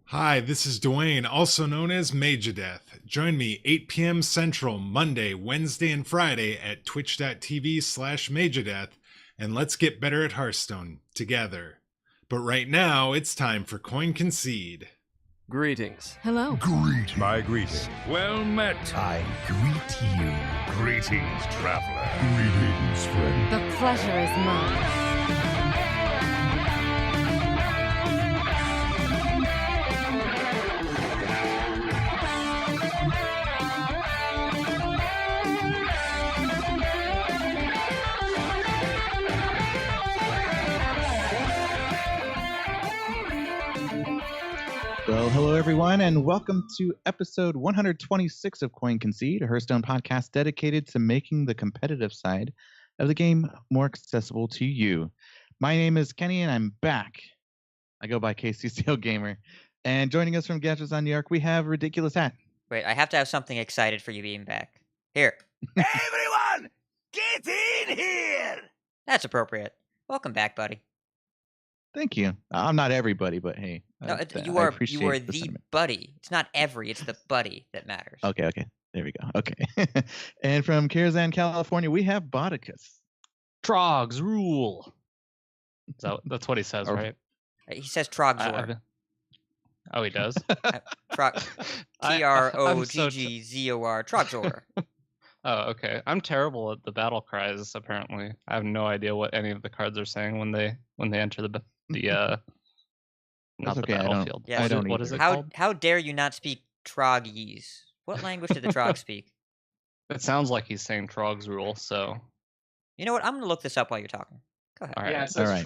Hi, this is Dwayne, also known as Major Death. Join me 8 p.m. Central, Monday, Wednesday, and Friday at twitch.tv/MajorDeath, and let's get better at Hearthstone together. But right now, it's time for Coin Concede. Greetings. Hello. Greetings. My greeting. Well met. I greet you. Greetings, traveler. Greetings, friend. The pleasure is mine. Well, hello everyone, and welcome to episode 126 of Coin Concede, a Hearthstone podcast dedicated to making the competitive side of the game more accessible to you. My name is Kenny, and I'm back. I go by KCCO Gamer. And joining us from Gadgets on New York, we have Ridiculous Hat. Wait, I have to have something excited for you being back. Here. Everyone, get in here! That's appropriate. Welcome back, buddy. Thank you. I'm not everybody, but hey. No, I you are appreciate the sentiment. buddy. It's not every, it's the buddy that matters. Okay. There we go. Okay. And from Kirzan, California, we have Bodicus. Trogs rule. So that's what he says, right? He says Trogzor. Oh, he does? Troggzor. Trogzor. Oh, okay. I'm terrible at the battle cries, apparently. I have no idea what any of the cards are saying when they enter the not okay, the battlefield. Yes. I don't What is either. it called? How dare you not speak Troggese? What language did the Trog speak? It sounds like he's saying Trogs rule, so... You know what? I'm going to look this up while you're talking. Go ahead. All right. Yeah, it says All right.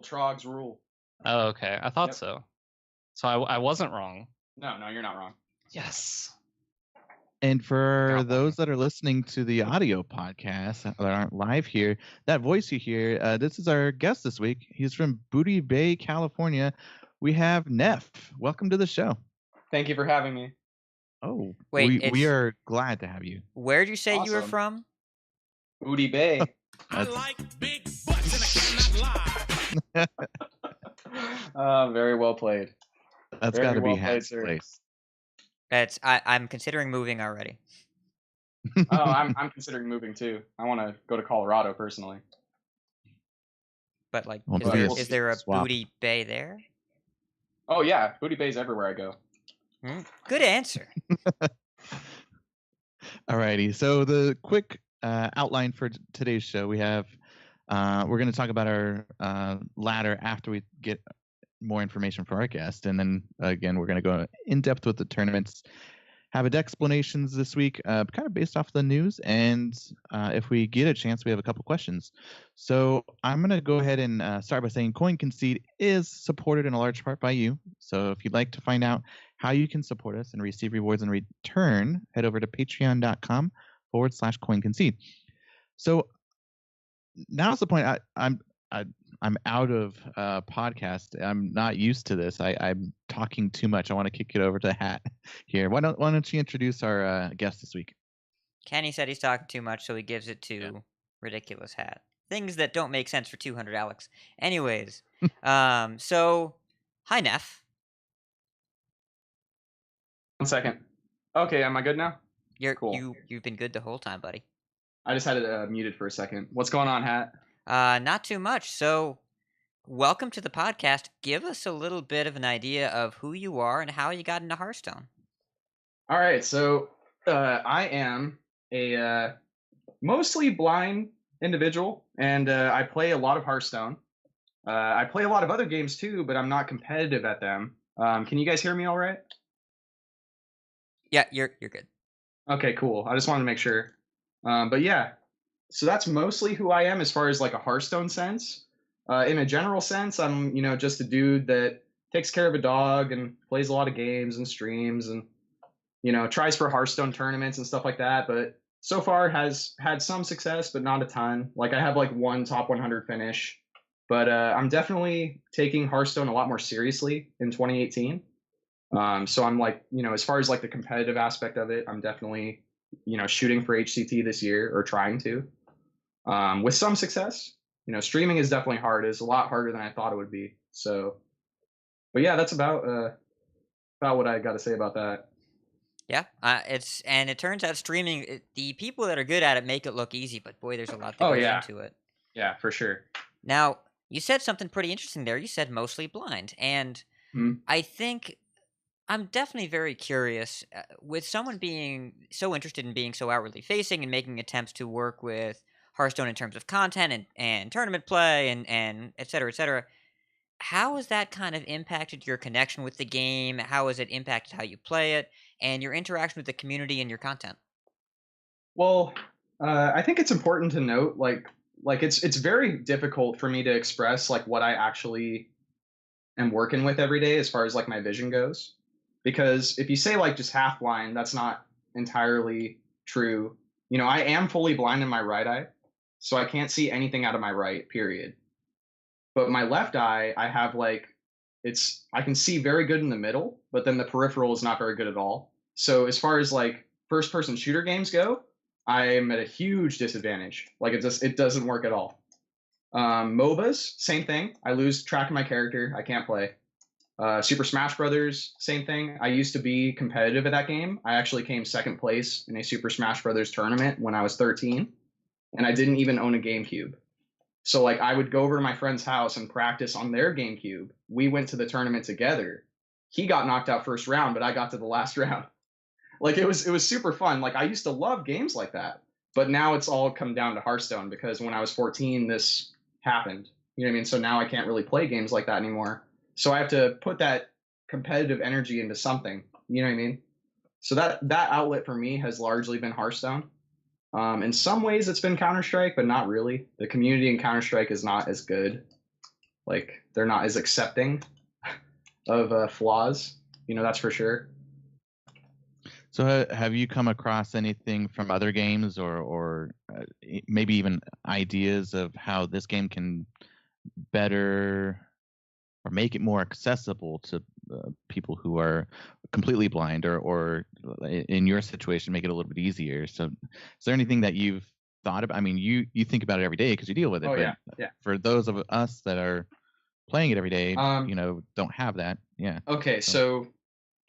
Trogs rule. Oh, okay. I thought Yep. so. So I wasn't wrong. No, you're not wrong. Yes. And for Got those that are listening to the audio podcast that aren't live here, that voice you hear, this is our guest this week. He's from Booty Bay, California. We have Neff. Welcome to the show. Thank you for having me. Oh, Wait, we are glad to have you. Where did you say you were Awesome. from? Booty Bay. I like big butts and I cannot lie. Very well played. That's Very got to well be played, Hat's sir. place. I'm considering moving already. Oh, I'm considering moving too. I want to go to Colorado personally. But like, Well, maybe a is there a swap. Booty Bay there? Oh yeah, Booty Bay's everywhere I go. Good answer. Alrighty. So the quick outline for today's show, we have we're going to talk about our ladder after we get more information from our guest, and then again we're going to go in depth with the tournaments. Have a explanations this week, kind of based off the news, and if we get a chance, we have a couple questions. So I'm going to go ahead and start by saying Coin Concede is supported in a large part by you. So if you'd like to find out how you can support us and receive rewards in return, head over to patreon.com/Coin Concede. So now's the point. I'm out of podcast. I'm not used to this. I'm talking too much. I want to kick it over to Hat here. Why don't you introduce our guest this week? Kenny said he's talking too much, so he gives it to Ridiculous Hat. Things that don't make sense for 200 Alex. Anyways, so hi Neff. 1 second. Okay, am I good now? Cool. You've been good the whole time, buddy. I just had it muted for a second. What's going on, Hat? Not too much. So, welcome to the podcast. Give us a little bit of an idea of who you are and how you got into Hearthstone. All right, so I am a mostly blind individual, and I play a lot of Hearthstone. I play a lot of other games too, but I'm not competitive at them. Can you guys hear me all right? Yeah, you're good. Okay, cool. I just wanted to make sure. But yeah, so that's mostly who I am as far as like a Hearthstone sense. In a general sense, I'm just a dude that takes care of a dog and plays a lot of games and streams and tries for Hearthstone tournaments and stuff like that. But so far has had some success, but not a ton. Like I have like one top 100 finish, but I'm definitely taking Hearthstone a lot more seriously in 2018. So I'm like, as far as like the competitive aspect of it, I'm definitely, shooting for HCT this year or trying to, with some success. Streaming is definitely hard. It's a lot harder than I thought it would be. So, but yeah, that's about about what I got to say about that. Yeah, it turns out streaming, the people that are good at it make it look easy, but boy, there's a lot that Oh goes yeah, into it. yeah, for sure. Now, you said something pretty interesting there. You said mostly blind, and Hmm. I think I'm definitely very curious with someone being so interested in being so outwardly facing and making attempts to work with Hearthstone in terms of content and tournament play and et cetera, et cetera. How has that kind of impacted your connection with the game? How has it impacted how you play it and your interaction with the community and your content? Well, I think it's important to note, like it's very difficult for me to express like what I actually am working with every day as far as like my vision goes, because if you say like just half blind, that's not entirely true. You know, I am fully blind in my right eye, so I can't see anything out of my right. Period. But my left eye, I have like I can see very good in the middle, but then the peripheral is not very good at all. So as far as like first person shooter games go, I'm at a huge disadvantage. Like it doesn't work at all. MOBAs, same thing. I lose track of my character. I can't play. Super Smash Brothers, same thing. I used to be competitive at that game. I actually came second place in a Super Smash Brothers tournament when I was 13, and I didn't even own a GameCube. So like I would go over to my friend's house and practice on their GameCube. We went to the tournament together. He got knocked out first round, but I got to the last round. Like it was super fun. Like I used to love games like that. But now it's all come down to Hearthstone because when I was 14 this happened. You know what I mean? So now I can't really play games like that anymore. So I have to put that competitive energy into something. You know what I mean? So that outlet for me has largely been Hearthstone. In some ways, it's been Counter Strike, but not really. The community in Counter Strike is not as good. Like they're not as accepting of flaws. You know, that's for sure. So have you come across anything from other games or maybe even ideas of how this game can better or make it more accessible to people who are completely blind or in your situation, make it a little bit easier? So is there anything that you've thought about? I mean, you think about it every day because you deal with it. Oh, but yeah, yeah. For those of us that are playing it every day, Um, don't have that. Yeah. Okay, so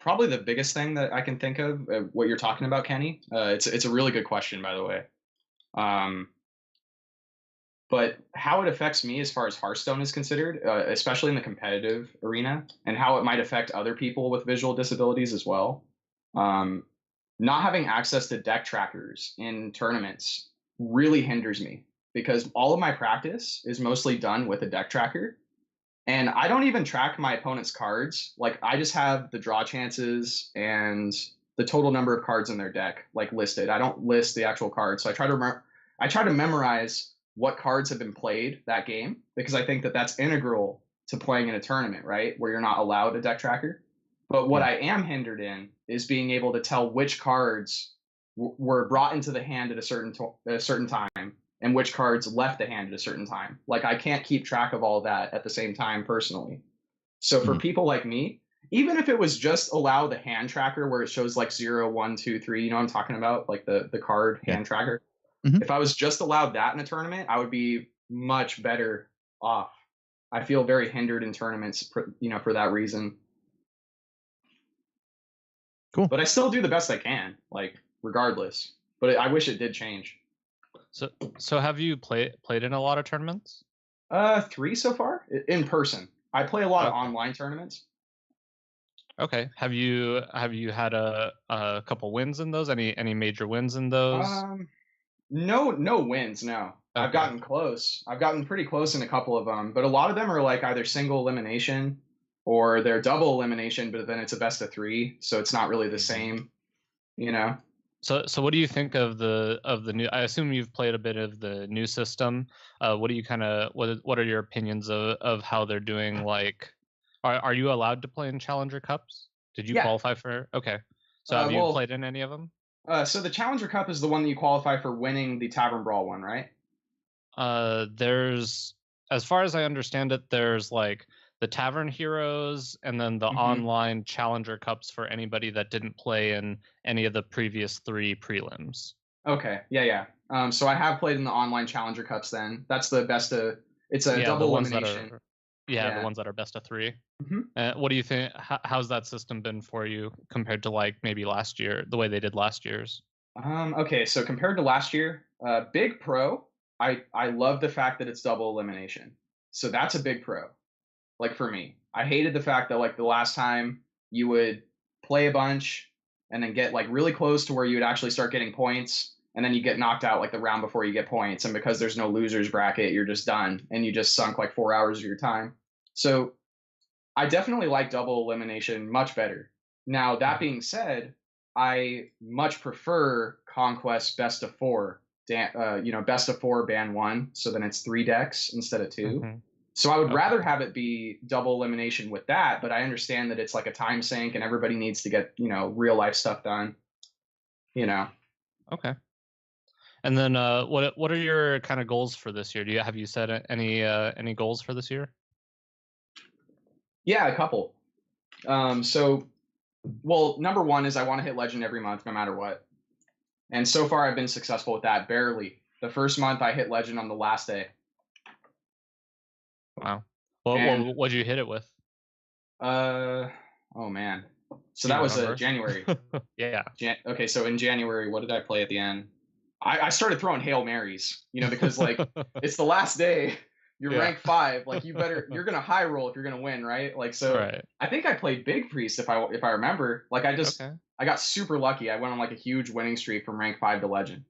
probably the biggest thing that I can think of, what you're talking about, Kenny. It's a really good question, by the way. Um, but how it affects me as far as Hearthstone is considered, especially in the competitive arena, and how it might affect other people with visual disabilities as well. Um, Not having access to deck trackers in tournaments really hinders me because all of my practice is mostly done with a deck tracker. And I don't even track my opponent's cards. Like I just have the draw chances and the total number of cards in their deck like listed. I don't list the actual cards. So I try to memorize what cards have been played that game because I think that that's integral to playing in a tournament, right? Where you're not allowed a deck tracker. But what Yeah. I am hindered in is being able to tell which cards were brought into the hand at a certain time and which cards left the hand at a certain time. Like I can't keep track of all that at the same time personally. So for Mhm. people like me, even if it was just allow the hand tracker where it shows like 0, 1, 2, 3, you know what I'm talking about? Like the card Yeah. hand tracker. Mhm. If I was just allowed that in a tournament, I would be much better off. I feel very hindered in tournaments, for that reason. Cool. But I still do the best I can, like regardless. But I wish it did change. So have you played in a lot of tournaments? 3 so far in person. I play a lot of Okay. online tournaments. Okay. Have you had a couple wins in those? Any major wins in those? No wins. No, I've Okay. gotten close. I've gotten pretty close in a couple of them, but a lot of them are like either single elimination or they're double elimination, but then it's a best of 3, so it's not really the same. You know. So what do you think of the new? I assume you've played a bit of the new system. What do you what are your opinions of how they're doing? Like, are you allowed to play in Challenger Cups? Did you Yeah. qualify for? Okay. So have you Well, played in any of them? So the Challenger Cup is the one that you qualify for winning the Tavern Brawl one, right? There's, as far as I understand it, there's like the Tavern Heroes and then the Mhm. online Challenger Cups for anybody that didn't play in any of the previous 3 prelims. Okay, yeah. So I have played in the online Challenger Cups. Then that's the best of. It's a Yeah, double the ones that elimination. are Yeah, the Yeah. ones that are best of 3. Mhm. What do you think? How's that system been for you compared to like maybe last year, the way they did last year's? Okay, so compared to last year, big pro. I love the fact that it's double elimination. So that's a big pro. Like for me, I hated the fact that like the last time you would play a bunch and then get like really close to where you would actually start getting points, and then you get knocked out like the round before you get points, and because there's no losers bracket, you're just done and you just sunk like 4 hours of your time. So I definitely like double elimination much better. Now, that being said, I much prefer Conquest best of 4, best of 4 ban 1, so then it's 3 decks instead of 2. Mhm. So I would Okay. rather have it be double elimination with that, but I understand that it's like a time sink and everybody needs to get, real life stuff done, you know. Okay. And then what are your kind of goals for this year? Have you set any goals for this year? Yeah, a couple. Well, number one is I want to hit legend every month, no matter what. And so far, I've been successful with that, barely. The first month, I hit legend on the last day. Wow. And What'd you hit it with? oh man, so Do you that was remember? January. Yeah. Okay, so in January, what did I play at the end? I started throwing Hail Marys, because like it's the last day. You're Yeah. rank 5, like you're gonna high roll if you're gonna win, right? Like so, Right. I think I played Big Priest if I remember. Like Okay. I got super lucky. I went on like a huge winning streak from rank 5 to legend,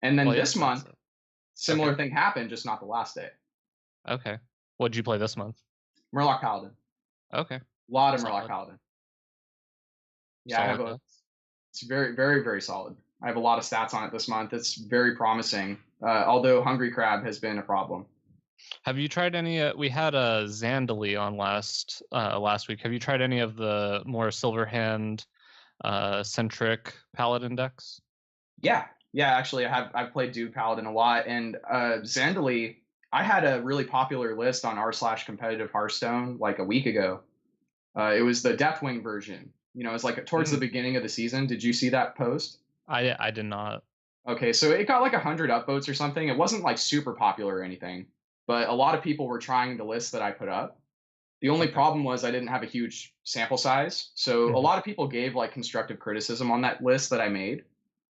and then Well, yeah, this month, that's similar okay. thing happened, just not the last day. Okay. What'd you play this month? Murloc Paladin, Okay. a lot of Murloc Solid. Paladin. Yeah, I have Solid. it's very, very, very solid. I have a lot of stats on it this month. It's very promising. Although Hungry Crab has been a problem. Have you tried any? We had a Zandali on last week. Have you tried any of the more Silverhand centric Paladin decks? Yeah, yeah. Actually, I've played Dude Paladin a lot, and Zandali. I had a really popular list on r/competitive Hearthstone like a week ago. It was the Deathwing version. It's like towards the beginning of the season. Did you see that post? I did not. Okay, so it got like 100 upvotes or something. It wasn't like super popular or anything, but a lot of people were trying the list that I put up. The only problem was I didn't have a huge sample size. So a Mhm. lot of people gave like constructive criticism on that list that I made.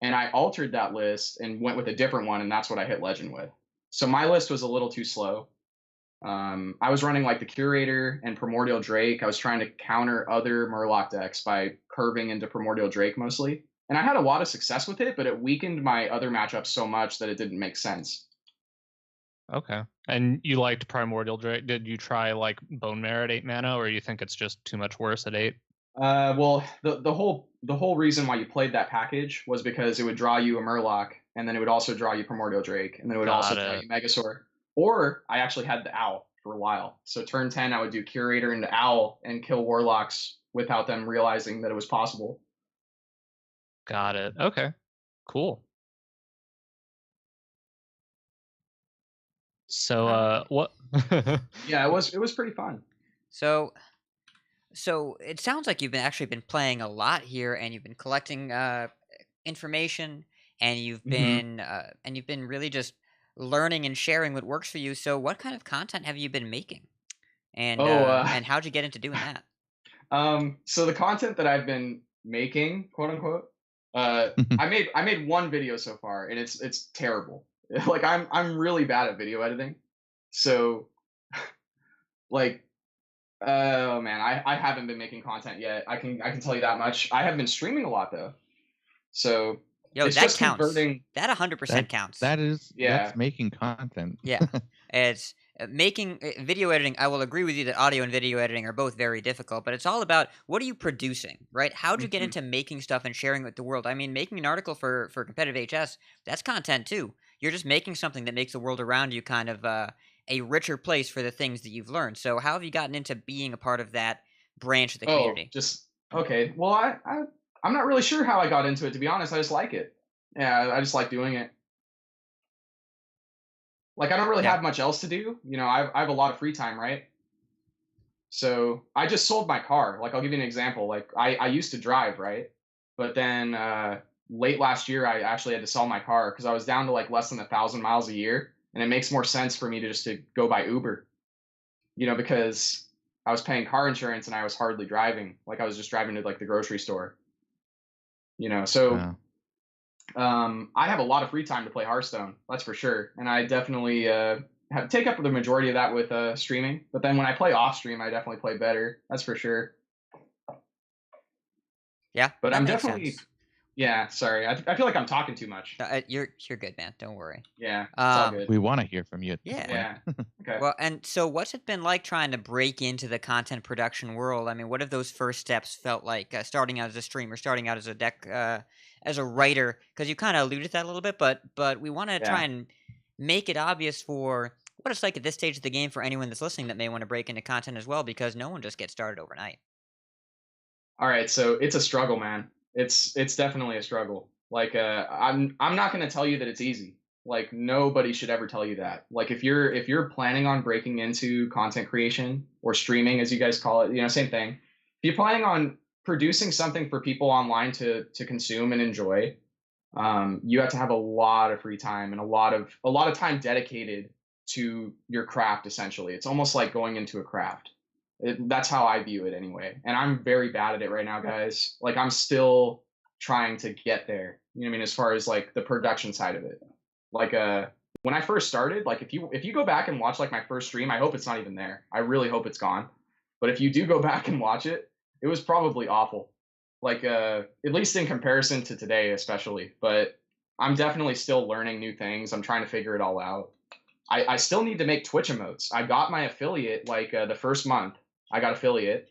And I altered that list and went with a different one, and that's what I hit legend with. So my list was a little too slow. I was running like the Curator and Primordial Drake. I was trying to counter other Murloc decks by curving into Primordial Drake mostly. And I had a lot of success with it, but it weakened my other matchups so much that it didn't make sense. Okay. And you liked Primordial Drake? Did you try like Bone Mare at 8 mana, or you think it's just too much worse at 8? Well, the whole reason why you played that package was because it would draw you a Murloc, and then it would also draw you Primordial Drake, and then it would also Got draw it. you Megasaur. Or I actually had the Owl for a while. So turn 10, I would do Curator into Owl and kill Warlocks without them realizing that it was possible. Got it. Okay. Cool. So what Yeah, it was pretty fun. So it sounds like you've actually been playing a lot here, and you've been collecting information, and Hmm. you've been really just learning and sharing what works for you. So what kind of content have you been making, Oh, and how'd you get into doing that? so the content that I've been making, quote unquote, I made one video so far, and it's terrible. Like I'm really bad at video editing, so like oh man, I haven't been making content yet. I can tell you that much. I have been streaming a lot though, so Yo, it's that just counts. converting. That 100% counts. That's Yeah. making content. Yeah, it's making video editing. I will agree with you that audio and video editing are both very difficult, but it's all about what are you producing, right? How'd you get Mhm. into making stuff and sharing it with the world? I mean, making an article for competitive HS, that's content too. You're just making something that makes the world around you kind of a richer place for the things that you've learned. So, how have you gotten into being a part of that branch of the Oh, community? just okay. Well, I'm not really sure how I got into it, to be honest. I just like it. Yeah, I just like doing it. Like I don't really Yeah. have much else to do. I have a lot of free time, right? So I just sold my car. Like I'll give you an example. Like I used to drive, right? But then late last year I actually had to sell my car because I was down to like less than 1,000 miles a year, and it makes more sense for me to just to go by Uber. because I was paying car insurance and I was hardly driving. Like I was just driving to like the grocery store. So I have a lot of free time to play Hearthstone. That's for sure, and I definitely take up the majority of that with streaming. But then when I play off stream, I definitely play better. That's for sure. Yeah, but that I'm makes definitely sense. Yeah. Sorry, I feel like I'm talking too much. You're good, man. Don't worry. Yeah, it's all good. We want to hear from you. At this Yeah. point. Yeah. Okay. Well, and so what's it been like trying to break into the content production world? I mean, what have those first steps felt like? Starting out as a streamer, starting out as a as a writer, because you kind of alluded to that a little bit, but we want to try Yeah. and make it obvious for what it's like at this stage of the game for anyone that's listening that may want to break into content as well, because no one just gets started overnight. All right, so it's a struggle, man. It's definitely a struggle. Like I'm not going to tell you that it's easy. Like nobody should ever tell you that. Like if you're planning on breaking into content creation or streaming as you guys call it, same thing. If you're planning on producing something for people online to consume and enjoy, you have to have a lot of free time and a lot of time dedicated to your craft. Essentially, it's almost like going into a craft. That's how I view it anyway. And I'm very bad at it right now, guys. Like I'm still trying to get there. You know what I mean? As far as like the production side of it. Like when I first started, like if you go back and watch like my first stream, I hope it's not even there. I really hope it's gone. But if you do go back and watch it, it was probably awful. Like at least in comparison to today, especially. But I'm definitely still learning new things. I'm trying to figure it all out. I still need to make Twitch emotes. I got my affiliate like the first month. I got affiliate,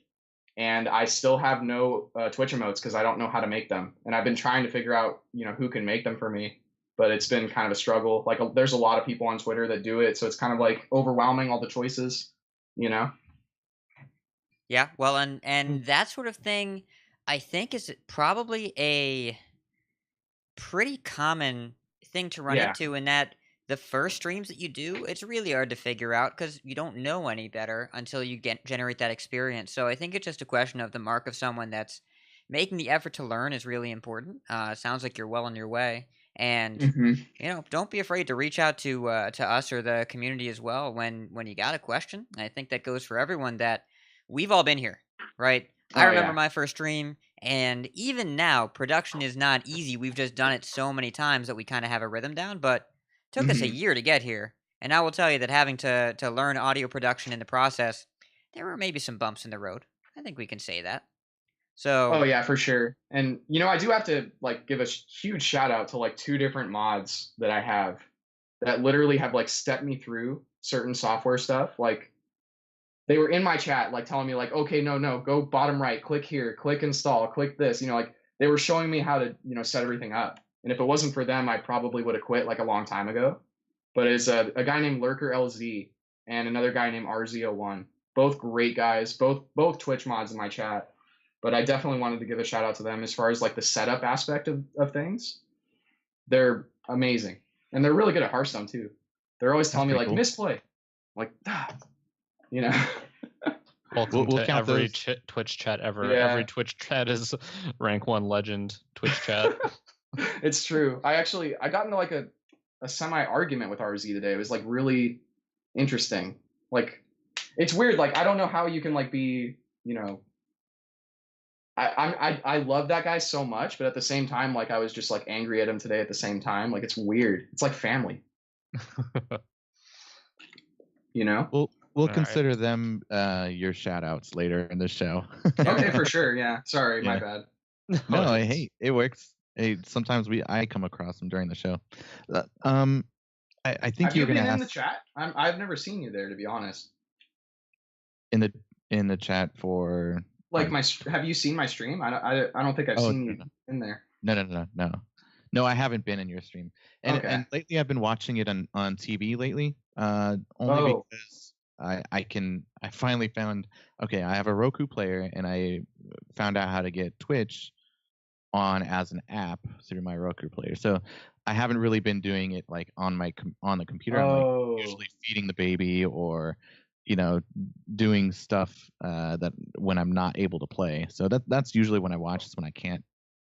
and I still have no Twitch emotes because I don't know how to make them. And I've been trying to figure out, who can make them for me, but it's been kind of a struggle. Like there's a lot of people on Twitter that do it, so it's kind of like overwhelming all the choices, Yeah, well, and that sort of thing, I think, is probably a pretty common thing to run Yeah. into, in that the first streams that you do, it's really hard to figure out because you don't know any better until you generate that experience. So I think it's just a question of the mark of someone that's making the effort to learn is really important. Sounds like you're well on your way, and Mm-hmm. don't be afraid to reach out to us or the community as well when you got a question. I think that goes for everyone, that we've all been here, right? I Oh, remember yeah. my first stream, and even now, production is not easy. We've just done it so many times that we kind of have a rhythm down, but it took us a Mhm. year to get here. And I will tell you that having to learn audio production in the process, there were maybe some bumps in the road. I think we can say that. So, Oh yeah, for sure. And I do have to like give a huge shout out to like two different mods that I have that literally have like stepped me through certain software stuff. Like they were in my chat, like telling me like, okay, no, go bottom right, click here, click install, click this. Like they were showing me how to set everything up. And if it wasn't for them, I probably would have quit like a long time ago. But it's a guy named Lurker LZ and another guy named RZ01. Both great guys, both Twitch mods in my chat. But I definitely wanted to give a shout out to them as far as like the setup aspect of things. They're amazing. And they're really good at Hearthstone too. They're always telling me like pretty cool. misplay. Like you know. Welcome We'll to count every those. Twitch chat ever. Yeah. Every Twitch chat is rank 1 legend Twitch chat. It's true. I got into like a semi argument with RZ today. It was like really interesting. Like it's weird. Like I don't know how you can like be, I love that guy so much, but at the same time, like I was just like angry at him today at the same time. Like it's weird. It's like family. We'll All consider them your shout outs later in the show. Okay, for sure. Yeah. Sorry, my Yeah. bad. No, hey, it works. Hey, sometimes I come across them during the show. I think Have you're you been gonna in the ask chat? I've never seen you there, to be honest. in the chat for Like have you seen my stream? I don't think I've seen you in there. No, I haven't been in your stream. And Okay. and lately I've been watching it on TV lately. Only Oh. because I finally found, okay, I have a Roku player and I found out how to get Twitch on as an app through my Roku player. So I haven't really been doing it like on the computer. I'm Oh. like usually feeding the baby or doing stuff that when I'm not able to play. So that's usually when I watch, is when I can't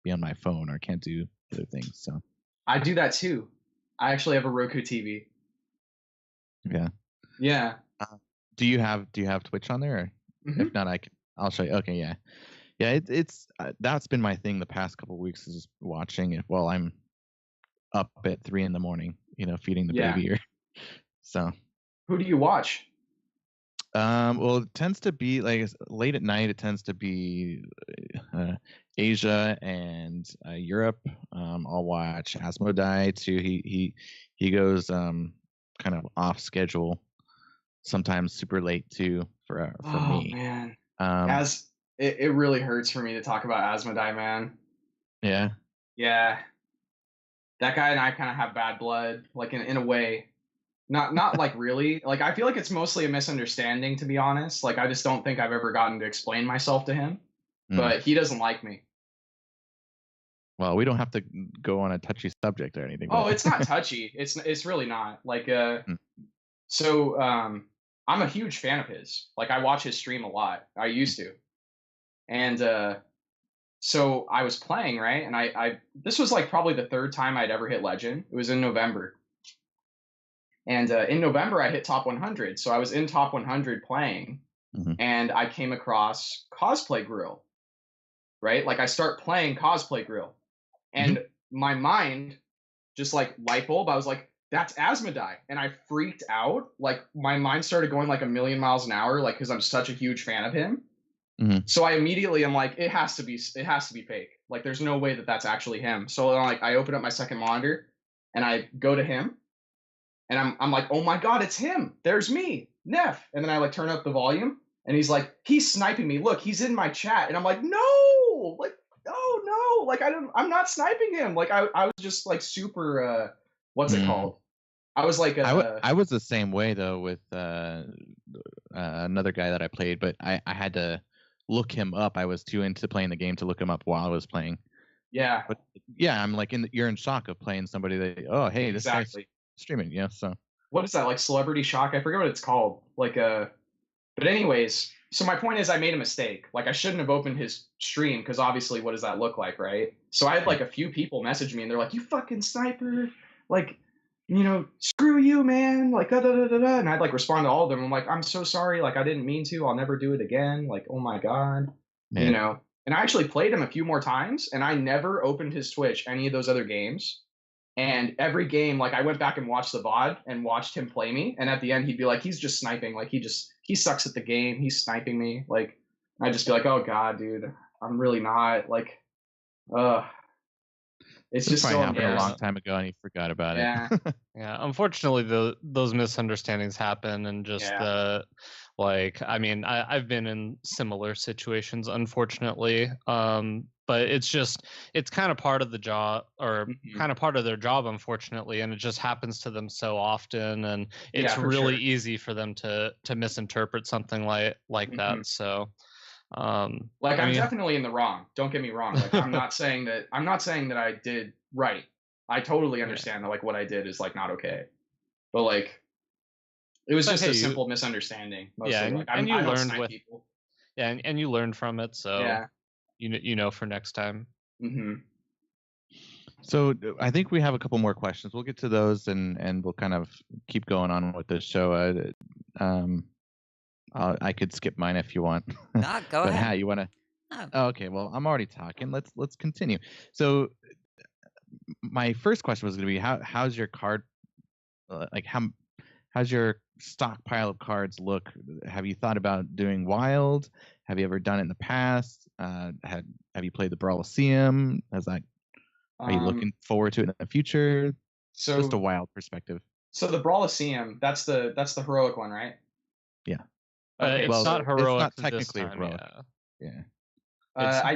be on my phone or can't do other things. So I do that too. I actually have a Roku TV. yeah. Yeah. Do you have Twitch on there? Or Mhm. if not, I'll show you. Okay, yeah. Yeah, it's that's been my thing the past couple of weeks, is just watching it while I'm up at 3 a.m, feeding the Yeah. baby. Or so. Who do you watch? Well, it tends to be like late at night. It tends to be Asia and Europe. I'll watch Asmodai too. He goes kind of off schedule, sometimes super late too for me. Man, it really hurts for me to talk about Asmodai, man. Yeah. Yeah, that guy and I kind of have bad blood, like in a way. Not like really. Like I feel like it's mostly a misunderstanding, to be honest. Like I just don't think I've ever gotten to explain myself to him. But he doesn't like me. Well, we don't have to go on a touchy subject or anything. Oh, but- it's not touchy. It's really not. Like so I'm a huge fan of his. Like I watch his stream a lot. I used to. And so I was playing, right? And I this was like probably the third time I'd ever hit legend. It was in November. And in November, I hit top 100. So I was in top 100 playing, and I came across Cosplay Grill, right? Like I start playing Cosplay Grill, and my mind just like light bulb. I was like, that's Asmodai. And I freaked out. Like my mind started going like a million miles an hour, like because I'm such a huge fan of him. So I immediately am like, it has to be fake. Like there's no way that that's actually him. So like I open up my second monitor and I go to him. And I'm like, oh my God, it's him. There's me, Nef. And then I like turn up the volume and he's like, he's sniping me. Look, he's in my chat. And I'm like, no, like, no. Like I'm not sniping him. Like I was just like super, what's it called? I was like, I was the same way though with another guy that I played, but I had to look him up. I was too into playing the game to look him up while I was playing. Yeah. But yeah, I'm like you're in shock of playing somebody that, oh, hey, this guy's streaming. Yeah. So what is that, like celebrity shock? I forget what it's called. Like but anyways, so my point is I made a mistake. Like I shouldn't have opened his stream because obviously what does that look like, right? So I had like a few people message me and they're like, you fucking sniper, like, screw you, man, like da da da da da. And I'd like respond to all of them. I'm like, I'm so sorry, like I didn't mean to. I'll never do it again. Like, oh my God, And I actually played him a few more times, and I never opened his Twitch any of those other games. And every game, like I went back and watched the VOD and watched him play me. And at the end, he'd be like, he's just sniping. Like he sucks at the game. He's sniping me. Like, I'd just be like, oh God, dude, I'm really not. Like, it's just probably so happened a embarrassing. long time ago and he forgot about it. Yeah. Unfortunately, those misunderstandings happen, and just like, I mean, I've been in similar situations, unfortunately. But it's kind of part of the job, or kind of part of their job, unfortunately, and it just happens to them so often, and it's really easy for them to misinterpret something like that. So like I'm definitely in the wrong. Don't get me wrong. Like I'm not saying that I did right. I totally understand that like what I did is like not okay. But like it was just a simple misunderstanding. Mostly. Yeah, like, and you I don't learned snipe with people. Yeah, and you learned from it, so you know for next time. So I think we have a couple more questions. We'll get to those, and we'll kind of keep going on with this show. I could skip mine if you want. Go but ahead. you want to? No. Oh, okay. Well, I'm already talking. Let's continue. So my first question was going to be how's your card? How's your stockpile of cards look? Have you thought about doing wild? Have you ever done it in the past? Have you played the Brawliseum? Are you looking forward to it in the future? So just a wild perspective. So the Brawliseum, that's the heroic one, right? Yeah. Okay, it's not heroic. It's not technically this time, heroic. Yeah. Yeah.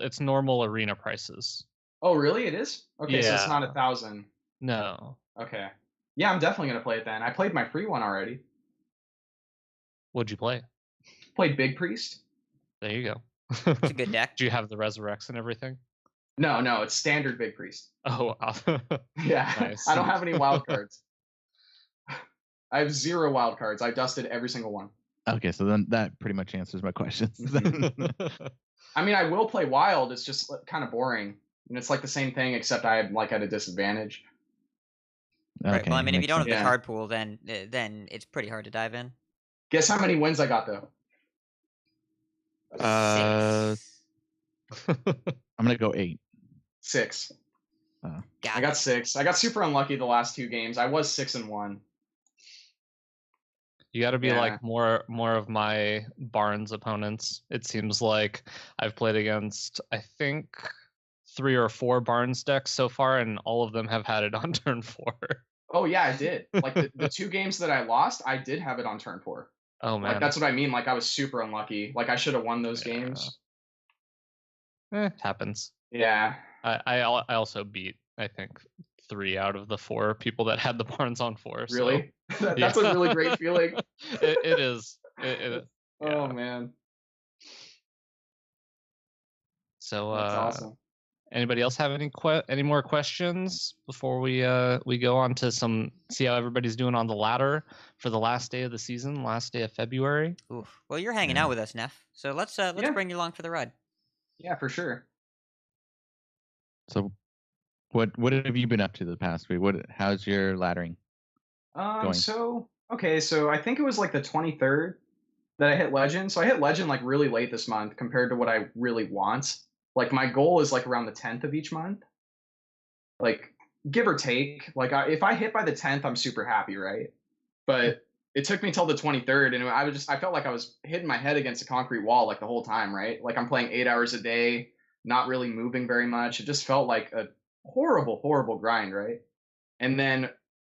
It's normal arena prices. Oh, really? It is? Okay, so it's not 1,000. No. Okay. Yeah, I'm definitely gonna play it then. I played my free one already. What'd you play? Played Big Priest. There you go. It's a good deck. Do you have the resurrects and everything? No, it's standard Big Priest. Oh, wow. Yeah. Nice. I don't have any wild cards. I have 0 wild cards. I dusted every single one. Okay, so then that pretty much answers my questions. I mean, I will play wild. It's just kind of boring. And it's like the same thing, except I'm like at a disadvantage. Right. Well, I mean, if you don't have the sense. card pool, then it's pretty hard to dive in. Guess how many wins I got though? Uh, 6. I'm gonna go 8. 6. Oh. I got 6. I got super unlucky the last 2 games. I was 6-1. You got to be Yeah. like more of my Barnes opponents. It seems like I've played against, I think, 3 or 4 Barnes decks so far, and all of them have had it on turn 4. Oh yeah, I did. Like the 2 games that I lost, I did have it on turn 4. Oh Like man, that's what I mean. Like I was super unlucky. Like I should have won those Yeah. games. Happens. Yeah. I also beat, I think, 3 out of the 4 people that had the Barnes on 4. Really? So, That's a really great feeling. it is. Oh man. So, That's awesome. anybody else have any more questions before we go on to see how everybody's doing on the ladder for the last day of the season, last day of February? Oof. Well, you're hanging Yeah. out with us, Neff. So let's Yeah. bring you along for the ride. Yeah, for sure. So, what have you been up to the past week? How's your laddering? Going. So I think it was like the 23rd that I hit Legend. So I hit Legend like really late this month compared to what I really want. Like my goal is like around the 10th of each month. Like give or take. Like if I hit by the 10th, I'm super happy, right? But it took me till the 23rd, and I felt like I was hitting my head against a concrete wall like the whole time, right? Like I'm playing 8 hours a day, not really moving very much. It just felt like a horrible, horrible grind, right? And then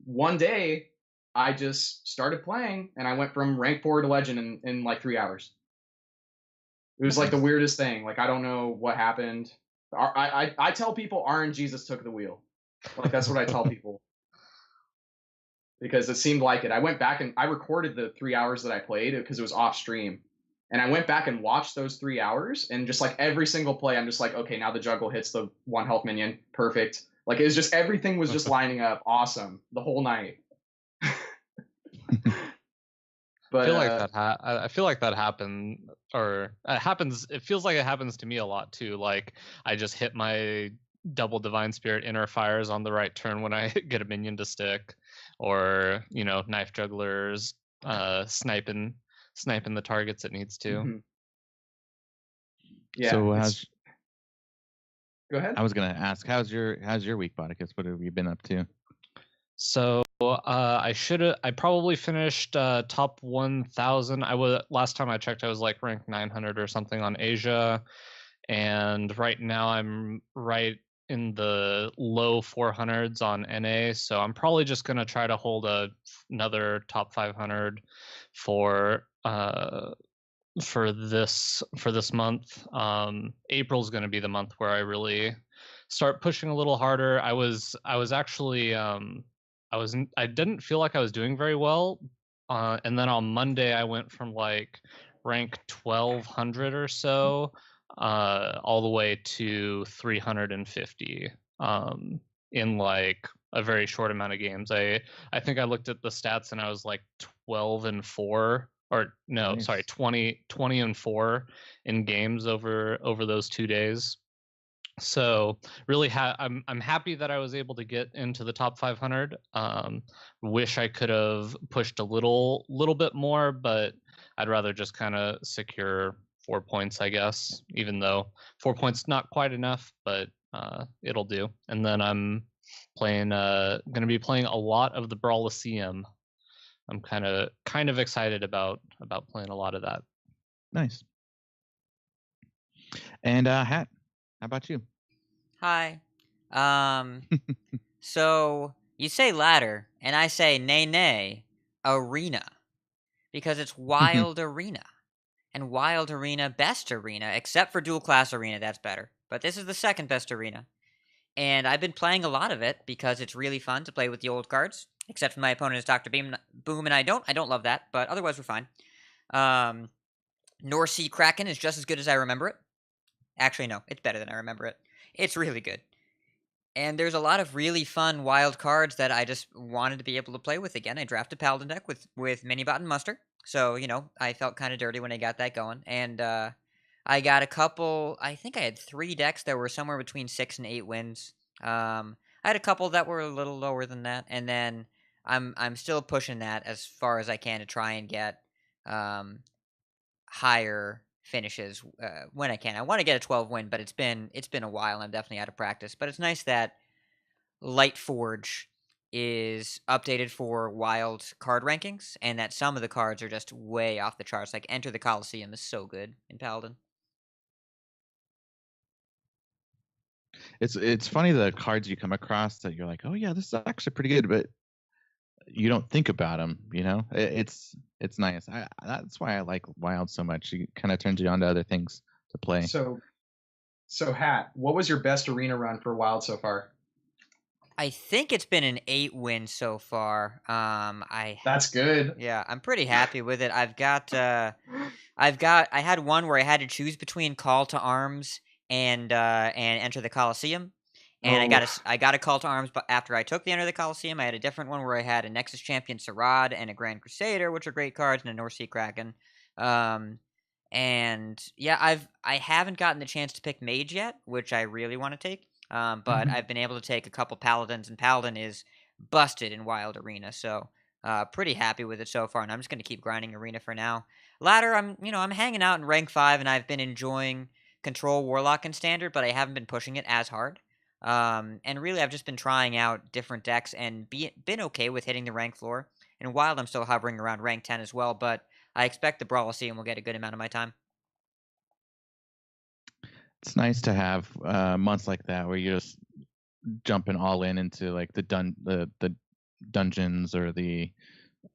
one day I just started playing, and I went from rank 4 to legend in like 3 hours. It was like the weirdest thing. Like I don't know what happened. I tell people RNGesus took the wheel. Like that's what I tell people. Because it seemed like it. I went back and I recorded the 3 hours that I played because it was off stream. And I went back and watched those 3 hours, and just like every single play, I'm just like, okay, now the juggle hits the 1 health minion. Perfect. Like it was just everything was just lining up awesome the whole night. But I feel like that happened, or it happens. It feels like it happens to me a lot too. Like I just hit my double divine spirit inner fires on the right turn when I get a minion to stick, or knife jugglers sniping the targets it needs to. Mm-hmm. Yeah. So go ahead. I was gonna ask, how's your week, Bodicus? What have you been up to? So I probably finished top 1,000. Last time I checked, I was like ranked 900 or something on Asia, and right now I'm right in the low 400s on NA. So I'm probably just gonna try to hold another top 500 for this month. April's gonna be the month where I really start pushing a little harder. I was actually I didn't feel like I was doing very well, and then on Monday I went from like rank 1200 or so all the way to 350 in like a very short amount of games. I think I looked at the stats and I was like 12-4, or no, Nice. sorry, 20-4 in games over those 2 days. So really, I'm happy that I was able to get into the top 500. Wish I could have pushed a little bit more, but I'd rather just kind of secure 4 points, I guess. Even though 4 points not quite enough, but it'll do. And then I'm going to be playing a lot of the Brawliseum. I'm kind of excited about playing a lot of that. Nice. And Hat, how about you? Hi. So you say ladder, and I say nay arena, because it's Wild Arena, and Wild Arena best arena, except for Dual Class Arena. That's better, but this is the second best arena, and I've been playing a lot of it because it's really fun to play with the old cards. Except for my opponent is Dr. Boom, and I don't love that, but otherwise we're fine. North Sea Kraken is just as good as I remember it. Actually, no, it's better than I remember it. It's really good. And there's a lot of really fun wild cards that I just wanted to be able to play with again. I drafted Paladin deck with Minibot and Muster. So, I felt kind of dirty when I got that going. And I got a couple, I think I had 3 decks that were somewhere between 6 and 8 wins. I had a couple that were a little lower than that. And then I'm still pushing that as far as I can to try and get higher finishes when I can. I want to get a 12 win, but it's been a while. And I'm definitely out of practice, but it's nice that Light Forge is updated for wild card rankings, and that some of the cards are just way off the charts. Like Enter the Coliseum is so good in Paladin. It's funny the cards you come across that you're like, oh yeah, this is actually pretty good, but you don't think about them. It's nice. That's why I like Wild so much. It kind of turns you on to other things to play. So Hat, what was your best arena run for Wild so far? I think it's been an 8 win so far. That's good. Yeah, I'm pretty happy with it. I had one where I had to choose between Call to Arms and Enter the Coliseum. And I got a Call to Arms, but after I took the Enter the Coliseum, I had a different one where I had a Nexus Champion Sarad and a Grand Crusader, which are great cards, and a North Sea Kraken. And yeah, I haven't gotten the chance to pick Mage yet, which I really want to take. But I've been able to take a couple Paladins, and Paladin is busted in Wild Arena, so pretty happy with it so far. And I'm just going to keep grinding Arena for now. Ladder, I'm hanging out in rank 5, and I've been enjoying Control, Warlock, and Standard, but I haven't been pushing it as hard. And really, I've just been trying out different decks and been okay with hitting the rank floor. And Wild, I'm still hovering around rank 10 as well, but I expect the Brawlocene will get a good amount of my time. It's nice to have months like that where you're just jumping all into like the dungeons or the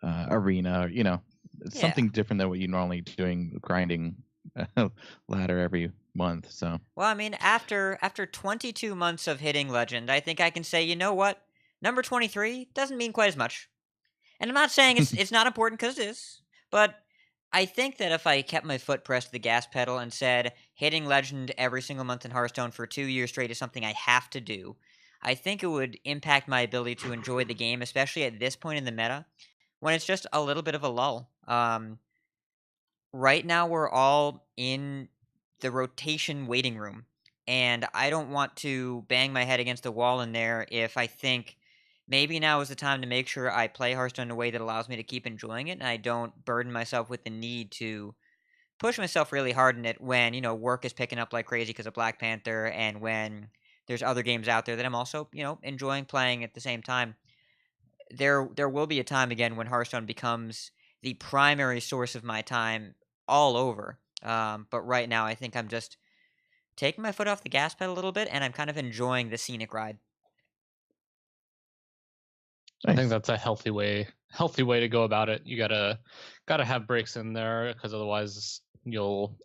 arena, or it's something different than what you normally doing grinding ladder every month. So well, I mean, after 22 months of hitting legend, I think I can say, you know what, number 23 doesn't mean quite as much. And I'm not saying it's not important, because it is, but I think that if I kept my foot pressed to the gas pedal and said hitting legend every single month in Hearthstone for 2 years straight is something I have to do, I think it would impact my ability to enjoy the game, especially at this point in the meta, when it's just a little bit of a lull. Right now, we're all in the rotation waiting room, and I don't want to bang my head against the wall in there if I think maybe now is the time to make sure I play Hearthstone in a way that allows me to keep enjoying it, and I don't burden myself with the need to push myself really hard in it when, work is picking up like crazy because of Black Panther, and when there's other games out there that I'm also, enjoying playing at the same time. There will be a time again when Hearthstone becomes the primary source of my time all over. But right now, I think I'm just taking my foot off the gas pedal a little bit, and I'm kind of enjoying the scenic ride. I think that's a healthy way to go about it. You gotta have breaks in there, because otherwise you'll,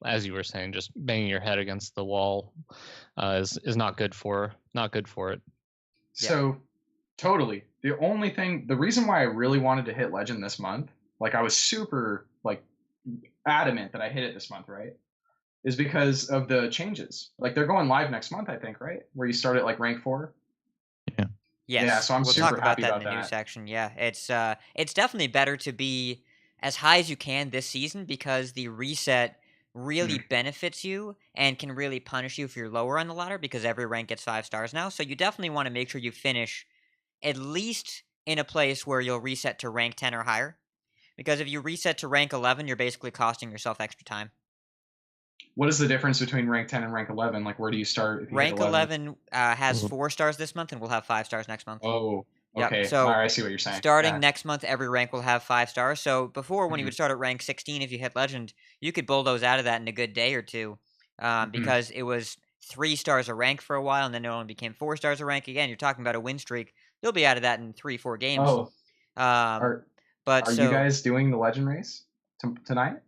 as you were saying, just banging your head against the wall is not good for it. So totally. The reason why I really wanted to hit legend this month, like I was super adamant that I hit it this month, right, is because of the changes. Like they're going live next month, I think, right? Where you start at like rank 4. Yeah. Yes. Yeah, so I'm we'll super talk about happy that about in the that. news section. Yeah, it's definitely better to be as high as you can this season, because the reset really benefits you and can really punish you if you're lower on the ladder, because every rank gets 5 stars now. So you definitely want to make sure you finish at least in a place where you'll reset to rank 10 or higher. Because if you reset to rank 11, you're basically costing yourself extra time. What is the difference between rank 10 and rank 11? Like, where do you start if you Rank hit 11? 11 has 4 stars this month, and we'll have 5 stars next month. Oh, okay. Yep. So all right, I see what you're saying. starting next month, every rank will have 5 stars. So before, when you Mhm. would start at rank 16, if you hit legend, you could bulldoze out of that in a good day or two, because it was 3 stars a rank for a while, and then it only became 4 stars a rank again. You're talking about a win streak. You'll be out of that in 3-4 games. Oh, Are you guys doing the legend race tonight?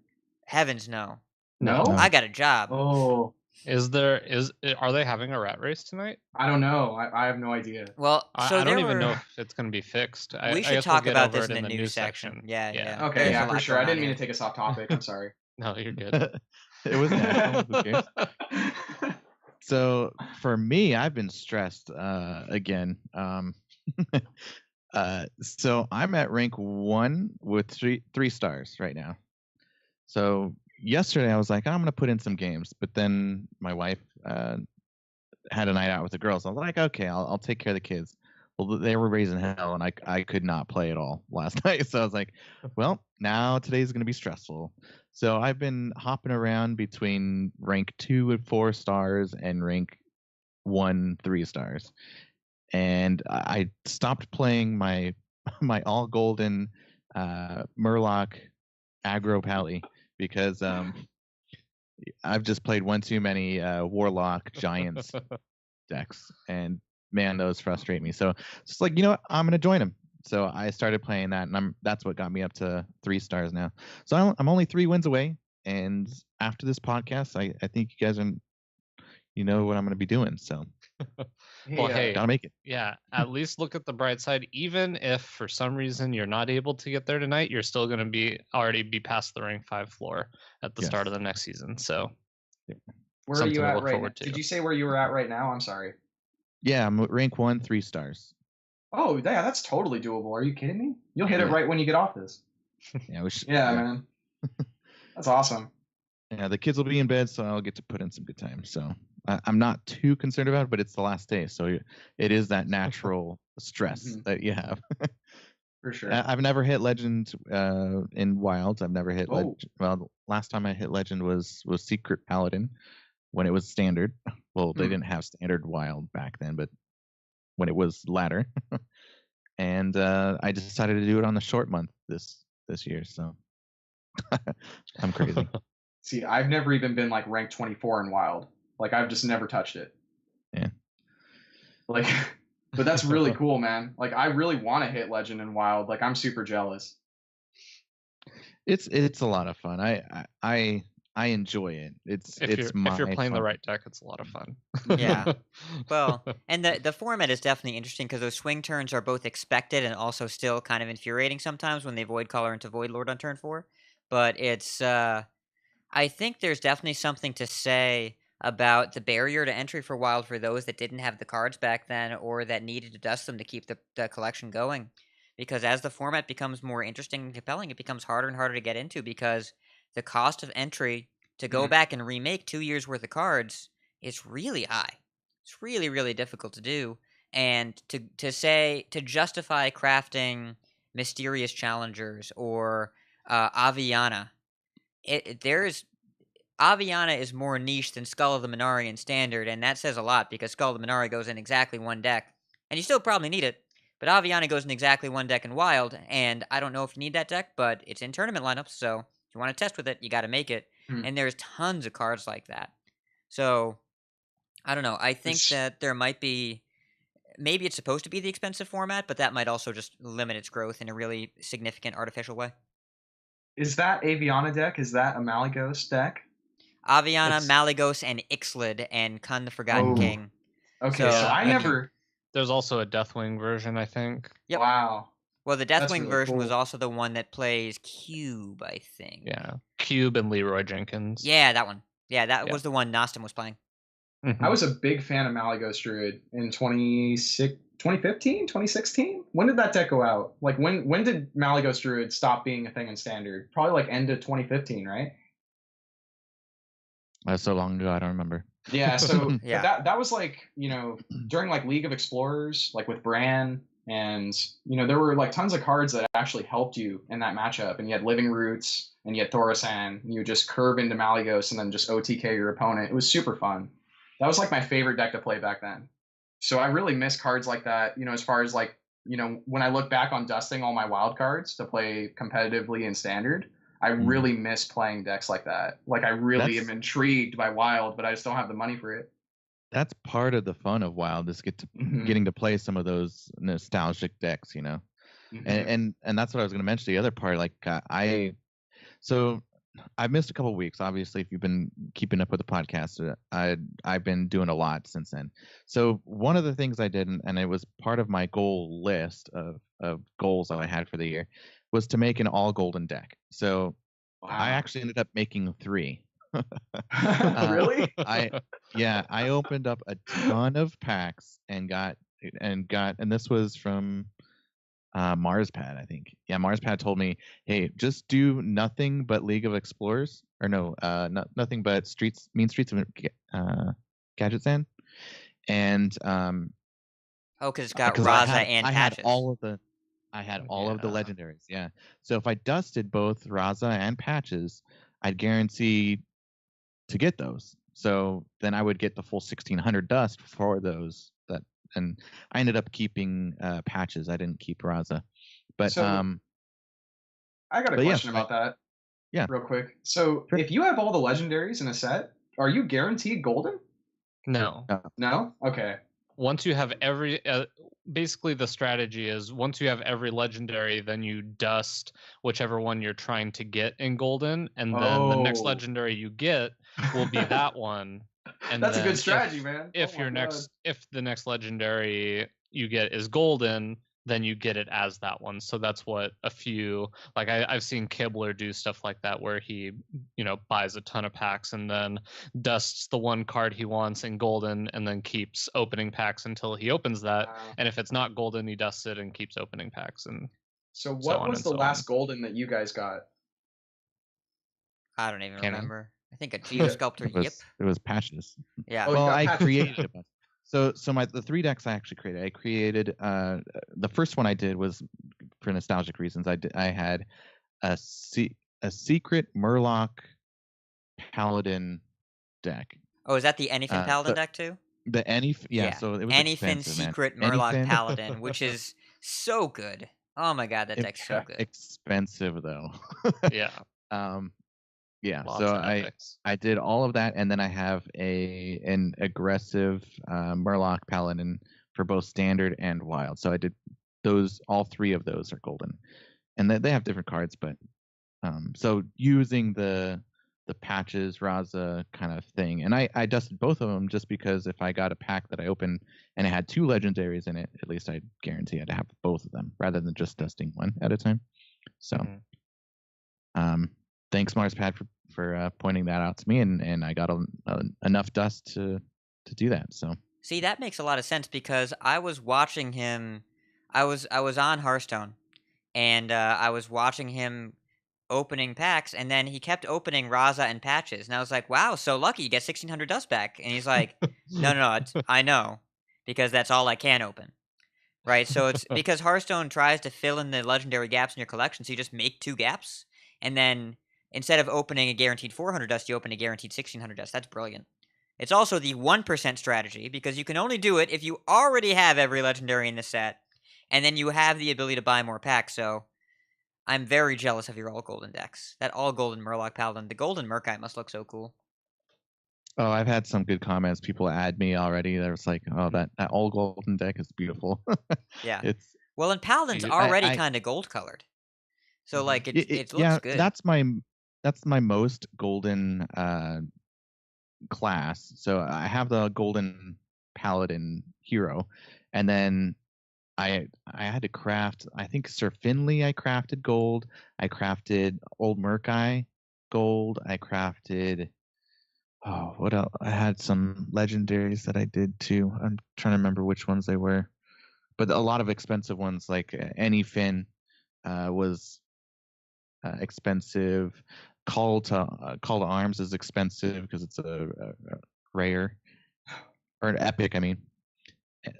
Heavens no. No? I got a job. Oh, Are they having a rat race tonight? I don't know. I have no idea. Well, so I don't even know were. if it's going to be fixed. We I should guess we'll talk get about over this it in the news section. Yeah. Okay, There's a yeah, for lot sure. I going didn't on mean here. to take us off topic. I'm sorry. No, you're good. It was national. Who cares? So for me, I've been stressed again. So I'm at rank 1 with three stars right now. So yesterday I was like, I'm gonna put in some games, but then my wife had a night out with the girls. I was like, okay, I'll take care of the kids. Well, they were raising hell, and I could not play at all last night. So I was like, well, now today's going to be stressful. So I've been hopping around between rank 2 at 4 stars and rank 1 3 stars. And I stopped playing my all golden Murloc aggro pally because I've just played one too many Warlock Giants decks, and man, those frustrate me. So it's like, I'm gonna join them. So I started playing that, and that's what got me up to 3 stars now. So I'm only 3 wins away, and after this podcast, I think you guys are, what I'm gonna be doing. So Well, hey, gotta make it. yeah, at least look at the bright side. Even if for some reason you're not able to get there tonight, you're still going to already be past the rank 5 floor at the start of the next season. So Where are you at right now? Did you say where you were at right now? I'm sorry. Yeah, I'm rank 1 3 stars. Oh, yeah, that's totally doable. Are you kidding me? You'll hit it right when you get off this. Yeah, man. That's awesome. Yeah, the kids will be in bed, so I'll get to put in some good time. So I'm not too concerned about it, but it's the last day, so it is that natural stress that you have. For sure. I've never hit legend in wilds. I've never hit legend. Well, last time I hit legend was Secret Paladin when it was standard. Well, they didn't have standard wild back then, but when it was ladder. And I decided to do it on the short month this year, so I'm crazy. See, I've never even been like ranked 24 in wild. Like, I've just never touched it. Yeah. Like, but that's really cool, man. Like, I really want to hit legend in wild. Like, I'm super jealous. It's a lot of fun. I enjoy it. If you're playing the right deck, it's a lot of fun. Yeah. Well, and the format is definitely interesting because those swing turns are both expected and also still kind of infuriating sometimes when they Void Caller into Void Lord on turn 4. But it's I think there's definitely something to say about the barrier to entry for Wild for those that didn't have the cards back then or that needed to dust them to keep the collection going. Because as the format becomes more interesting and compelling, it becomes harder and harder to get into because the cost of entry to go back and remake 2 years worth of cards is really high. It's really, really difficult to do. And to justify crafting Mysterious Challengers or Aviana, Aviana is more niche than Skull of the Minari in Standard, and that says a lot because Skull of the Minari goes in exactly one deck, and you still probably need it, but Aviana goes in exactly one deck in Wild, and I don't know if you need that deck, but it's in tournament lineups, so if you want to test with it, you got to make it, and there's tons of cards like that. So, I don't know, I think that there might be... Maybe it's supposed to be the expensive format, but that might also just limit its growth in a really significant artificial way. Is that Aviana deck? Is that a Malygos deck? Aviana, Malygos, and Ixlid, and Kun the Forgotten King. Okay, so I never... There's also a Deathwing version, I think. Yep. Wow. Well, the Deathwing version was also the one that plays Cube, I think. Yeah, Cube and Leroy Jenkins. Yeah, that one. Yeah, that was the one Nostum was playing. I was a big fan of Malygos Druid in 2015, 2016. When did that deck go out? Like, when did Malygos Druid stop being a thing in Standard? Probably like end of 2015, right? That's so long ago, I don't remember. Yeah, so that was like, during like League of Explorers, like with Bran, and there were like tons of cards that actually helped you in that matchup, and you had Living Roots, and you had Thaurissan, and you would just curve into Malygos and then just OTK your opponent. It was super fun. That was like my favorite deck to play back then. So I really miss cards like that, as far as like, when I look back on dusting all my wild cards to play competitively in Standard, I really miss playing decks like that. Like, I really am intrigued by Wild, but I just don't have the money for it. That's part of the fun of Wild, is getting to play some of those nostalgic decks, and that's what I was going to mention. The other part, like I've missed a couple of weeks. Obviously, if you've been keeping up with the podcast, I've been doing a lot since then. So one of the things I did, and it was part of my goal list of goals that I had for the year, was to make an all golden deck. So I actually ended up making 3. Really? I opened up a ton of packs and this was from Marspad, I think. Yeah, Marspad told me, hey, just do nothing but League of Explorers, or no, nothing but Streets of Gadgetzan, and Oh, because it's got because Raza and I had Patches. all of the legendaries. Yeah. So if I dusted both Raza and Patches, I'd guarantee to get those. So then I would get the full 1600 dust for those. And I ended up keeping Patches. I didn't keep Raza. But So I got a but yeah, question about that. Yeah. Real quick. So Sure. if you have all the legendaries in a set, are you guaranteed golden? No. No? Okay. Once you have basically the strategy is once you have every legendary, then you dust whichever one you're trying to get in golden, and then the next Oh. legendary you get will be that one. And That's a then good strategy, man. If Oh my your God. if the next legendary you get is golden, then you get it as that one. So that's what a few, like I've seen Kibler do stuff like that where he, buys a ton of packs and then dusts the one card he wants in golden and then keeps opening packs until he opens that. Wow. And if it's not golden, he dusts it and keeps opening packs. And So so what on was and the so last on. golden that you guys got? I don't even Kenny? remember. I think a Geosculptor Yip. It was Patches. Yeah. Oh, you Well, got I Patches. created a bunch. So the 3 decks I actually created. I created the first one I did was for nostalgic reasons. I had a secret Murloc Paladin deck. Oh, is that the Anyfin Paladin so- deck too? The Yeah. so it was Anyfin expensive, man. Secret Murloc Anyfin- Paladin, which is so good. Oh my god, that deck's so good. Expensive though. Yeah. Yeah. Lots So of epics. I did all of that, and then I have an aggressive Murloc Paladin for both standard and wild. So I did those. All 3 of those are golden, and they have different cards. But so using the Patches Raza kind of thing, and I dusted both of them just because if I got a pack that I opened and it had 2 legendaries in it, at least I guarantee I'd have both of them rather than just dusting one at a time. So. Thanks Marspad for pointing that out to me, and I got enough dust to do that. So See, that makes a lot of sense because I was watching him. I was on Hearthstone, and I was watching him opening packs, and then he kept opening Raza and Patches, and I was like, "Wow, so lucky! You get 1600 dust back." And he's like, "No, I know, because that's all I can open." Right? So it's because Hearthstone tries to fill in the legendary gaps in your collection, so you just make 2 gaps, and then instead of opening a guaranteed 400 dust, you open a guaranteed 1600 dust. That's brilliant. It's also the 1% strategy because you can only do it if you already have every legendary in the set, and then you have the ability to buy more packs. So I'm very jealous of your all golden decks. That all golden Murloc Paladin, the golden Murkite must look so cool. oh, I've had some good comments. People add me already. They're just like, oh, that all golden deck is beautiful. Yeah. It's Well, and Paladin's already kind of gold colored, so like it looks good. That's my most golden class. So I have the golden Paladin hero, and then I had to craft. I think Sir Finley I crafted gold. I crafted Old Murkai gold. I crafted. Oh, what else? I had some legendaries that I did too. I'm trying to remember which ones they were, but a lot of expensive ones like Anyfin was expensive. Call to Arms is expensive because it's a rare or an epic. I mean,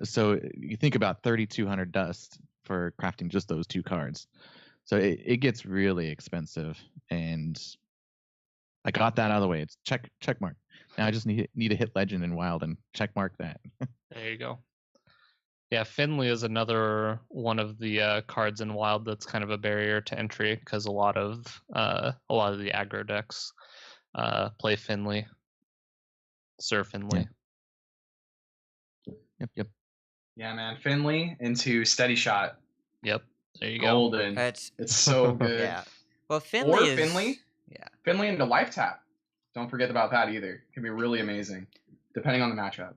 so you think about 3,200 dust for crafting just those 2 cards. So it gets really expensive, and I got that out of the way. It's check mark. Now I just need to hit legend and wild and check mark that. There you go. Yeah, Finley is another one of the cards in Wild that's kind of a barrier to entry because a lot of the aggro decks play Finley, Sir Finley. Yep. Yeah, man. Finley into Steady Shot. Yep. There you Golden. go. It's so good. Yeah. Well, Finley is Finley. Yeah. Finley into Life Tap. Don't forget about that either. It can be really amazing, depending on the matchup.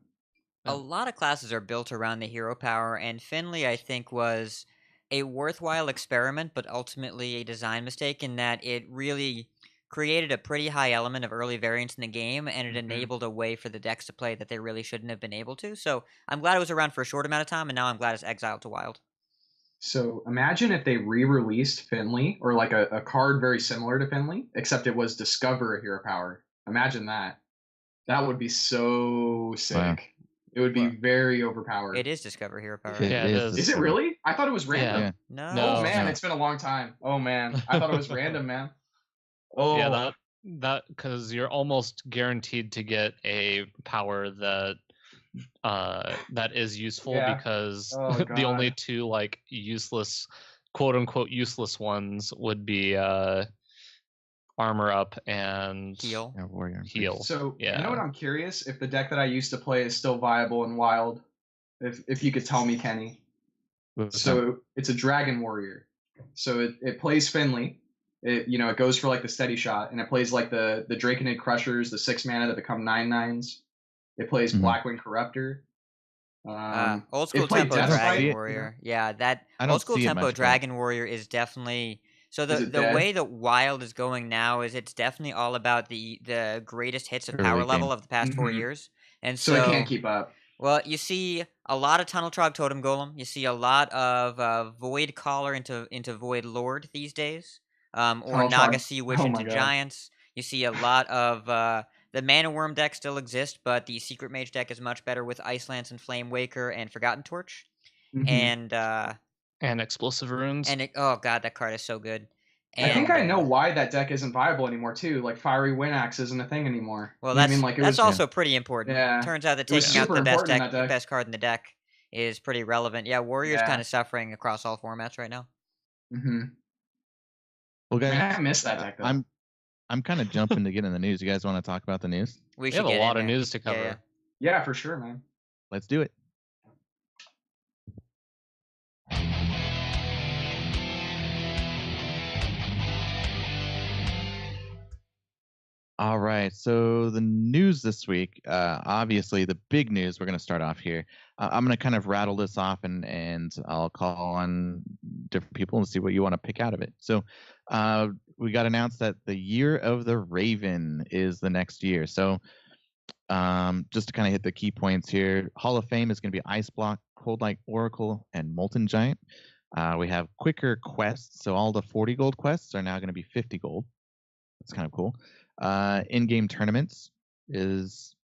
A lot of classes are built around the hero power, and Finley, I think, was a worthwhile experiment, but ultimately a design mistake in that it really created a pretty high element of early variance in the game, and it enabled a way for the decks to play that they really shouldn't have been able to. So I'm glad it was around for a short amount of time, and now I'm glad it's exiled to Wild. So imagine if they re-released Finley, or like a card very similar to Finley, except it was Discover a Hero Power. Imagine that. That would be so sick. Wow. It would be Well, very overpowered. It is Discover Hero Power. It Yeah, it is. Is it really? I thought it was random. Yeah. No. No. Oh man, No. it's been a long time. Oh man, I thought it was random, man. Oh Yeah, that because you're almost guaranteed to get a power that is useful Yeah. because Oh, the only God. two like useless, quote unquote useless ones would be armor up and Heal. Yeah, warrior. heal. So Yeah. you know what? I'm curious if the deck that I used to play is still viable and wild. If you could tell me, Kenny. So it's a Dragon Warrior. So it plays Finley. It goes for like the steady shot, and it plays like the Draconid Crushers, the 6 mana that become 9/9s. It plays Mhm. Blackwing Corruptor. Old school it played tempo Death Dragon Knight, Warrior. Yeah, that I don't old school see it tempo much, but- Dragon Warrior is definitely so Is the it dead? way that Wild is going now is it's definitely all about the greatest hits of power Early level game. of the past 4 Mhm. years. And So it can't keep up. well, you see a lot of Tunnel Trog Totem Golem. You see a lot of Void Caller into Void Lord these days, or Tunnel Trog- Naga Sea Witch oh my into God. Giants. You see a lot of the Mana Worm deck still exists, but the Secret Mage deck is much better with Ice Lance and Flame Waker and Forgotten Torch. Mhm. And explosive runes. oh god, that card is so good. I think I know And, why that deck isn't viable anymore too. Like Fiery Wind Axe isn't a thing anymore. well, You know what I that's mean? Like it that's was, also pretty important. Yeah. Turns out that It was taking out super the best important in deck, that the deck. best card in the deck, is pretty relevant. Yeah, Warrior's Yeah. kind of suffering across all formats right now. Mhm. Well, guys, Man, I miss that deck though. I'm kind of jumping to get in the news. You guys want to talk about the news? We We should have a get lot in of there. news to cover. Yeah. Yeah, for sure, man. Let's do it. All right. So the news this week, obviously the big news. We're going to start off here. I'm going to kind of rattle this off, and I'll call on different people and see what you want to pick out of it. So we got announced that the Year of the Raven is the next year. So just to kind of hit the key points here, Hall of Fame is going to be Ice Block, Cold Light Oracle, and Molten Giant. We have quicker quests, so all the 40 gold quests are now going to be 50 gold. That's kind of cool. In-game tournaments is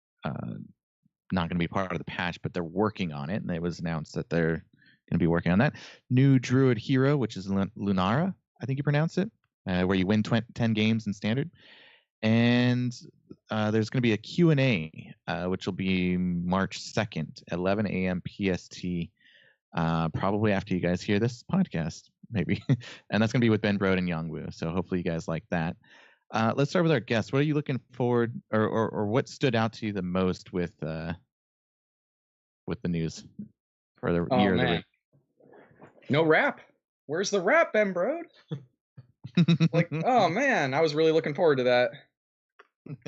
not going to be part of the patch, but they're working on it, and it was announced that they're going to be working on that. New Druid Hero, which is Lunara, I think you pronounce it, where you win 10 games in Standard. And there's going to be a Q&A, which will be March 2nd, 11 a.m. PST, probably after you guys hear this podcast, maybe. And that's going to be with Ben Brode and Yongwoo, so hopefully you guys like that. Let's start with our guests. What are you looking forward, or what stood out to you the most with the news for the year of the Raven? No rap. Where's the rap, Ben Brode? Like, oh man, I was really looking forward to that.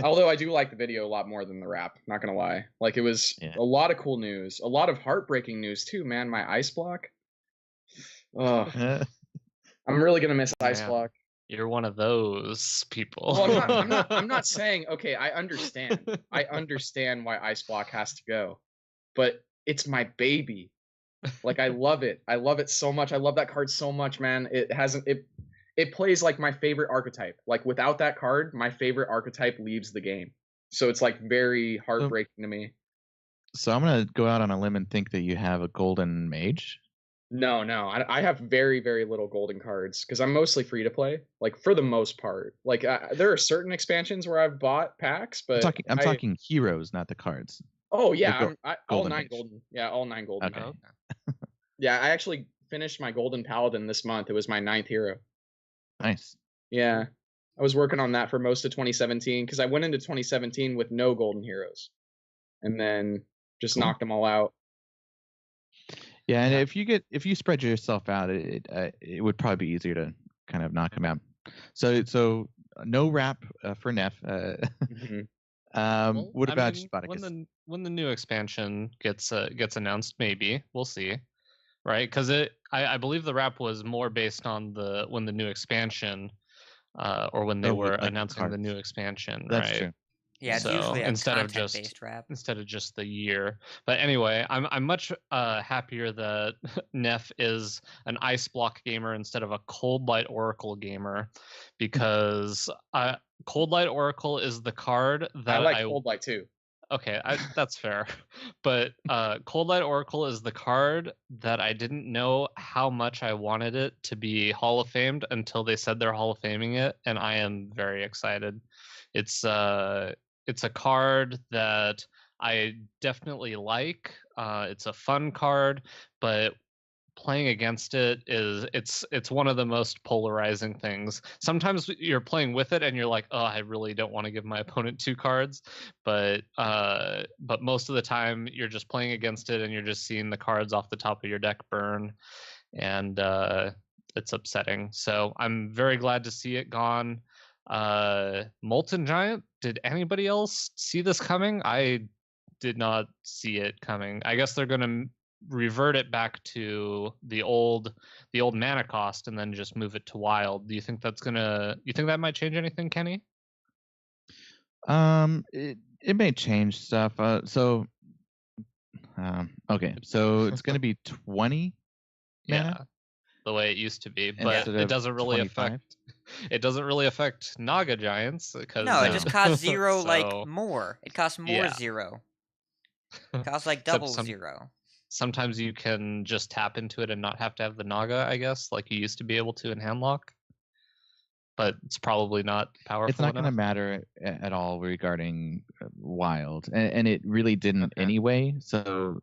Although I do like the video a lot more than the rap, not gonna lie. Like it was a lot of cool news, a lot of heartbreaking news too, man. My Ice Block. Oh, I'm really gonna miss Ice Block. You're one of those people. Well, I'm not saying. Okay, I understand. I understand why Ice Block has to go, but it's my baby. Like I love it. I love it so much. I love that card so much, man. It plays like my favorite archetype. Like without that card, my favorite archetype leaves the game. So it's like very heartbreaking to me. So I'm gonna go out on a limb and think that you have a golden mage. No, I have very, very little golden cards because I'm mostly free to play. Like for the most part, like there are certain expansions where I've bought packs, but I'm talking heroes, not the cards. Oh yeah, all golden 9 mage. golden. Yeah, all 9 golden. Okay. Yeah, I actually finished my golden paladin this month. It was my 9th hero. Nice. Yeah, I was working on that for most of 2017 because I went into 2017 with no golden heroes, and then just knocked them all out. Yeah, and if you spread yourself out, it would probably be easier to kind of knock them out. So no rap for Neff. What about Spartacus? When the new expansion gets announced, maybe we'll see, right? Because I believe the rap was more based on when the new expansion, or when they were announcing the new expansion. That's right? true. Yeah, it's usually a content-based rap instead of just the year. But anyway, I'm much happier that Neff is an Ice Block gamer instead of a Cold Light Oracle gamer, because Cold Light Oracle is the card that I like Cold Light too. okay, that's fair. But Cold Light Oracle is the card that I didn't know how much I wanted it to be Hall of Famed until they said they're Hall of Faming it, and I am very excited. It's a card that I definitely like. It's a fun card, but playing against it is it's one of the most polarizing things. Sometimes you're playing with it and you're like, oh, I really don't want to give my opponent 2 cards, but most of the time you're just playing against it and you're just seeing the cards off the top of your deck burn, and it's upsetting. So I'm very glad to see it gone. Molten Giant, did anybody else see this coming? I did not see it coming. I guess they're going to revert it back to the old mana cost and then just move it to wild. Do you think that might change anything, Kenny? It may change stuff. Okay, so it's going to be 20 mana. Yeah, the way it used to be, but Instead it of doesn't really 25? affect. It doesn't really affect Naga Giants because No, it No. just costs 0 like So, more. It costs more yeah. 0. It costs like Except double 0. sometimes you can just tap into it and not have to have the Naga, I guess, like you used to be able to in Handlock. But it's probably not powerful It's not going to enough. matter at all regarding wild, and it really didn't Okay. anyway. So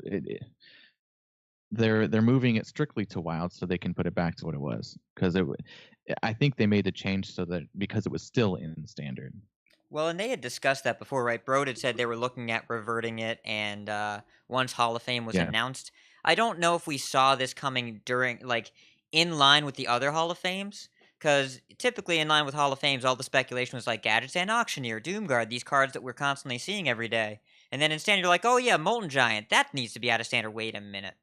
they're moving it strictly to wild so they can put it back to what it was, because I think they made the change so that because it was still in standard. Well, and they had discussed that before, right? Broad had said they were looking at reverting it, and once Hall of Fame was Yeah. announced, I don't know if we saw this coming during, like, in line with the other Hall of Fames, because typically in line with Hall of Fames, all the speculation was like Gadgets and Auctioneer, Doomguard, these cards that we're constantly seeing every day. And then in Standard, you're like, oh yeah, Molten Giant, that needs to be out of Standard. Wait a minute.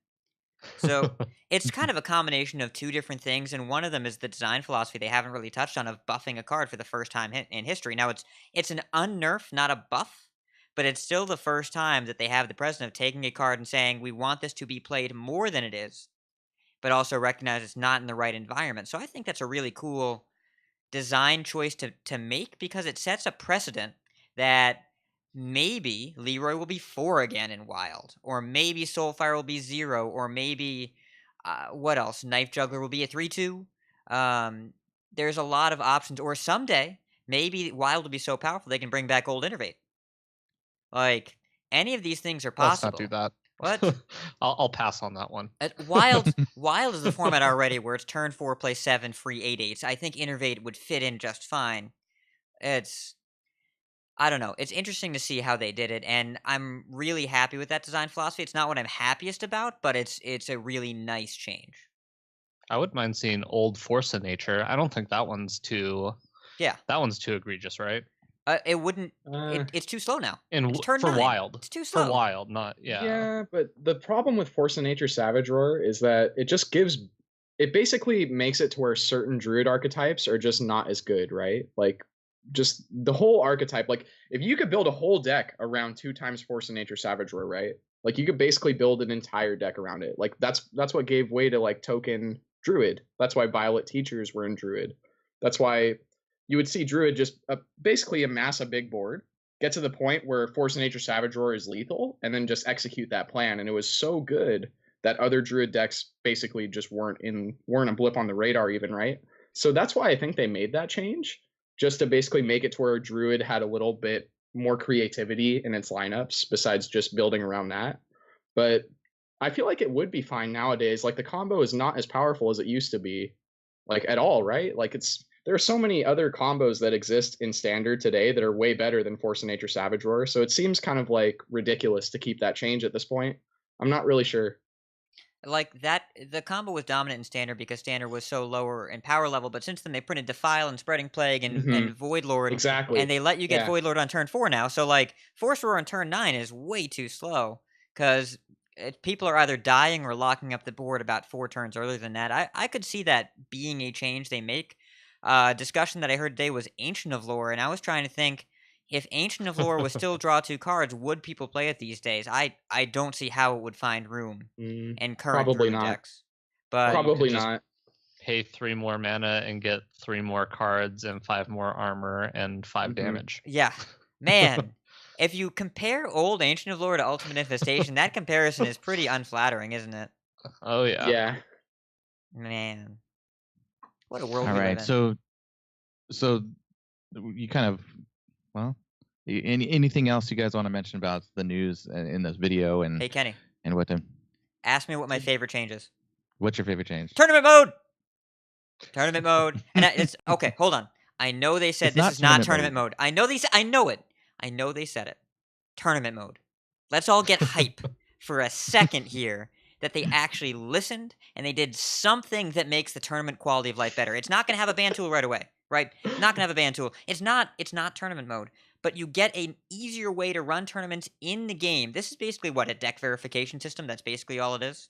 So it's kind of a combination of 2 different things, and one of them is the design philosophy they haven't really touched on of buffing a card for the first time in history. Now it's an unnerf, not a buff, but it's still the first time that they have the precedent of taking a card and saying we want this to be played more than it is, but also recognize it's not in the right environment. So I think that's a really cool design choice to make, because it sets a precedent that maybe Leroy will be 4 again in Wild, or maybe Soulfire will be 0, or maybe what else? Knife Juggler will be a 3/2. There's a lot of options, or someday maybe Wild will be so powerful they can bring back Old Innervate. Like, any of these things are Let's not possible. do that. What? I'll pass on that one. Wild is the format already where it's turn 4, play 7, free 8/8s. I think Innervate would fit in just fine. I don't know. It's interesting to see how they did it, and I'm really happy with that design philosophy. It's not what I'm happiest about, but it's a really nice change. I wouldn't mind seeing old Force of Nature. I don't think that one's too Yeah. That one's too egregious, right? It wouldn't. It's too slow now. It's turn For 9. wild. It's too slow. For wild, not Yeah, but the problem with Force of Nature Savage Roar is that it basically makes it to where certain druid archetypes are just not as good, right? Like, just the whole archetype, like, if you could build a whole deck around 2 times Force of Nature Savage Roar, right? Like, you could basically build an entire deck around it. Like, that's what gave way to, like, token druid. That's why Violet Teachers were in druid. That's why you would see druid just basically amass a big board, get to the point where Force of Nature Savage Roar is lethal, and then just execute that plan. And it was so good that other druid decks basically just weren't a blip on the radar even, right? So that's why I think they made that change, just to basically make it to where druid had a little bit more creativity in its lineups besides just building around that. But I feel like it would be fine nowadays. Like, the combo is not as powerful as it used to be, like, at all, right? Like, there are so many other combos that exist in Standard today that are way better than Force of Nature Savage Roar. So it seems kind of like ridiculous to keep that change at this point. I'm not really sure. Like that, the combo was dominant in Standard because Standard was so lower in power level. But since then, they printed Defile and Spreading Plague and Void Lord, Exactly. and they let you get Yeah. Void Lord on turn 4 now. So like Force Roar on turn 9 is way too slow because people are either dying or locking up the board about 4 turns earlier than that. I could see that being a change they make. Discussion that I heard today was Ancient of Lore, and I was trying to think, if Ancient of Lore was still draw 2 cards, would people play it these days? I don't see how it would find room in current Probably Druid not. decks. But Probably just not. pay 3 more mana and get 3 more cards and 5 more armor and 5 Mhm. damage. yeah, man, if you compare old Ancient of Lore to Ultimate Infestation, that comparison is pretty unflattering, isn't it? Oh yeah. Yeah. Man, what a world All we live right, in. so you kind of anything else you guys want to mention about the news in this video and Hey, Kenny, what the ask me what my favorite change is. what's your favorite change? Tournament mode! Tournament mode. And it's okay, hold on. I know they said It's this not is not tournament tournament mode. I know I know it. I know they said it. Tournament mode. Let's all get hype for a second here that they actually listened and they did something that makes the tournament quality of life better. It's not going to have a ban tool right away, right? Not going to have a ban tool. It's not tournament mode, but you get an easier way to run tournaments in the game. This is basically what, a deck verification system. That's basically all it is.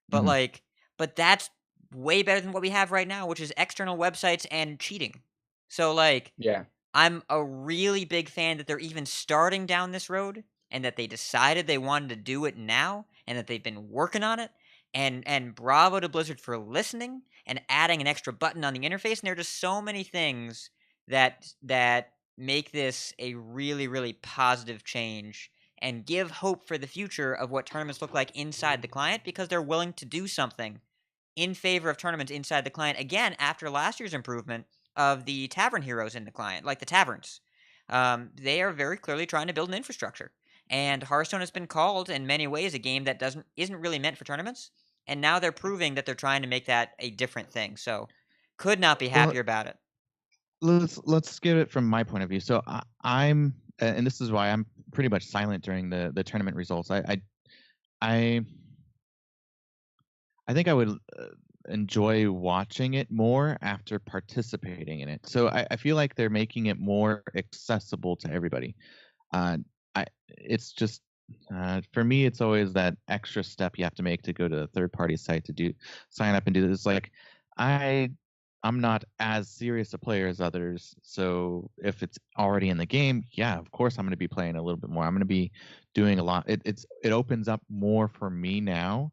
But Mhm. but that's way better than what we have right now, which is external websites and cheating. So Yeah. I'm a really big fan that they're even starting down this road and that they decided they wanted to do it now and that they've been working on it. And bravo to Blizzard for listening and adding an extra button on the interface. And there are just so many things that make this a really, really positive change and give hope for the future of what tournaments look like inside the client, because they're willing to do something in favor of tournaments inside the client again after last year's improvement of the tavern heroes in the client, like the taverns. They are very clearly trying to build an infrastructure, and Hearthstone has been called in many ways a game that isn't really meant for tournaments, and now they're proving that they're trying to make that a different thing. So, could not be Well, happier about it. let's get it from my point of view. So I'm and this is why I'm pretty much silent during the tournament results. I I think I would enjoy watching it more after participating in it. So I feel like they're making it more accessible to everybody. Uh, it's just for me, it's always that extra step you have to make to go to a third party site to sign up and do this. Like I I'm not as serious a player as others, so if it's already in the game, yeah, of course I'm going to be playing a little bit more. I'm going to be doing a lot. It opens up more for me now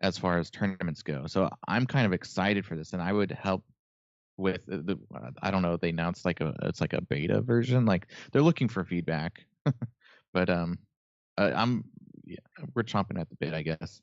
as far as tournaments go. So I'm kind of excited for this, and I would help with I don't know. They announced it's like a beta version. Like they're looking for feedback, but I'm yeah, we're chomping at the bit, I guess.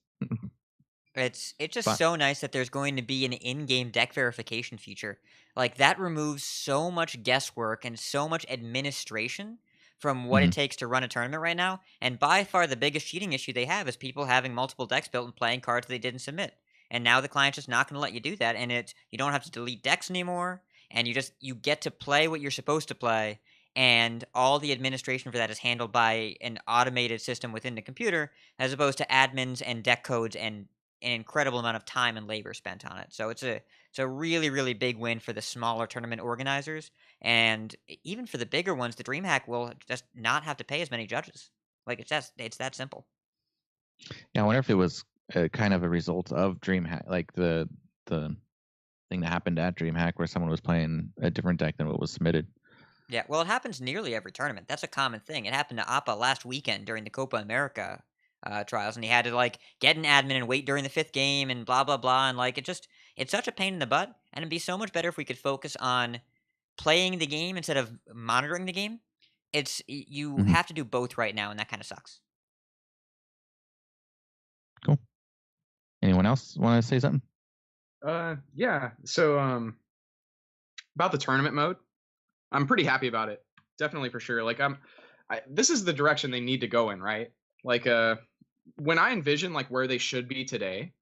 It's just But so nice that there's going to be an in-game deck verification feature. Like that removes so much guesswork and so much administration from what it mhm. takes to run a tournament right now. And by far the biggest cheating issue they have is people having multiple decks built and playing cards they didn't submit. And now the client's just not going to let you do that, and you don't have to delete decks anymore, and you get to play what you're supposed to play, and all the administration for that is handled by an automated system within the computer, as opposed to admins and deck codes and an incredible amount of time and labor spent on it. So it's a really, really big win for the smaller tournament organizers, and even for the bigger ones, the DreamHack will just not have to pay as many judges. Like it's that simple. Yeah, I wonder if it was kind of a result of DreamHack, like the thing that happened at DreamHack where someone was playing a different deck than what was submitted. Yeah, well, it happens nearly every tournament. That's a common thing. It happened to Appa last weekend during the Copa America trials, and he had to get an admin and wait during the fifth game and blah blah blah, and it's such a pain in the butt. And it'd be so much better if we could focus on playing the game instead of monitoring the game. You Hmm. have to do both right now, and that kind of sucks. Cool. Anyone else want to say something? Yeah. So about the tournament mode, I'm pretty happy about it. Definitely for sure. Like this is the direction they need to go in, right? Like when I envision like where they should be today,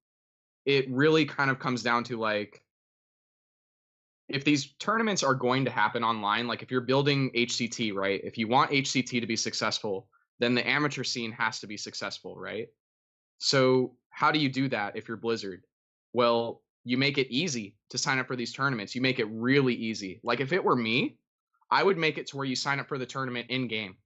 it really kind of comes down to like if these tournaments are going to happen online, like if you're building HCT, right? If you want HCT to be successful, then the amateur scene has to be successful, right? So how do you do that if you're Blizzard? Well, you make it easy to sign up for these tournaments. You make it really easy. Like if it were me, I would make it to where you sign up for the tournament in game.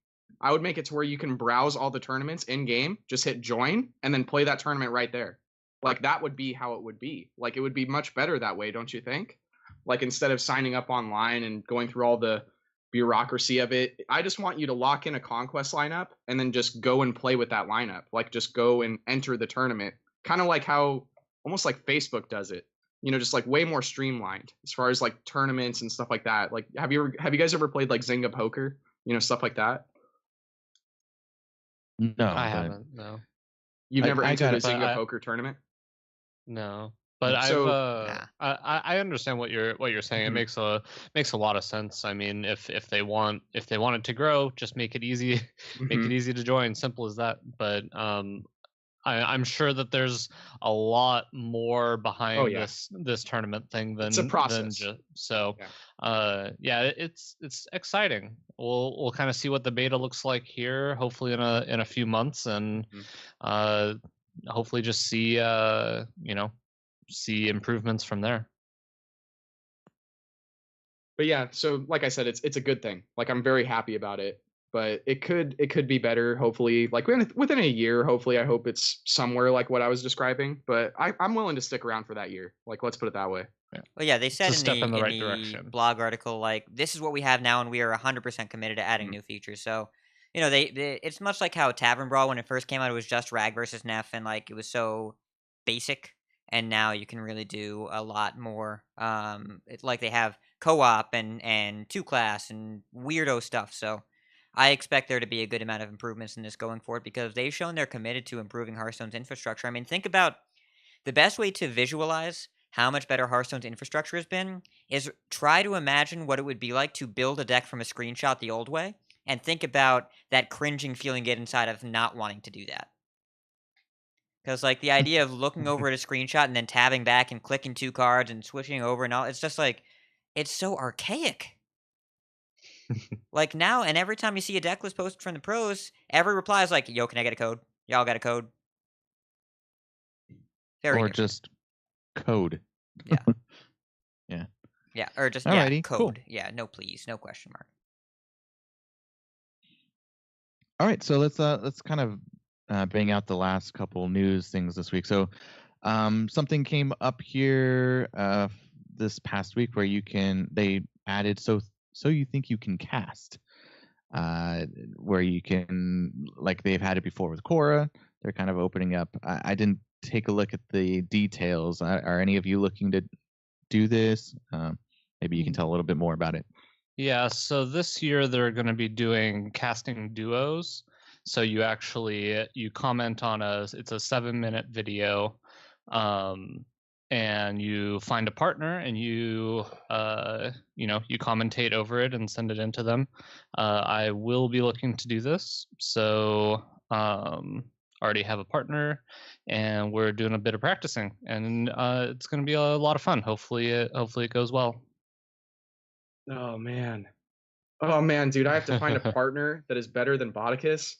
I would make it to where you can browse all the tournaments in game, just hit join, and then play that tournament right there. Like that would be how it would be. Like it would be much better that way, don't you think? Like instead of signing up online and going through all the bureaucracy of it, I just want you to lock in a conquest lineup and then just go and play with that lineup. Like just go and enter the tournament. Kind of like how almost like Facebook does it. You know, just like way more streamlined as far as like tournaments and stuff like that. Like have you guys ever played like Zynga poker? You know, stuff like that? No, I but haven't. No, You've I- never I entered got a it, but Zynga poker tournament? no. But I've So, I understand what you're saying. It Mhm. makes a lot of sense. I mean, if they want it to grow, just make it easy, make it Mhm. easy to join. Simple as that. But I'm sure that there's a lot more Oh behind yeah, this tournament thing it's a than process. just so. Yeah. Yeah, it's exciting. We'll kind of see what the beta looks like here. Hopefully in a few months, and Mhm. uh, hopefully just see see improvements from there. But yeah, so like I said, it's a good thing. Like I'm very happy about it, but it could be better. Hopefully, like within a year. Hopefully, I hope it's somewhere like what I was describing. But I'm willing to stick around for that year. Like let's put it that way. Well, yeah, they It's a said step in the in right the direction. blog article like this is what we have now, and we are 100% committed to adding Mhm. new features. So, they it's much like how Tavern Brawl when it first came out, it was just Rag versus Neff, and like it was so basic. And now you can really do a lot more. It's like they have co-op and two class and weirdo stuff. So, I expect there to be a good amount of improvements in this going forward because they've shown they're committed to improving Hearthstone's infrastructure. I mean, think about the best way to visualize how much better Hearthstone's infrastructure has been is try to imagine what it would be like to build a deck from a screenshot the old way and think about that cringing feeling you get inside of not wanting to do that. Because, like, the idea of looking over at a screenshot and then tabbing back and clicking two cards and switching over and all, it's just like, it's so archaic. Like, now, and every time you see a deck list posted from the pros, every reply is like, yo, can I get a code? Y'all got a code? Very or different. just code. Yeah. Yeah. Yeah, or just Alrighty, code. cool. Yeah, no please, no question mark. All right, so let's kind of bang out the last couple news things this week. So something came up here this past week where they added so you think you can cast, where you can, like they've had it before with Korra. They're kind of opening up. I didn't take a look at the details. Are any of you looking to do this? Maybe you can tell a little bit more about it. Yeah, so this year they're going to be doing casting duos. So you comment on it's a 7-minute video, and you find a partner and you commentate over it and send it in to them. I will be looking to do this, so already have a partner, and we're doing a bit of practicing, and it's going to be a lot of fun. Hopefully it goes well. Oh man, dude, I have to find a partner that is better than Bodicus.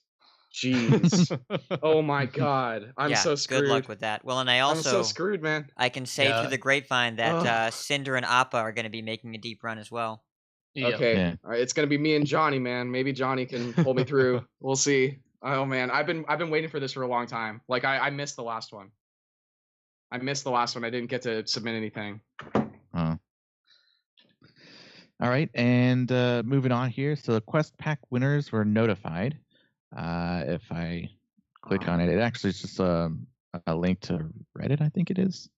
Jeez. Oh my god, I'm Yeah, so good luck screwed. with that. Well, and I I'm so also screwed, man. I can say through Yeah. the grapevine that Ugh. Cinder and Appa are going to be making a deep run as well. Yep. Okay, Yeah. all right, it's gonna be me and Johnny, man. Maybe Johnny can pull me through. We'll see. Oh man, I've been waiting for this for a long time. Like I missed the last one. I didn't get to submit anything. All right, and moving on here. So the quest pack winners were notified. If I click on it, it actually is just a link to Reddit, I think it is.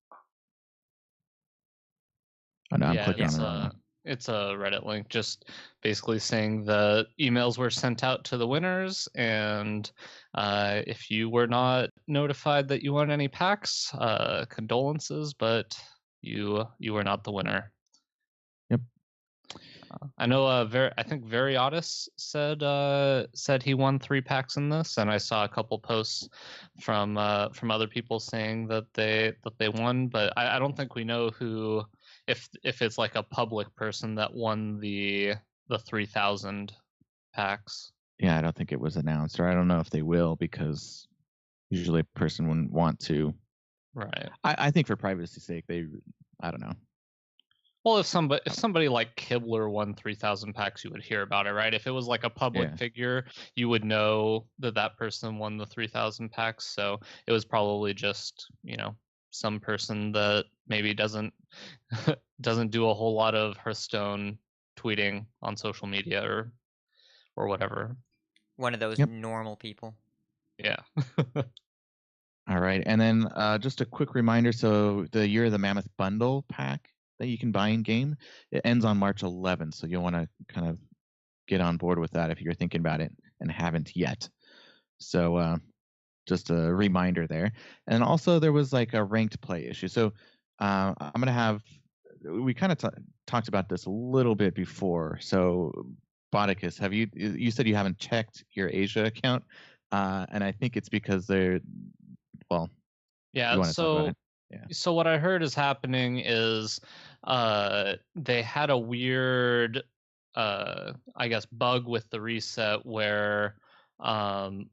Oh no, I'm clicking on the wrong one. It's a Reddit link, just basically saying the emails were sent out to the winners, and if you were not notified that you won any packs, condolences, but you were not the winner. Yep. I know. I think Variotis said he won 3 packs in this, and I saw a couple posts from other people saying that they won, but I don't think we know who, if it's like a public person that won the 3,000 packs. Yeah, I don't think it was announced, or I don't know if they will, because usually a person wouldn't want to. Right. I think for privacy's sake, I don't know. Well, if somebody like Kibler won 3,000 packs, you would hear about it, right? If it was like a public figure, you would know that person won the 3,000 packs. So it was probably just, some person that maybe doesn't do a whole lot of Hearthstone tweeting on social media or whatever. One of those normal people. Yeah. All right, and then just a quick reminder. So the Year of the Mammoth bundle pack that you can buy in game, it ends on March 11th. So you'll want to kind of get on board with that if you're thinking about it and haven't yet. So just a reminder there. And also there was like a ranked play issue. So I'm gonna have we kind of talked about this a little bit before. So Bodicus, have you said you haven't checked your Asia account, and I think it's because they're well. You Yeah, want to talk about so it? Yeah. so what I heard is happening is they had a weird I guess bug with the reset where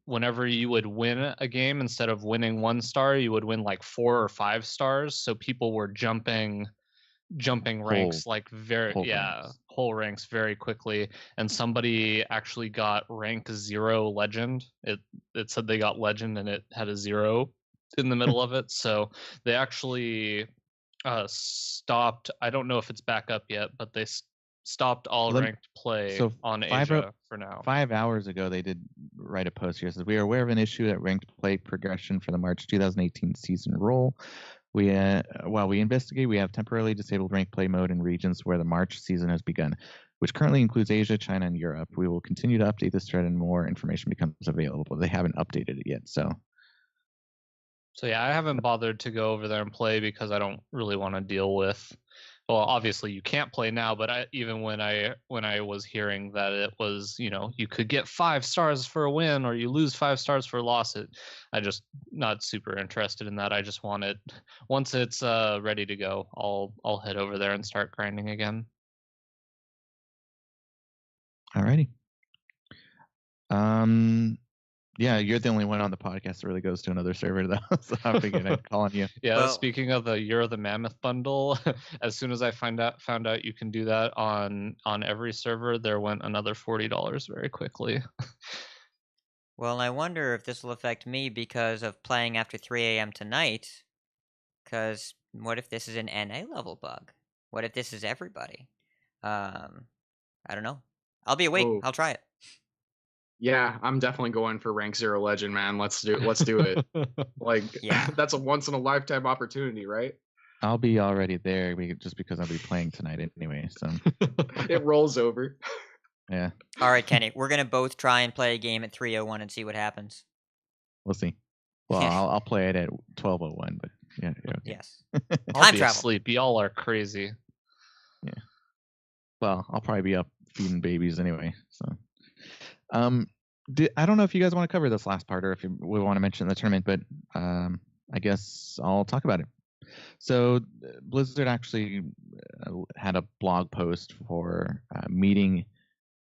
whenever you would win a game, instead of winning 1 star, you would win like 4 or 5 stars. So people were jumping ranks like whole ranks very quickly, and somebody actually got rank 0 legend. It said they got legend and it had a 0 in the middle of it, so they actually stopped. I don't know if it's back up yet, but they stopped all ranked play on Asia for now. 5 hours ago, they did write a post here. It says, we are aware of an issue at ranked play progression for the March 2018 season roll. While we investigate, we have temporarily disabled ranked play mode in regions where the March season has begun, which currently includes Asia, China, and Europe. We will continue to update this thread and more information becomes available, but they haven't updated it yet. So yeah, I haven't bothered to go over there and play because I don't really want to deal with. Well, obviously you can't play now, but even when I was hearing that it was, you could get 5 stars for a win or you lose 5 stars for a loss, I just not super interested in that. I just want it once it's ready to go. I'll head over there and start grinding again. Alrighty. Yeah, you're the only one on the podcast that really goes to another server, though. So I figured I'd call on you. Yeah, well, speaking of the You're the Mammoth bundle, as soon as I found out you can do that on every server, there went another $40 very quickly. Well, I wonder if this will affect me because of playing after 3 a.m. tonight. Because what if this is an NA level bug? What if this is everybody? I don't know. I'll be awake. I'll try it. Yeah, I'm definitely going for rank 0 legend, man. Let's do it. Like, yeah, that's a once in a lifetime opportunity, right? I'll be already there just because I'll be playing tonight anyway. So it rolls over. Yeah. All right, Kenny, we're gonna both try and play a game at 3:01 and see what happens. We'll see. Well, I'll play it at 12:01, but yeah. Okay. Yes. I'll be asleep. Y'all are crazy. Yeah. Well, I'll probably be up feeding babies anyway. So. I don't know if you guys want to cover this last part or if we want to mention the tournament, but I guess I'll talk about it. So Blizzard actually had a blog post for meeting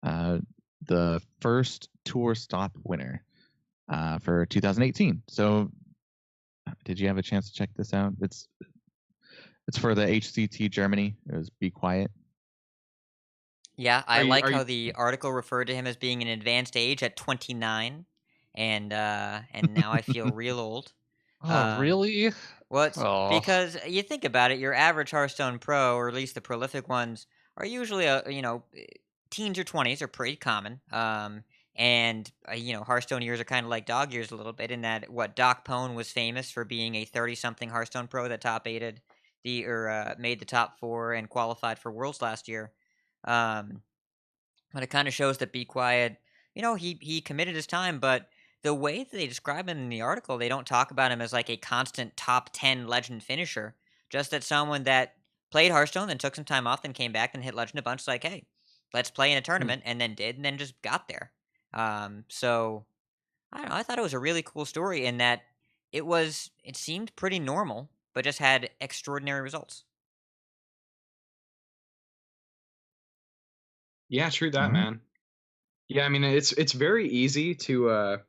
the first tour stop winner for 2018. So did you have a chance to check this out? It's for the HCT Germany. It was Be Quiet. Yeah, I like how the article referred to him as being an advanced age at 29, and now I feel real old. Oh, really? Well, it's because you think about it, your average Hearthstone pro, or at least the prolific ones, are usually teens or 20s are pretty common. And Hearthstone years are kind of like dog years a little bit in that Doc Pone was famous for being a 30-something Hearthstone pro that made the top 4 and qualified for Worlds last year. But it kind of shows that Be Quiet, he committed his time, but the way that they describe him in the article, they don't talk about him as like a constant top 10 legend finisher. Just that someone that played Hearthstone, then took some time off, then came back and hit legend a bunch. Like, hey, let's play in a tournament, and then just got there. So I don't know. I thought it was a really cool story in that it seemed pretty normal, but just had extraordinary results. Yeah, true that, man. Yeah, I mean it's very easy to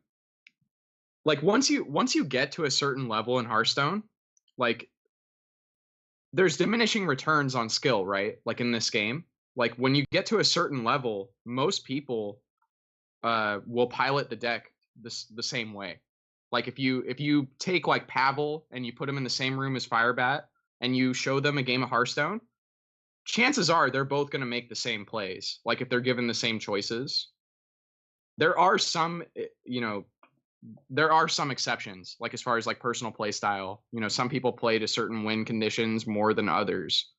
like once you get to a certain level in Hearthstone, like there's diminishing returns on skill, right? Like in this game. Like when you get to a certain level, most people will pilot the deck the same way. Like if you take like Pavel and you put him in the same room as Firebat and you show them a game of Hearthstone, chances are they're both going to make the same plays. Like if they're given the same choices. There are some, there are some exceptions, like as far as like personal play style. Some people play to certain win conditions more than others,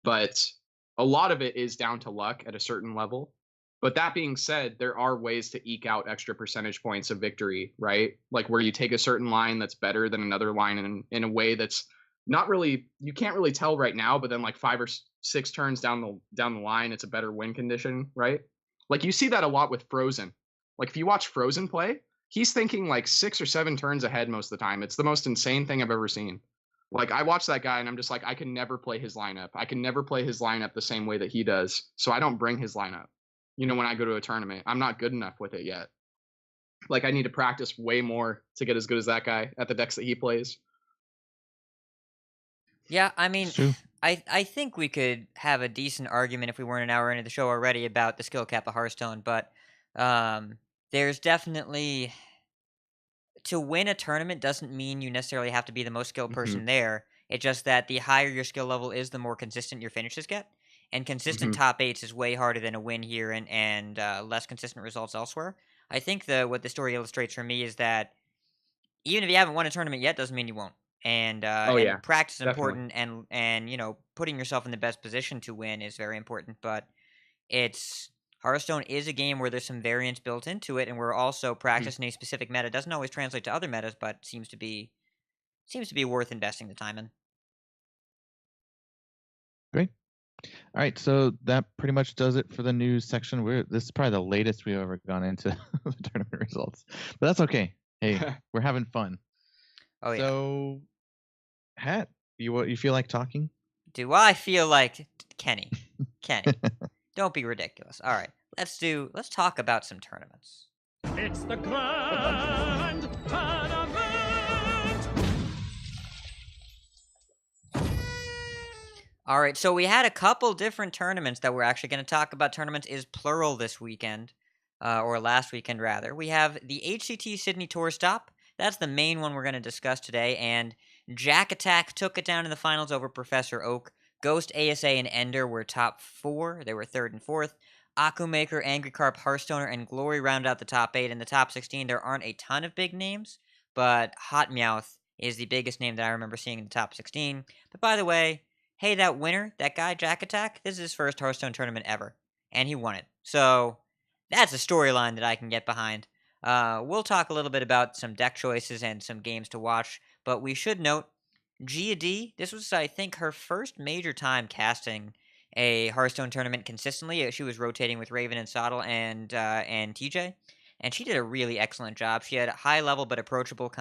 but a lot of it is down to luck at a certain level. But that being said, there are ways to eke out extra percentage points of victory, right? Like where you take a certain line that's better than another line in a way that's not really, you can't really tell right now, but then like 5 or 6 turns down the line, it's a better win condition, right? Like you see that a lot with Frozen. Like if you watch Frozen play, he's thinking like 6 or 7 turns ahead most of the time. It's the most insane thing I've ever seen. Like I watch that guy and I'm just like, I can never play his lineup. I can never play his lineup the same way that he does. So I don't bring his lineup. When I go to a tournament, I'm not good enough with it yet. Like I need to practice way more to get as good as that guy at the decks that he plays. Yeah, I mean, It's true. I think we could have a decent argument if we weren't an hour into the show already about the skill cap of Hearthstone, but there's definitely to win a tournament doesn't mean you necessarily have to be the most skilled Mm-hmm. person there. It's just that the higher your skill level is, the more consistent your finishes get. And consistent Mm-hmm. top eights is way harder than a win here and less consistent results elsewhere. I think what the story illustrates for me is that even if you haven't won a tournament yet, doesn't mean you won't. Oh And yeah, practice is definitely. important, and putting yourself in the best position to win is very important. But it's Hearthstone is a game where there's some variance built into it, and we're also Mm-hmm. practicing a specific meta. Doesn't always translate to other metas, but seems to be worth investing the time in. Great. All right, so that pretty much does it for the news section. This is probably the latest we've ever gone into the tournament results, but that's okay. Hey, we're having fun. Oh yeah. So, Hat, you feel like talking? Do I feel like Kenny? Kenny, don't be ridiculous. All right, let's talk about some tournaments. It's the grand tournament. All right, so we had a couple different tournaments that we're actually going to talk about. Tournaments is plural this weekend, or last weekend rather. We have the HCT Sydney Tour Stop. That's the main one we're going to discuss today. And Jack Attack took it down in the finals over Professor Oak. Ghost, ASA, and Ender were top 4. They were 3rd and 4th. Akumaker, Angry Carp, Hearthstoner, and Glory round out the top 8. In the top 16, there aren't a ton of big names, but Hot Meowth is the biggest name that I remember seeing in the top 16. But by the way, hey, that winner, that guy, Jack Attack, this is his first Hearthstone tournament ever, and he won it. So that's a storyline that I can get behind. We'll talk a little bit about some deck choices and some games to watch, but we should note Gia D, this was, I think, her first major time casting a Hearthstone tournament consistently. She was rotating with Raven and Soddle and TJ, and she did a really excellent job. She had high level but approachable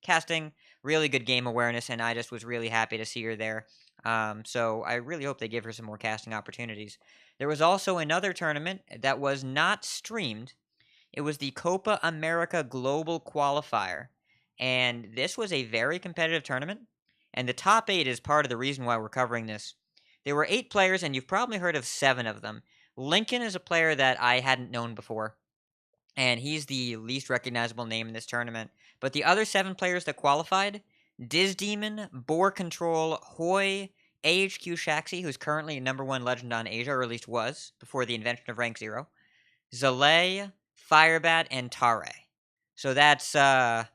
casting, really good game awareness, and I just was really happy to see her there. So I really hope they give her some more casting opportunities. There was also another tournament that was not streamed. It was the Copa America Global Qualifier. And this was a very competitive tournament. And the top 8 is part of the reason why we're covering this. There were 8 players, and you've probably heard of 7 of them. Lincoln is a player that I hadn't known before, and he's the least recognizable name in this tournament. But the other 7 players that qualified, Diz Demon, Boar Control, Hoy, AHQ Shaxi, who's currently #1 legend on Asia, or at least was, before the invention of Rank 0, Zalay, Firebat, and Tare. So that's a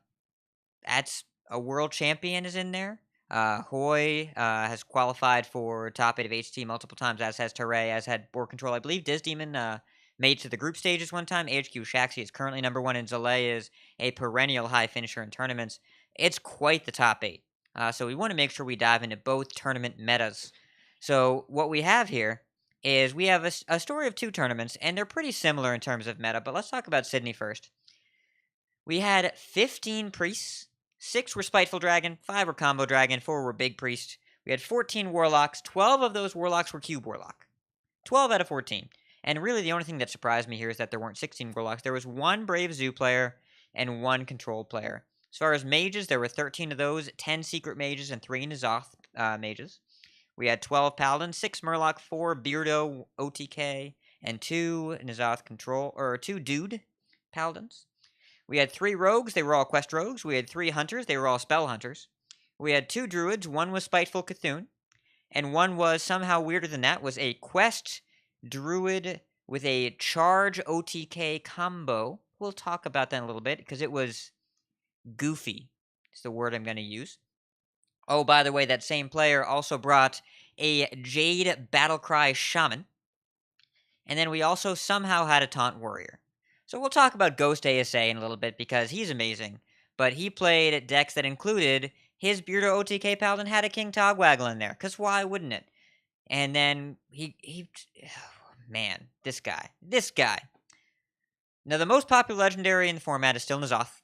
world champion is in there. Hoy has qualified for top 8 of HT multiple times, as has Tare, as had Board Control. I believe Diz Demon made to the group stages one time. HQ Shaxi is currently #1, and Zalay is a perennial high finisher in tournaments. It's quite the top 8. So we want to make sure we dive into both tournament metas. So what we have here is we have a story of 2 tournaments, and they're pretty similar in terms of meta, but let's talk about Sydney first. We had 15 priests. 6 were Spiteful Dragon, 5 were Combo Dragon, 4 were Big Priest. We had 14 Warlocks. 12 of those Warlocks were Cube Warlock. 12 out of 14. And really the only thing that surprised me here is that there weren't 16 Warlocks. There was 1 Brave Zoo player and 1 Control player. As far as mages, there were 13 of those, 10 Secret Mages, and 3 N'Zoth mages. We had 12 Paladins, 6 Murloc, 4 Beardo OTK, and 2 N'Zoth Control, or 2 Dude Paladins. We had 3 rogues, they were all quest rogues. We had 3 hunters, they were all spell hunters. We had 2 druids, 1 was Spiteful Cthulhu, and 1 was somehow weirder than that, was a quest druid with a charge OTK combo. We'll talk about that in a little bit, because it was goofy. It's the word I'm going to use. Oh, by the way, that same player also brought a Jade Battlecry Shaman. And then we also somehow had a Taunt Warrior. So we'll talk about Ghost ASA in a little bit because he's amazing. But he played decks that included his Beardo OTK Paladin had a King Togwaggle in there. Because why wouldn't it? And then man, this guy. Now, the most popular legendary in the format is still N'Zoth.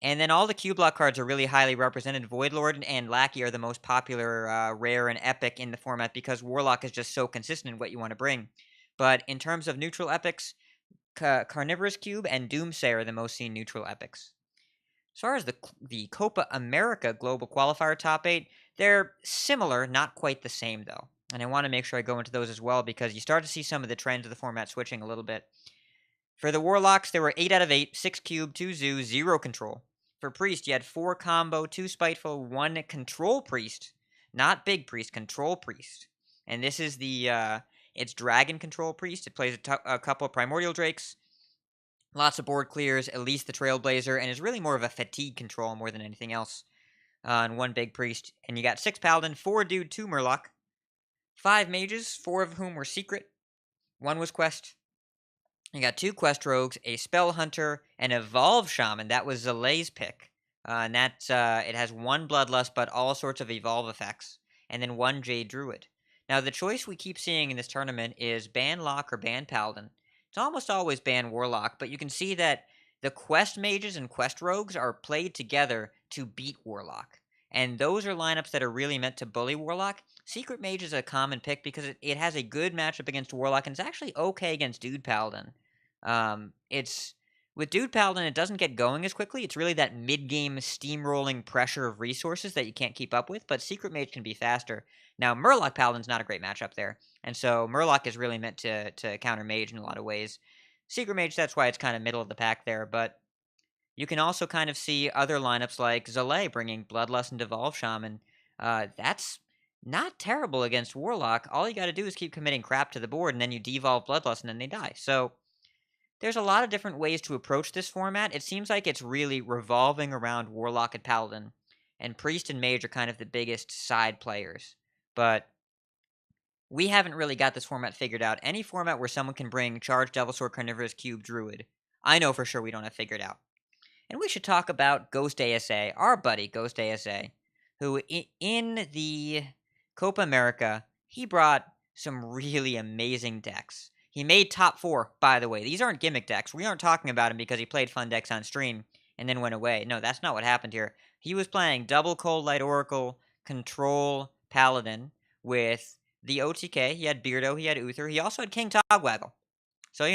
And then all the Q block cards are really highly represented. Voidlord and Lackey are the most popular rare and epic in the format because Warlock is just so consistent in what you want to bring. But in terms of neutral epics, Carnivorous Cube and Doomsayer are the most seen neutral epics. As far as the Copa America Global Qualifier top 8, they're similar, not quite the same though. And I want to make sure I go into those as well because you start to see some of the trends of the format switching a little bit. For the Warlocks, there were 8 out of 8, 6 Cube, 2 Zoo, 0 Control. For Priest, you had 4 Combo, 2 Spiteful, 1 Control Priest. Not Big Priest, Control Priest. And this is it's Dragon Control Priest. It plays a couple of Primordial Drakes. Lots of board clears, at least the Trailblazer, and is really more of a fatigue control more than anything else. And 1 Big Priest. And you got 6 Paladin, 4 Dude, 2 Murloc. 5 Mages, 4 of whom were Secret. 1 was Quest. You got 2 Quest Rogues, a Spell Hunter, an Evolve Shaman. That was Zalay's pick. And that's, it has 1 Bloodlust, but all sorts of Evolve effects. And then 1 Jade Druid. Now, the choice we keep seeing in this tournament is ban Lock or ban Paladin. It's almost always ban Warlock, but you can see that the Quest Mages and Quest Rogues are played together to beat Warlock. And those are lineups that are really meant to bully Warlock. Secret Mage is a common pick because it has a good matchup against Warlock, and it's actually okay against Dude Paladin. It's with Dude Paladin, it doesn't get going as quickly. It's really that mid-game steamrolling pressure of resources that you can't keep up with, but Secret Mage can be faster. Now, Murloc Paladin's not a great matchup there, and so Murloc is really meant to counter Mage in a lot of ways. Secret Mage, that's why it's kind of middle of the pack there, but you can also kind of see other lineups like Zalay bringing Bloodlust and Devolve Shaman. That's not terrible against Warlock. All you got to do is keep committing crap to the board, and then you devolve Bloodlust, and then they die. So there's a lot of different ways to approach this format. It seems like it's really revolving around Warlock and Paladin, and Priest and Mage are kind of the biggest side players. But we haven't really got this format figured out. Any format where someone can bring Charge, Devilsaur, Carnivorous Cube, Druid, I know for sure we don't have figured out. And we should talk about Ghost ASA, our buddy Ghost ASA, who in the Copa America, he brought some really amazing decks. He made top 4, by the way. These aren't gimmick decks. We aren't talking about him because he played fun decks on stream and then went away. No, that's not what happened here. He was playing double Cold Light Oracle, Control Paladin with the OTK. He had Beardo, he had Uther. He also had King Togwaggle. So,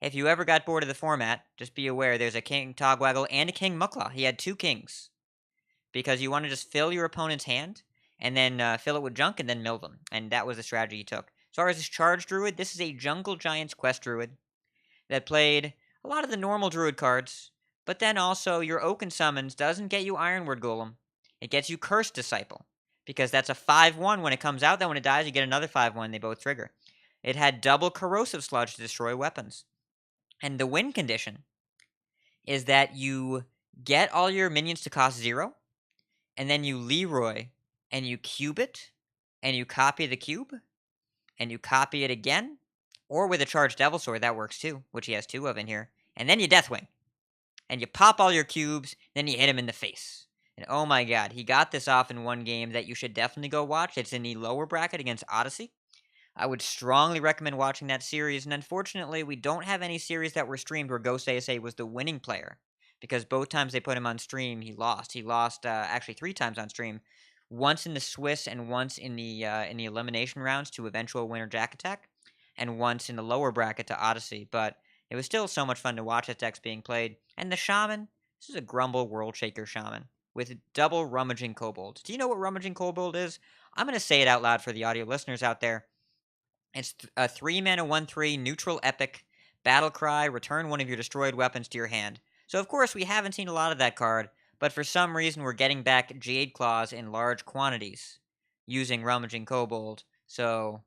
if you ever got bored of the format, just be aware there's a King Togwaggle and a King Mukla. He had 2 kings. Because you want to just fill your opponent's hand, and then fill it with junk, and then mill them. And that was the strategy he took. As far as this Charge Druid, this is a Jungle Giants Quest Druid that played a lot of the normal Druid cards, but then also your Oaken Summons doesn't get you Ironward Golem. It gets you Cursed Disciple, because that's a 5-1 when it comes out. Then when it dies, you get another 5-1. They both trigger. It had double Corrosive Sludge to destroy weapons. And the win condition is that you get all your minions to cost 0, and then you Leroy, and you cube it, and you copy the cube, and you copy it again, or with a Charged Devilsaur, that works too, which he has 2 of in here, and then you Deathwing, and you pop all your cubes, then you hit him in the face. And oh my god, he got this off in one game that you should definitely go watch. It's in the lower bracket against Odyssey. I would strongly recommend watching that series, and unfortunately, we don't have any series that were streamed where Ghost ASA was the winning player, because both times they put him on stream, he lost. He lost actually 3 times on stream, once in the Swiss and once in the elimination rounds to eventual winner Jack Attack, and once in the lower bracket to Odyssey. But it was still so much fun to watch his decks being played. And the Shaman, this is a Grumble World Shaker Shaman with double Rummaging Kobold. Do you know what Rummaging Kobold is? I'm going to say it out loud for the audio listeners out there. It's a 3-mana 1/3 neutral epic battle cry. Return one of your destroyed weapons to your hand. So of course we haven't seen a lot of that card, but for some reason we're getting back Jade Claws in large quantities using Rummaging Kobold. So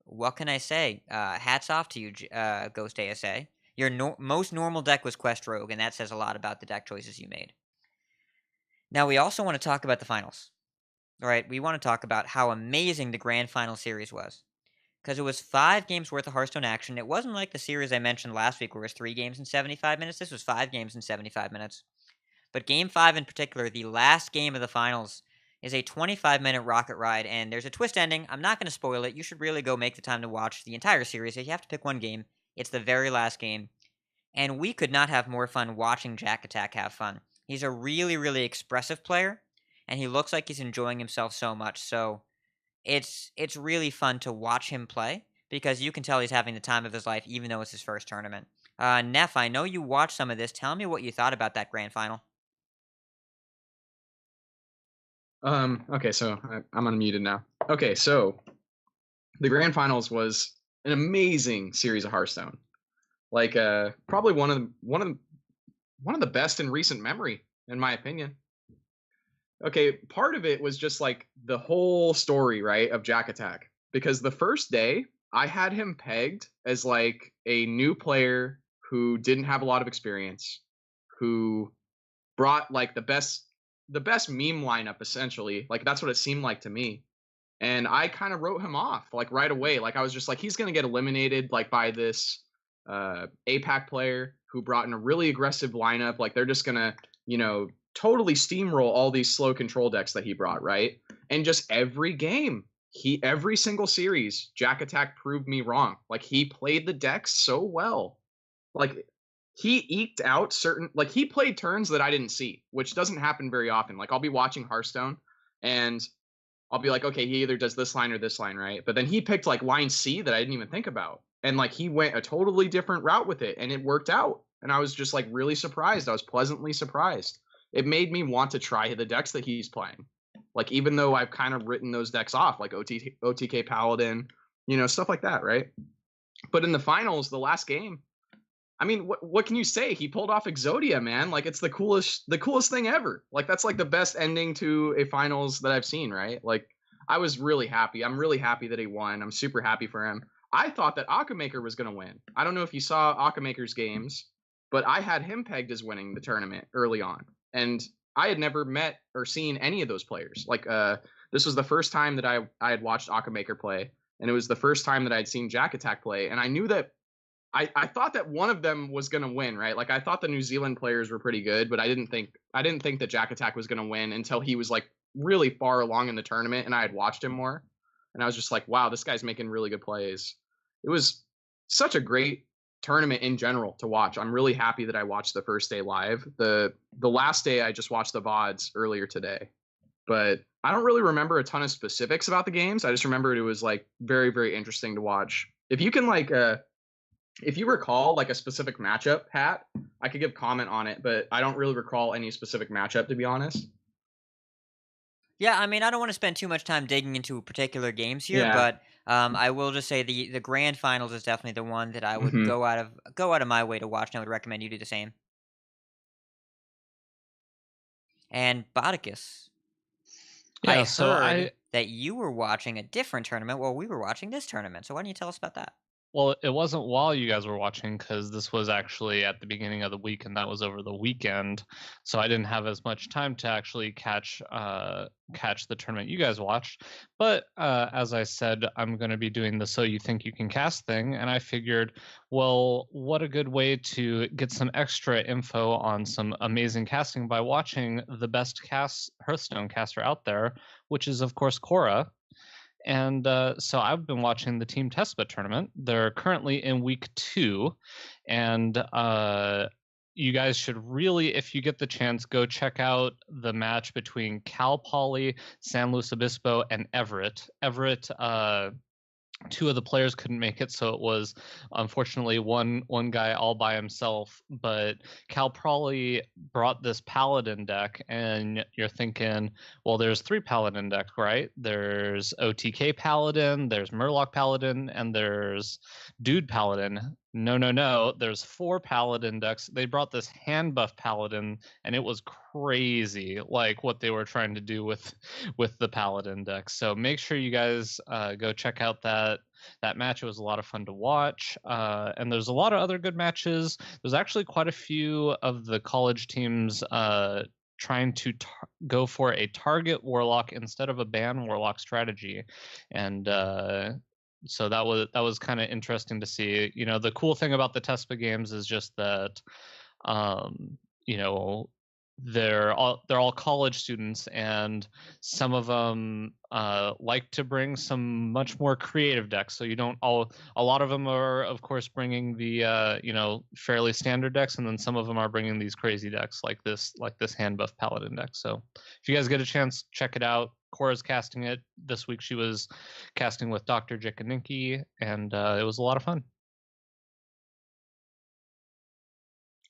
what can I say? Hats off to you, Ghost ASA. Your most normal deck was Quest Rogue, and that says a lot about the deck choices you made. Now we also want to talk about the finals. All right, we want to talk about how amazing the Grand Final Series was. because it was 5 games worth of Hearthstone action. It wasn't like the series I mentioned last week where it was 3 games in 75 minutes. This was 5 games in 75 minutes. But game 5 in particular, the last game of the finals, is a 25-minute rocket ride, and there's a twist ending. I'm not going to spoil it. You should really go make the time to watch the entire series. If you have to pick one game, it's the very last game. And we could not have more fun watching Jack Attack have fun. He's a really, really expressive player, and he looks like he's enjoying himself so much. So it's really fun to watch him play because you can tell he's having the time of his life, even though it's his first tournament. Neff, I know you watched some of this. Tell me what you thought about that grand final. Okay, so I'm unmuted now. Okay, so the grand finals was an amazing series of Hearthstone. Like probably one of the best in recent memory, in my opinion. Okay, part of it was just like the whole story, right, of Jack Attack. Because the first day, I had him pegged as like a new player who didn't have a lot of experience, who brought like the best meme lineup essentially. Like that's what it seemed like to me. And I kind of wrote him off like right away. Like I was just like he's going to get eliminated like by this APAC player who brought in a really aggressive lineup. Like they're just going to, totally steamroll all these slow control decks that he brought, right? And just every game, every single series, Jack Attack proved me wrong. Like he played the decks so well. Like he eked out like he played turns that I didn't see, which doesn't happen very often. Like I'll be watching Hearthstone and I'll be like, okay, he either does this line or this line, right? But then he picked like line C that I didn't even think about. And like he went a totally different route with it and it worked out. And I was just like really surprised. I was pleasantly surprised. It made me want to try the decks that he's playing. Like even though I've kind of written those decks off, like OTK Paladin, stuff like that, right? But in the finals, the last game, I mean, what can you say? He pulled off Exodia, man. Like it's the coolest thing ever. Like that's like the best ending to a finals that I've seen, right? Like I was really happy. I'm really happy that he won. I'm super happy for him. I thought that Akamaker was going to win. I don't know if you saw Akamaker's games, but I had him pegged as winning the tournament early on. And I had never met or seen any of those players. Like this was the first time that I had watched Akamaker play, and it was the first time that I'd seen Jack Attack play, and I knew that I thought that one of them was going to win, right? Like I thought the New Zealand players were pretty good, but I didn't think that Jack Attack was going to win until he was like really far along in the tournament and I had watched him more. And I was just like, wow, this guy's making really good plays. It was such a great tournament in general to watch. I'm really happy that I watched the first day live. The last day I just watched the VODs earlier today. But I don't really remember a ton of specifics about the games. I just remembered it was like very, very interesting to watch. If you can like if you recall like a specific matchup, Pat, I could give comment on it, but I don't really recall any specific matchup to be honest. Yeah, I mean, I don't want to spend too much time digging into particular games here, Yeah. but I will just say the grand finals is definitely the one that I would Mhm. go out of my way to watch, and I would recommend you do the same. And Bodicus, I Yeah, so heard that you were watching a different tournament while we were watching this tournament. So why don't you tell us about that? Well, it wasn't while you guys were watching because this was actually at the beginning of the week and that was over the weekend. So I didn't have as much time to actually catch the tournament you guys watched. But as I said, I'm going to be doing the So You Think You Can Cast thing. And I figured, well, what a good way to get some extra info on some amazing casting by watching the best Hearthstone caster out there, which is, of course, Cora. And so I've been watching the Team Tespit tournament. They're currently in week 2, and you guys should really, if you get the chance, go check out the match between Cal Poly, San Luis Obispo, and Everett. Everett, 2 of the players couldn't make it, so it was unfortunately one guy all by himself. But Cal Poly brought this Paladin deck, and you're thinking, well, there's 3 Paladin decks, right? There's OTK Paladin, there's Murloc Paladin, and there's Dude Paladin. No. There's 4 Paladin decks. They brought this hand buff Paladin, and it was crazy, like what they were trying to do with the Paladin deck. So make sure you guys go check out that match. It was a lot of fun to watch, and there's a lot of other good matches. There's actually quite a few of the college teams trying to go for a target warlock instead of a ban warlock strategy, and so that was kind of interesting to see. You know, the cool thing about the TESPA games is just that, you know, they're all college students, and some of them like to bring some much more creative decks. So you don't all a lot of them are, of course, bringing the you know, fairly standard decks, and then some of them are bringing these crazy decks like this hand buff paladin deck. So if you guys get a chance, check it out. Cora's casting it this week. She was casting with Dr. Jikaninki, and it was a lot of fun.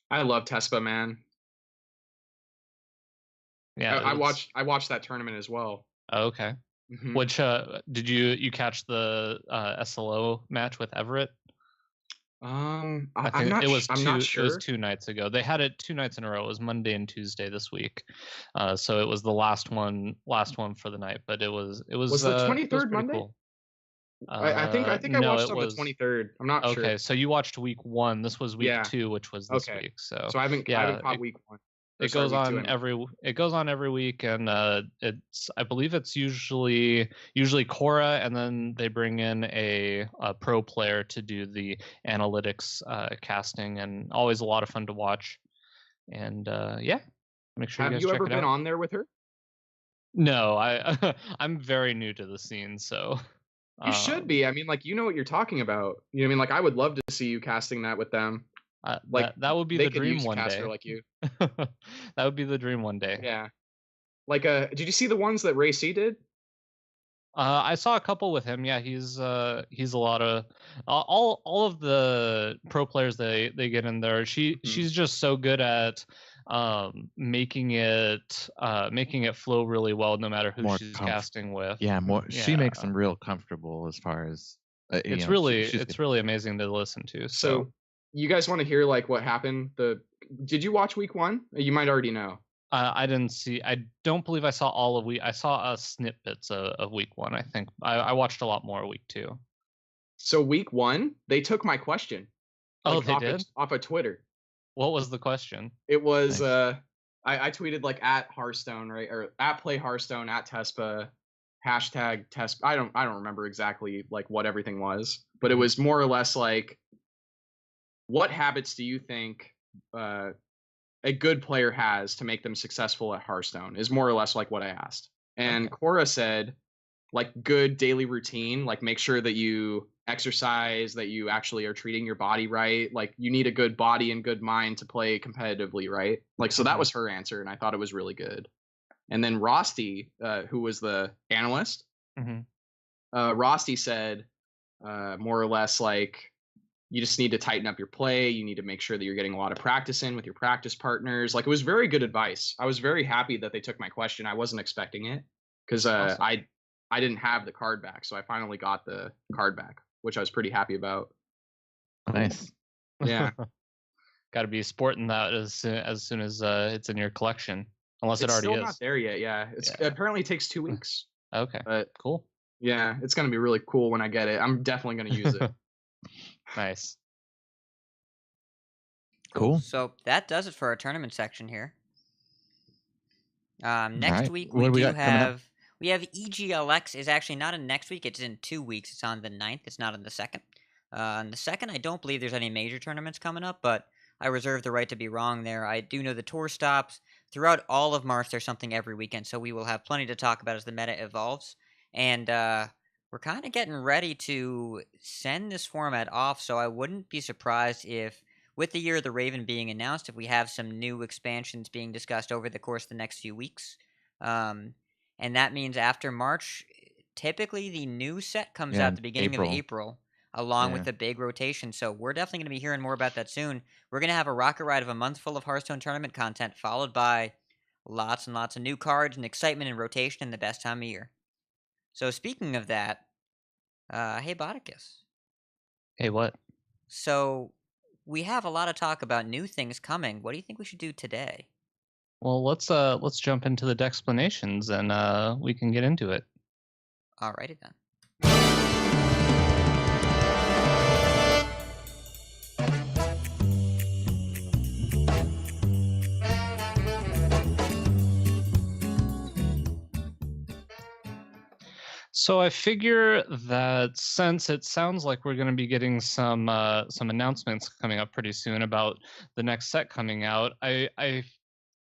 I love Tespa, man. Yeah, I watched that tournament as well. Oh, okay. Mhm. Which did you catch the SLO match with Everett? I'm think not. it was I'm two. not sure. It was 2 nights ago. They had it 2 nights in a row. It was Monday and Tuesday this week. So it was the last one for the night. But it was the it was 23rd pretty Monday? Cool. I think I no, watched it on was the 23rd. I'm not sure. okay. So you watched week 1. This was week Yeah. 2, which was this Okay. week. So So I haven't caught week 1. Or it sorry, goes week 2, I on mean. it goes on every week, and I believe it's usually Cora, and then they bring in a pro player to do the analytics casting, and always a lot of fun to watch. And yeah, make sure you Have guys you check ever it been out. on there with her? No, I I'm very new to the scene, so You should be. I mean, like, you know what you're talking about. You know what I mean? Like, I would love to see you casting that with them. Like, that would be they the could dream use a one caster day. like you. That would be the dream one day. Yeah. Like, did you see the ones that Ray C did? I saw a couple with him. Yeah, he's a lot of all of the pro players they get in there. She's just so good at making it flow really well, no matter who she's casting with. Yeah, she makes Yeah. them real comfortable as far as you It's know, really she's it's really amazing to listen to. So, you guys want to hear like what happened? Did you watch week 1? You might already know. I didn't see. I don't believe I saw all of week. I saw snippets of week 1. I think I watched a lot more week 2. So week 1, they took my question. Oh, like, they off did? off of Twitter. What was the question? It was Nice. I tweeted like at Hearthstone, right, or at Play Hearthstone, at Tespa, hashtag Tespa. I don't remember exactly like what everything was, but it was more or less like, what habits do you think a good player has to make them successful at Hearthstone? Is more or less like what I asked. And Okay. Cora said, like, good daily routine, like make sure that you exercise, that you actually are treating your body right. Like, you need a good body and good mind to play competitively, right? Like, so that was her answer, and I thought it was really good. And then Rosti, who was the analyst, Rosti said more or less like, you just need to tighten up your play. You need to make sure that you're getting a lot of practice in with your practice partners. Like, it was very good advice. I was very happy that they took my question. I wasn't expecting it because Awesome. I didn't have the card back, so I finally got the card back, which I was pretty happy about. Nice. Yeah. Got to be sporting that as soon as it's in your collection, unless It's it already still is. not there yet. Yeah, it apparently takes 2 weeks. Okay, But cool. yeah, it's gonna be really cool when I get it. I'm definitely gonna use it. Nice. Cool. So that does it for our tournament section here. Next right. week What we do we do got coming up? have EGLX is actually not in next week. It's in 2 weeks. It's on the 9th. It's not on the 2nd. On the 2nd, I don't believe there's any major tournaments coming up, but I reserve the right to be wrong there. I do know the tour stops. Throughout all of March, there's something every weekend, so we will have plenty to talk about as the meta evolves. And we're kind of getting ready to send this format off, so I wouldn't be surprised if, with the Year of the Raven being announced, if we have some new expansions being discussed over the course of the next few weeks. And that means after March, typically the new set comes Yeah, out at the beginning of April, along with Yeah. the big rotation. So we're definitely going to be hearing more about that soon. We're going to have a rocket ride of a month full of Hearthstone tournament content, followed by lots and lots of new cards and excitement and rotation in the best time of year. So speaking of that, hey Bodicus. Hey, what? So we have a lot of talk about new things coming. What do you think we should do today? Well, let's jump into the explanations, and we can get into it. Alrighty then. So So I figure that since it sounds like we're going to be getting some announcements coming up pretty soon about the next set coming out,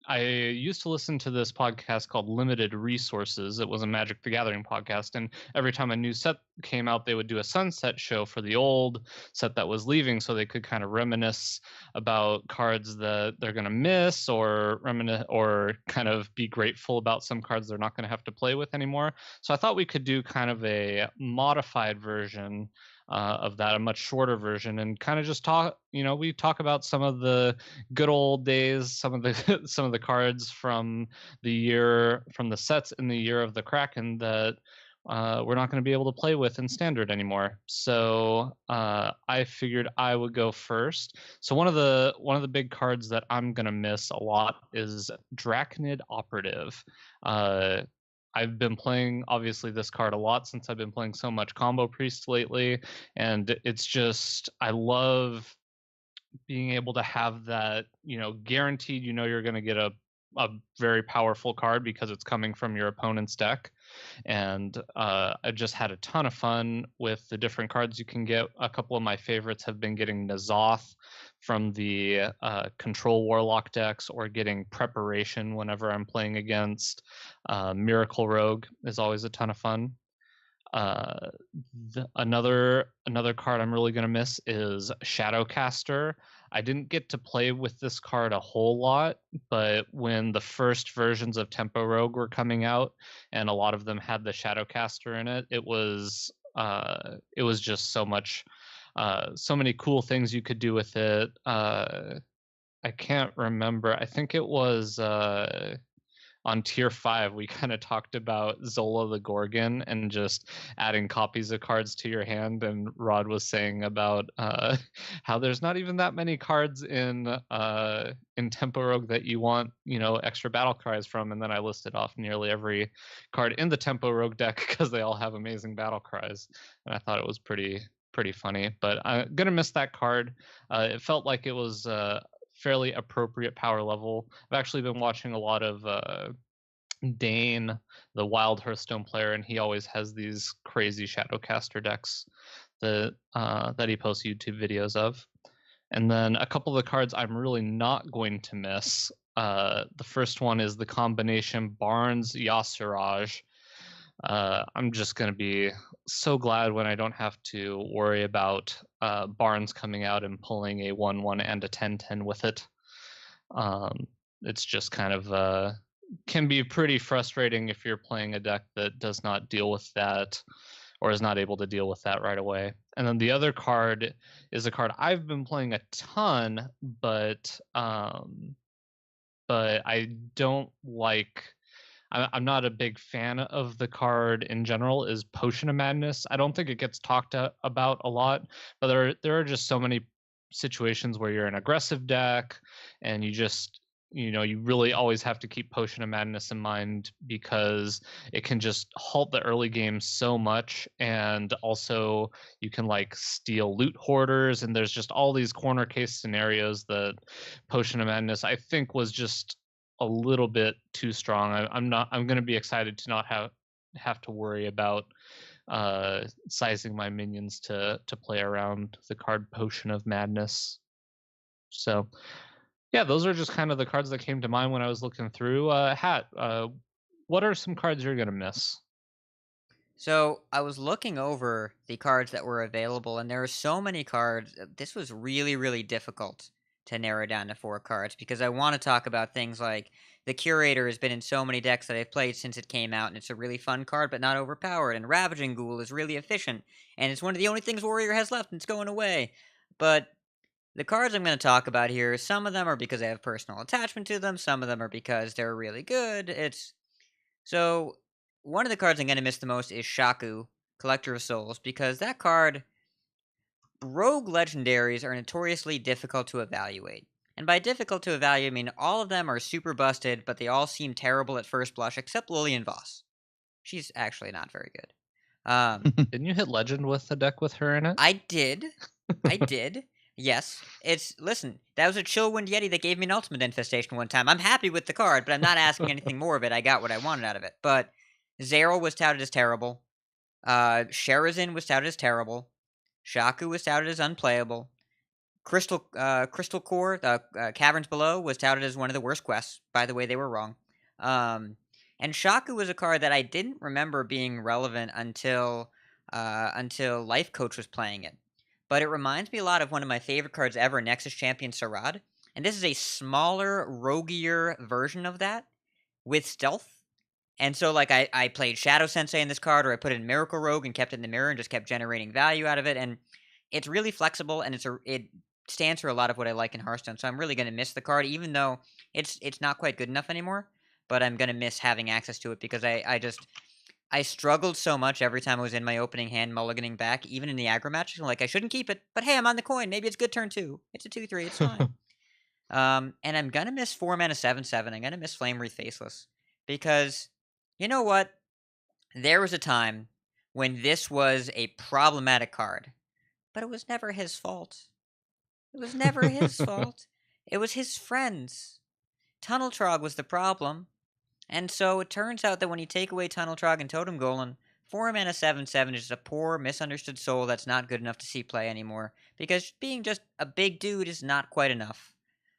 I used to listen to this podcast called Limited Resources. It was a Magic the Gathering podcast, and every time a new set came out, they would do a sunset show for the old set that was leaving, so they could kind of reminisce about cards that they're going to miss, or reminisce, or kind of be grateful about some cards they're not going to have to play with anymore. So I thought we could do kind of a modified version of that, a much shorter version, and kind of just talk. We talk about some of the good old days, some of the some of the cards from the sets in the year of the Kraken that we're not going to be able to play with in standard anymore. So I figured I would go first. So one of the big cards that I'm going to miss a lot is Drachnid Operative. I've been playing obviously this card a lot since I've been playing so much Combo Priest lately, and it's just I love being able to have that, guaranteed, you're going to get a very powerful card because it's coming from your opponent's deck. And I just had a ton of fun with the different cards you can get. A couple of my favorites have been getting Nazoth from the Control Warlock decks, or getting Preparation whenever I'm playing against Miracle Rogue is always a ton of fun. Uh, another card I'm really gonna miss is Shadowcaster. I didn't get to play with this card a whole lot, but when the first versions of Tempo Rogue were coming out, and a lot of them had the Shadowcaster in it, it was just so much, so many cool things you could do with it. I can't remember. I think it was on tier 5 we kind of talked about Zola the Gorgon and just adding copies of cards to your hand, and Rod was saying about how there's not even that many cards in Tempo Rogue that you want extra battle cries from, and then I listed off nearly every card in the Tempo Rogue deck because they all have amazing battle cries, and I thought it was pretty funny. But I'm gonna miss that card. It felt like it was fairly appropriate power level. I've actually been watching a lot of Dane, the Wild Hearthstone player, and he always has these crazy Shadowcaster decks that he posts YouTube videos of. And then a couple of the cards I'm really not going to miss. The first one is the combination Barnes Yasiraj. I'm just going to be so glad when I don't have to worry about Barnes coming out and pulling a 1/1 and a 10/10 with it. It's just kind of can be pretty frustrating if you're playing a deck that does not deal with that, or is not able to deal with that right away. And then the other card is a card I've been playing a ton, but I don't like. I'm not a big fan of the card in general, is Potion of Madness. I don't think it gets talked about a lot, but there are just so many situations where you're an aggressive deck and you just you really always have to keep Potion of Madness in mind, because it can just halt the early game so much, and also you can steal loot hoarders, and there's just all these corner case scenarios that Potion of Madness I think was just a little bit too strong. I'm going to be excited to not have to worry about sizing my minions to play around the card Potion of Madness. So yeah, those are just kind of the cards that came to mind when I was looking through. Hat, what are some cards you're going to miss? So I was looking over the cards that were available, and there were so many cards. This was really, really difficult to narrow down to 4 cards, because I want to talk about things like the Curator has been in so many decks that I've played since it came out, and it's a really fun card, but not overpowered. And Ravaging Ghoul is really efficient, and it's one of the only things Warrior has left, and it's going away. But the cards I'm going to talk about here, some of them are because I have personal attachment to them, some of them are because they're really good. So one of the cards I'm going to miss the most is Shaku, Collector of Souls, because that card, rogue legendaries are notoriously difficult to evaluate. And by difficult to evaluate, I mean all of them are super busted, but they all seem terrible at first blush, except Lillian Voss. She's actually not very good. Didn't you hit Legend with a deck with her in it? I did. Yes. Listen, that was a Chillwind Yeti that gave me an Ultimate Infestation one time. I'm happy with the card, but I'm not asking anything more of it. I got what I wanted out of it. But Zeril was touted as terrible. Sherazin was touted as terrible. Shaku was touted as unplayable. Crystal Core, Caverns Below, was touted as one of the worst quests. By the way, they were wrong. Um, and Shaku was a card that I didn't remember being relevant until Life Coach was playing it. But it reminds me a lot of one of my favorite cards ever, Nexus Champion Sarad. And this is a smaller, roguier version of that with stealth. And so, like, I played Shadow Sensei in this card, or I put it in Miracle Rogue and kept it in the mirror and just kept generating value out of it. And it's really flexible, and it stands for a lot of what I like in Hearthstone. So I'm really going to miss the card, even though it's not quite good enough anymore. But I'm going to miss having access to it because I struggled so much every time I was in my opening hand, mulliganing back, even in the aggro matches. I'm like, I shouldn't keep it, but hey, I'm on the coin. Maybe it's good turn 2. It's a 2/3. It's fine. And I'm gonna miss 4 mana 7/7. I'm gonna miss Flame Wreath Faceless because you know what? There was a time when this was a problematic card, but it was never his fault. It was never his fault. It was his friends. Tunnel Trog was the problem. And so it turns out that when you take away Tunnel Trog and Totem Golem, 4 mana 7/7 is just a poor, misunderstood soul that's not good enough to see play anymore. Because being just a big dude is not quite enough.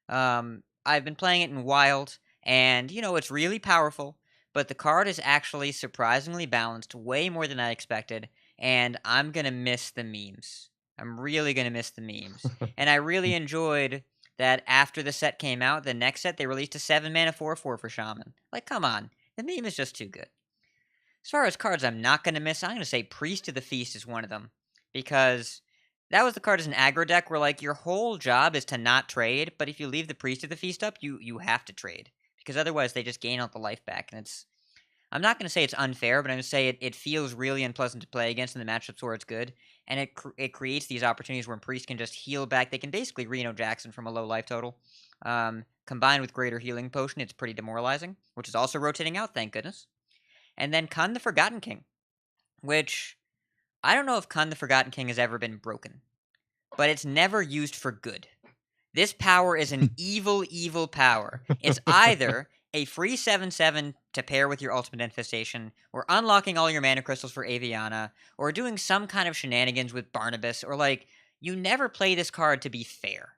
I've been playing it in Wild, and it's really powerful, but the card is actually surprisingly balanced, way more than I expected, and I'm gonna miss the memes. I'm really gonna miss the memes. And I really enjoyed that after the set came out, the next set they released a 7 mana 4/4 for Shaman. Like, come on. The meme is just too good. As far as cards I'm not gonna miss, I'm gonna say Priest of the Feast is one of them. Because that was the card as an aggro deck where like your whole job is to not trade, but if you leave the Priest of the Feast up, you have to trade. Because otherwise they just gain all the life back. And I'm not gonna say it's unfair, but I'm gonna say it feels really unpleasant to play against in the matchups where it's good. And it creates these opportunities where Priest can just heal back. They can basically Reno Jackson from a low life total. Combined with Greater Healing Potion, it's pretty demoralizing, which is also rotating out, thank goodness. And then Kun the Forgotten King, which I don't know if Kun the Forgotten King has ever been broken, but it's never used for good. This power is an evil, evil power. It's either a free 7/7 to pair with your Ultimate Infestation, or unlocking all your mana crystals for Aviana, or doing some kind of shenanigans with Barnabas, or like, you never play this card to be fair.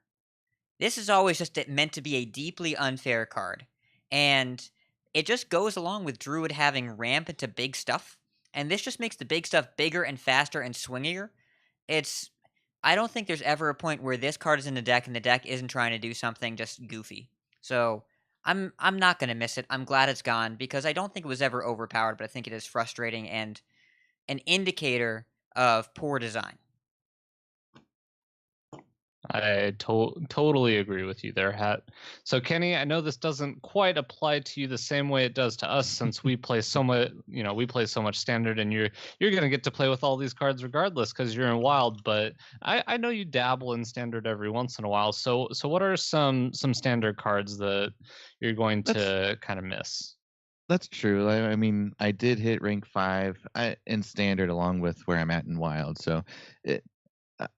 This is always just meant to be a deeply unfair card. And it just goes along with Druid having ramp into big stuff. And this just makes the big stuff bigger and faster and swingier. I don't think there's ever a point where this card is in the deck and the deck isn't trying to do something just goofy. So I'm not gonna miss it. I'm glad it's gone because I don't think it was ever overpowered, but I think it is frustrating and an indicator of poor design. I totally agree with you there, Hat. So Kenny, I know this doesn't quite apply to you the same way it does to us since we play so much, we play so much standard, and you're going to get to play with all these cards regardless because you're in Wild. But I know you dabble in standard every once in a while. So what are some standard cards that you're going to kind of miss? That's true. I mean, I did hit rank 5 in standard along with where I'm at in Wild. So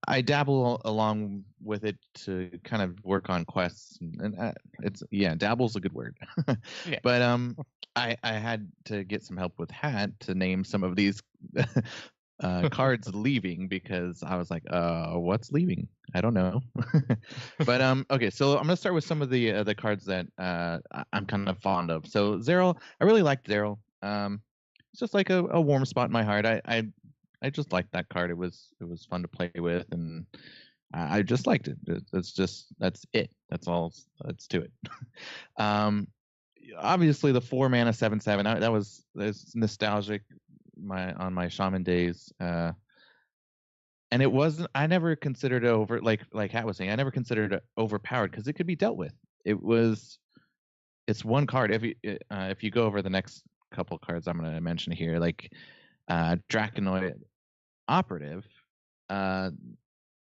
I dabble along with it to kind of work on quests, and dabble's a good word. Yeah. But I had to get some help with Hat to name some of these cards leaving because I was like, what's leaving? I don't know. But okay, so I'm gonna start with some of the cards that I'm kind of fond of. So Zero, I really liked Zero. It's just like a warm spot in my heart. I just liked that card. It was fun to play with, and I just liked it. That's it. That's all that's to it. Obviously, the 4 mana 7/7 that's nostalgic. On my Shaman days, and it wasn't. I never considered it over like Hat was saying. I never considered it overpowered because it could be dealt with. It's one card. If you go over the next couple cards I'm going to mention here, like Draconoid Operative,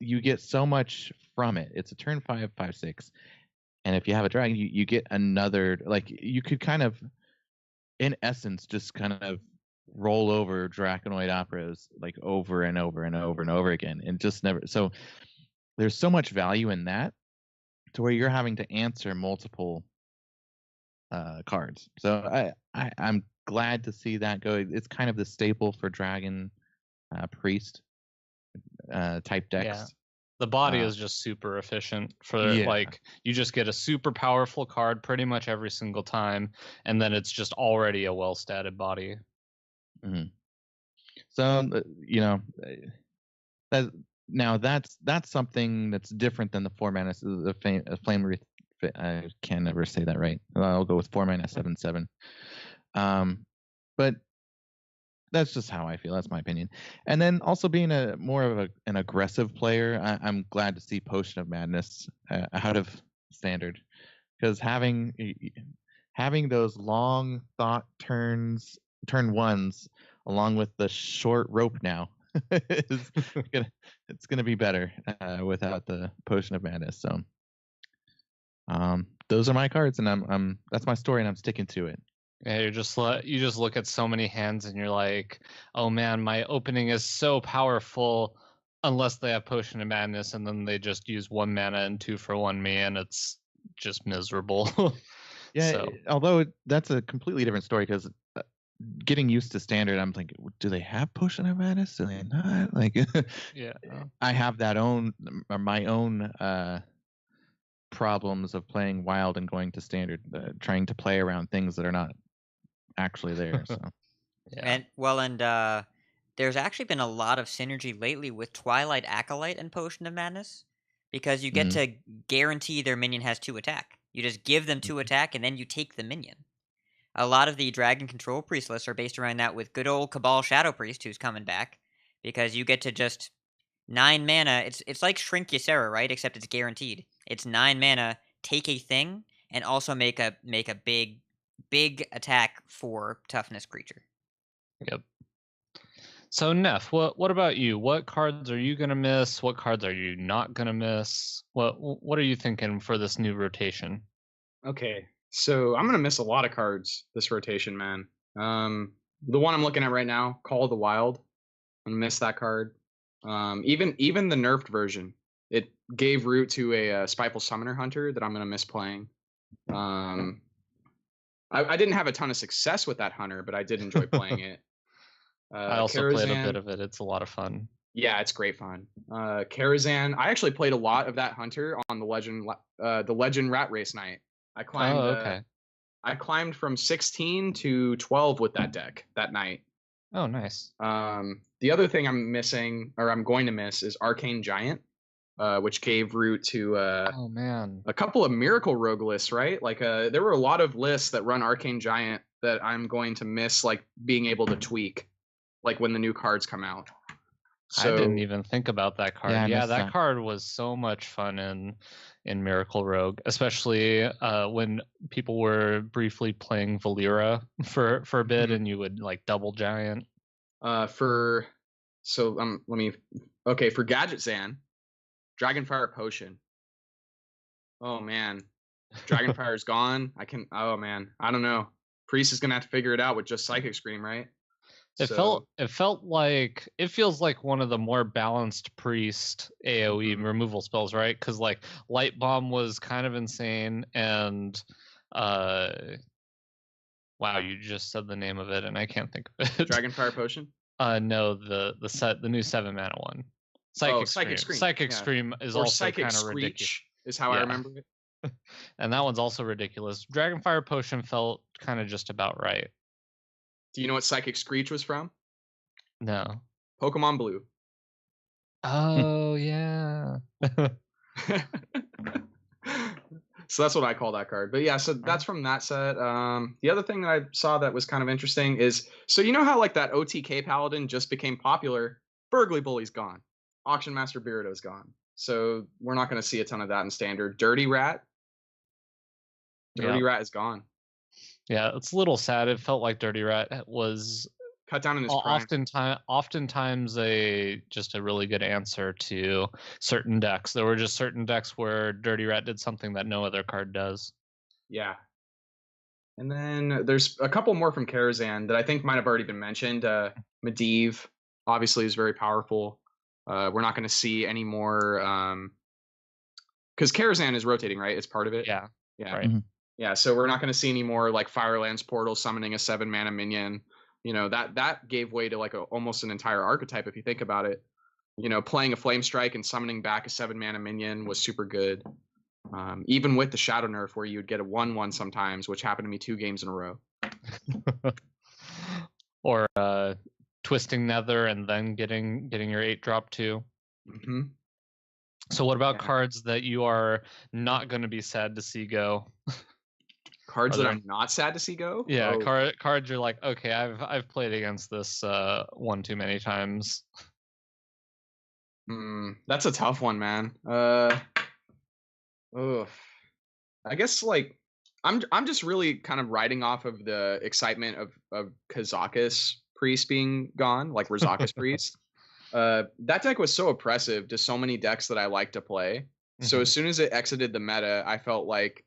you get so much from it. It's a turn 5/6, and if you have a dragon, you get another. Like you could kind of, in essence, just kind of roll over Draconoid Operas like over and over and over and over again, and just never. So there's so much value in that, to where you're having to answer multiple cards. So I'm glad to see that go. It's kind of the staple for Dragon priest type decks. Yeah. The body Uh, is just super efficient for Yeah. like you just get a super powerful card pretty much every single time, and then it's just already a well-statted body. So that's something that's different than the 4 mana the flame wreath. I can never say that right. I'll go with 4 mana 7/7. But that's just how I feel. That's my opinion. And then also being more of an aggressive player, I'm glad to see Potion of Madness out of standard, because having those long thought turn ones along with the short rope now it's gonna be better without the Potion of Madness. So those are my cards, and that's my story, and I'm sticking to it. Yeah, you just look at so many hands and you're like, oh man, my opening is so powerful, unless they have Potion of Madness, and then they just use 1 mana and 2 for 1 me, and it's just miserable. Yeah, So. Although that's a completely different story, because getting used to standard, I'm thinking, do they have Potion of Madness? Do they not? Like, Yeah, I have my own problems of playing wild and going to standard, trying to play around things that are not actually there. So Yeah. And there's actually been a lot of synergy lately with Twilight Acolyte and Potion of Madness, because you get to guarantee their minion has 2 attack. You just give them 2 attack, and then you take the minion. A lot of the Dragon Control Priest lists are based around that, with good old Cabal Shadow Priest, who's coming back, because you get to just 9 mana. It's like Shrink Ysera, right? Except it's guaranteed. It's 9 mana, take a thing, and also make a big attack for toughness creature. Yep. So Neff, what about you? What cards are you gonna miss? What cards are you not gonna miss? What are you thinking for this new rotation? Okay, so I'm gonna miss a lot of cards this rotation, man. The one I'm looking at right now, Call of the Wild, I'm gonna miss that card. Even the nerfed version, it gave root to a Spiteful Summoner Hunter that I'm gonna miss playing. I didn't have a ton of success with that hunter, but I did enjoy playing it. I also played a Karazhan, bit of it. It's a lot of fun. yeah, it's great fun. Karazhan, I actually played a lot of that hunter on the Legend Rat Race night. I climbed. Oh, okay. I climbed from 16 to 12 with that deck that night. Oh, nice. The other thing I'm missing, or I'm going to miss, is Arcane Giant, which gave root to Oh man, a couple of Miracle Rogue lists, right? Like there were a lot of lists that run Arcane Giant that I'm going to miss, like being able to tweak, like when the new cards come out. So, I didn't even think about that card. Yeah, I Yeah, missed that that. card was so much fun in Miracle Rogue, especially when people were briefly playing Valera for a bit, and you would like double giant. for Gadget Zan, Dragonfire Potion. Oh man, Dragonfire's gone. Oh man, I don't know. Priest is gonna have to figure it out with just Psychic Scream, right? It feels like one of the more balanced priest AoE removal spells, right? Because like Light Bomb was kind of insane, and wow, you just said the name of it, and I can't think of it. Dragonfire Potion. No, the new 7 mana one. Psychic Scream. Psychic Scream is also kind of ridiculous. Is how I remember it. And that one's also ridiculous. Dragonfire Potion felt kind of just about right. Do you know what Psychic Screech was from? No. Pokemon Blue. Oh yeah. So that's what I call that card. But yeah, so that's from that set. The other thing that I saw that was kind of interesting is, so you know how like that OTK Paladin just became popular? Burgly Bully's gone. Auction Master Beardo's gone. So we're not going to see a ton of that in standard. Dirty Rat is gone. Yeah, it's a little sad. It felt like Dirty Rat was cut down in his prime. Oftentimes just a really good answer to certain decks. There were just certain decks where Dirty Rat did something that no other card does. Yeah. And then there's a couple more from Karazhan that I think might have already been mentioned. Medivh obviously is very powerful. We're not going to see any more because Karazhan is rotating, right? It's part of it. Yeah. Yeah. Right. Yeah, so we're not going to see any more like Firelands Portal summoning a 7 mana minion. that gave way to like almost an entire archetype if you think about it. Playing a Flame Strike and summoning back a 7-mana minion was super good. Even with the Shadow nerf where you would get a 1/1 sometimes, which happened to me 2 games in a row. Or twisting Nether and then getting your 8-drop too. Mm-hmm. So what about cards that you are not going to be sad to see go? Cards that I'm not sad to see go? Yeah, cards you're like, okay, I've played against this one too many times. That's a tough one, man. I guess like I'm just really kind of riding off of the excitement of Kazakus Priest being gone, like Razakus Priest. That deck was so oppressive to so many decks that I like to play. So as soon as it exited the meta, I felt like,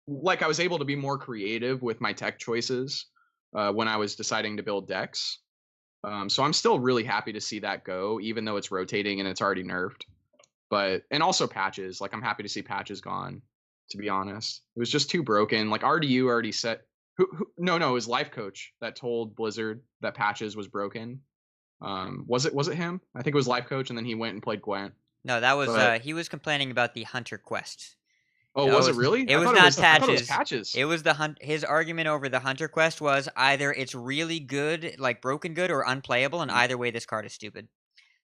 like I was able to be more creative with my tech choices when I was deciding to build decks. So I'm still really happy to see that go, even though it's rotating and it's already nerfed. And also patches. Like I'm happy to see patches gone. To be honest, it was just too broken. Like RDU already set. No, it was Life Coach that told Blizzard that patches was broken. Was it him? I think it was Life Coach, and then he went and played Gwent. No, that was he was complaining about the Hunter quest. Oh, was it really? It was not patches. I thought it was patches. It was his argument over the Hunter quest was either it's really good, like broken good, or unplayable, and either way, this card is stupid.